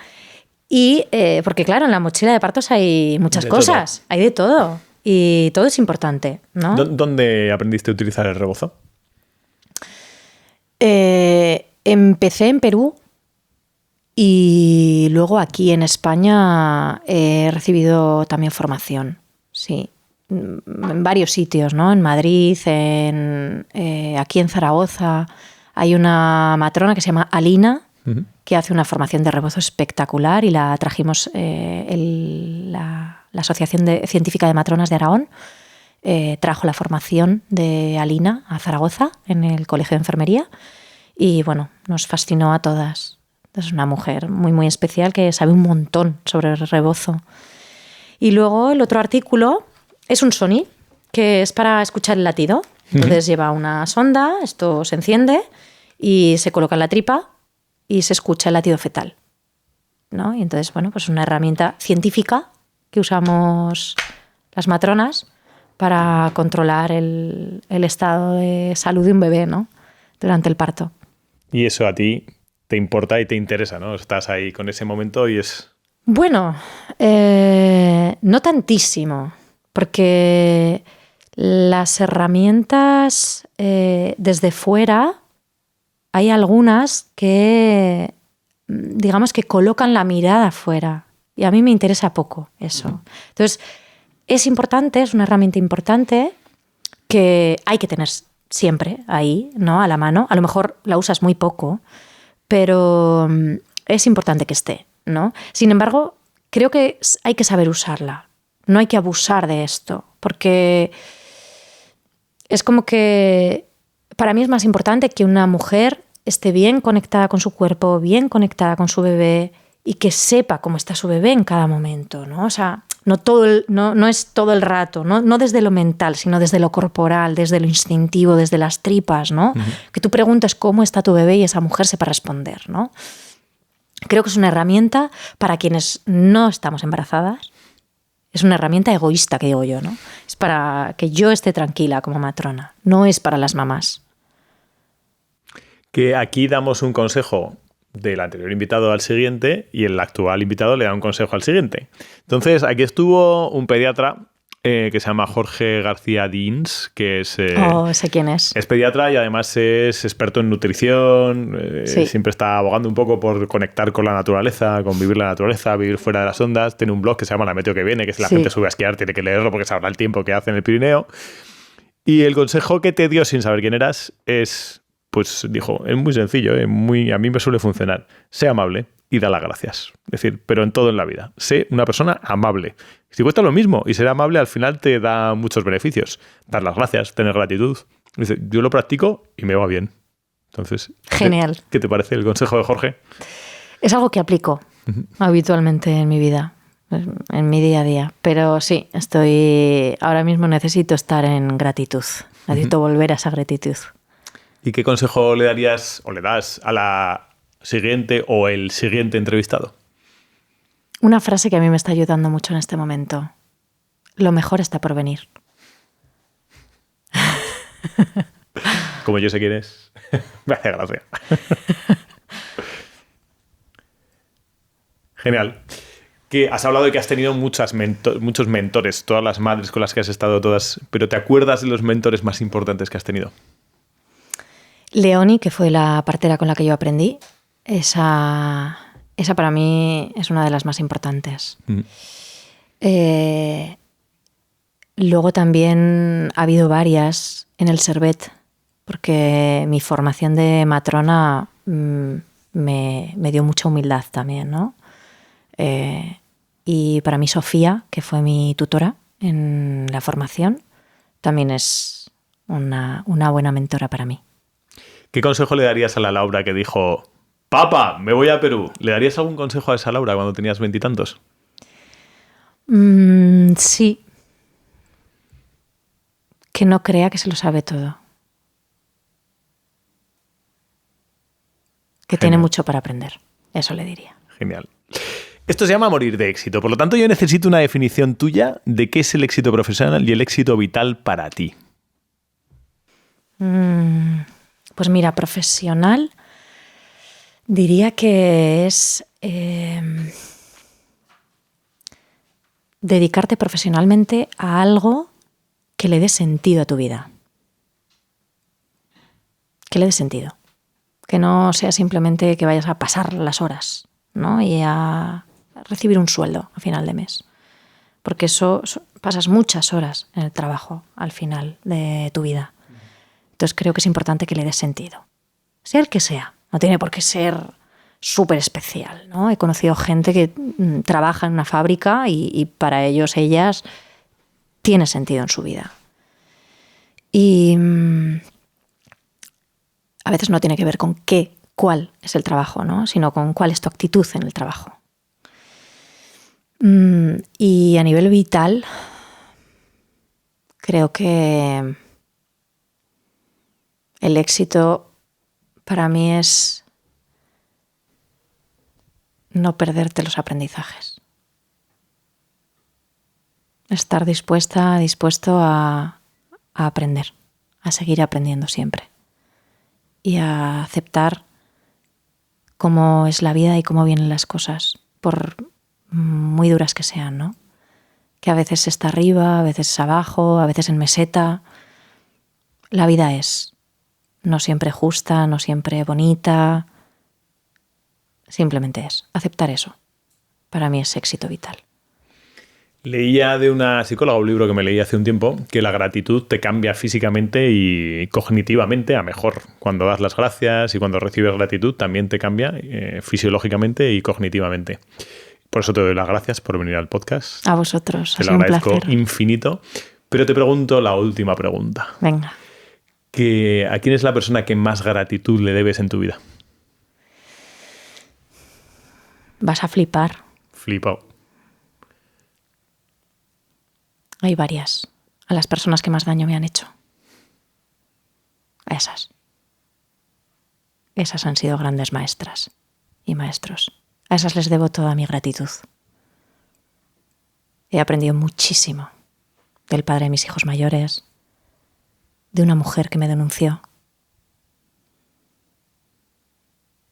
Y porque claro, en la mochila de partos hay muchas cosas, hay de todo y todo es importante, ¿no? ¿Dónde aprendiste a utilizar el rebozo? Empecé en Perú y luego aquí en España he recibido también formación, sí, en varios sitios, ¿no? En Madrid, aquí en Zaragoza hay una matrona que se llama Alina, que hace una formación de rebozo espectacular y la trajimos la Asociación Científica de Matronas de Aragón. Trajo la formación de Alina a Zaragoza en el Colegio de Enfermería y bueno, nos fascinó a todas. Es una mujer muy, muy especial que sabe un montón sobre el rebozo. Y luego el otro artículo es un Sony, que es para escuchar el latido. Entonces lleva una sonda, esto se enciende y se coloca en la tripa y se escucha el latido fetal, ¿no? Y entonces, pues una herramienta científica que usamos las matronas para controlar el estado de salud de un bebé, ¿no? Durante el parto. Y eso a ti te importa y te interesa, ¿no? Estás ahí con ese momento y es... Bueno, no tantísimo, porque las herramientas desde fuera... Hay algunas que, digamos, que colocan la mirada afuera. Y a mí me interesa poco eso. Entonces, es importante, es una herramienta importante que hay que tener siempre ahí, ¿no? A la mano. A lo mejor la usas muy poco, pero es importante que esté, ¿no? Sin embargo, creo que hay que saber usarla. No hay que abusar de esto, porque es como que para mí es más importante que una mujer esté bien conectada con su cuerpo, bien conectada con su bebé y que sepa cómo está su bebé en cada momento, ¿no? O sea, no es todo el rato, no desde lo mental, sino desde lo corporal, desde lo instintivo, desde las tripas, ¿no? Uh-huh. Que tú preguntes cómo está tu bebé y esa mujer sepa responder, ¿no? Creo que es una herramienta para quienes no estamos embarazadas. Es una herramienta egoísta, que digo yo, ¿no? Es para que yo esté tranquila como matrona, no es para las mamás. Que aquí damos un consejo del anterior invitado al siguiente y el actual invitado le da un consejo al siguiente. Entonces, aquí estuvo un pediatra que se llama Jorge García Dins, que es... sé quién es. Es pediatra y además es experto en nutrición. Sí. Siempre está abogando un poco por conectar con la naturaleza, con vivir la naturaleza, vivir fuera de las ondas. Tiene un blog que se llama La Meteo que Viene, que si la gente sube a esquiar tiene que leerlo porque sabrá el tiempo que hace en el Pirineo. Y el consejo que te dio sin saber quién eras es, pues dijo, es muy sencillo, a mí me suele funcionar. Sé amable y da las gracias. Es decir, pero en todo en la vida. Sé una persona amable. Si cuesta lo mismo y ser amable al final te da muchos beneficios. Dar las gracias, tener gratitud. Dice, yo lo practico y me va bien. Entonces, genial. ¿Qué te parece el consejo de Jorge? Es algo que aplico habitualmente en mi vida, en mi día a día. Pero sí, ahora mismo necesito estar en gratitud. Necesito volver a esa gratitud. ¿Y qué consejo le darías o le das a la siguiente o el siguiente entrevistado? Una frase que a mí me está ayudando mucho en este momento. Lo mejor está por venir. Como yo sé quién es, me hace gracia. Genial. Que has hablado de que has tenido muchos mentores, todas las madres con las que has estado todas, pero ¿te acuerdas de los mentores más importantes que has tenido? Leoni, que fue la partera con la que yo aprendí, esa para mí es una de las más importantes. Luego también ha habido varias en el Servet, porque mi formación de matrona me dio mucha humildad también, ¿no? Y para mí Sofía, que fue mi tutora en la formación, también es una buena mentora para mí. ¿Qué consejo le darías a la Laura que dijo, papá, me voy a Perú? ¿Le darías algún consejo a esa Laura cuando tenías 20 y tantos? Sí. Que no crea que se lo sabe todo. Que tiene mucho para aprender. Eso le diría. Genial. Esto se llama morir de éxito. Por lo tanto, yo necesito una definición tuya de qué es el éxito profesional y el éxito vital para ti. Pues mira, profesional diría que es dedicarte profesionalmente a algo que le dé sentido a tu vida. Que le dé sentido. Que no sea simplemente que vayas a pasar las horas, ¿no? Y a recibir un sueldo a final de mes. Porque pasas muchas horas en el trabajo al final de tu vida. Entonces creo que es importante que le des sentido. Sea el que sea. No tiene por qué ser súper especial, ¿no? He conocido gente que trabaja en una fábrica y para ellas tiene sentido en su vida. Y a veces no tiene que ver con cuál es el trabajo, ¿no? Sino con cuál es tu actitud en el trabajo. Y a nivel vital, creo que el éxito para mí es no perderte los aprendizajes. Estar dispuesto a aprender, a seguir aprendiendo siempre. Y a aceptar cómo es la vida y cómo vienen las cosas, por muy duras que sean, ¿no? Que a veces está arriba, a veces abajo, a veces en meseta. La vida es no siempre justa, no siempre bonita. Simplemente es. Aceptar eso. Para mí es éxito vital. Leía de una psicóloga un libro que me leí hace un tiempo, que la gratitud te cambia físicamente y cognitivamente a mejor. Cuando das las gracias y cuando recibes gratitud también te cambia fisiológicamente y cognitivamente. Por eso te doy las gracias por venir al podcast. A vosotros. Te lo agradezco infinito. Pero te pregunto la última pregunta. Venga. ¿A quién es la persona que más gratitud le debes en tu vida? Vas a flipar. Flipao. Hay varias. A las personas que más daño me han hecho. A esas. Esas han sido grandes maestras y maestros. A esas les debo toda mi gratitud. He aprendido muchísimo del padre de mis hijos mayores, de una mujer que me denunció,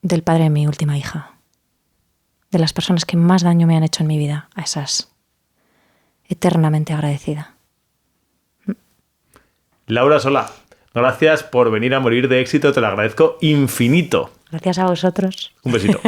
del padre de mi última hija. De las personas que más daño me han hecho en mi vida. A esas. Eternamente agradecida. Laura Solá, gracias por venir a Morir de Éxito. Te lo agradezco infinito. Gracias a vosotros. Un besito.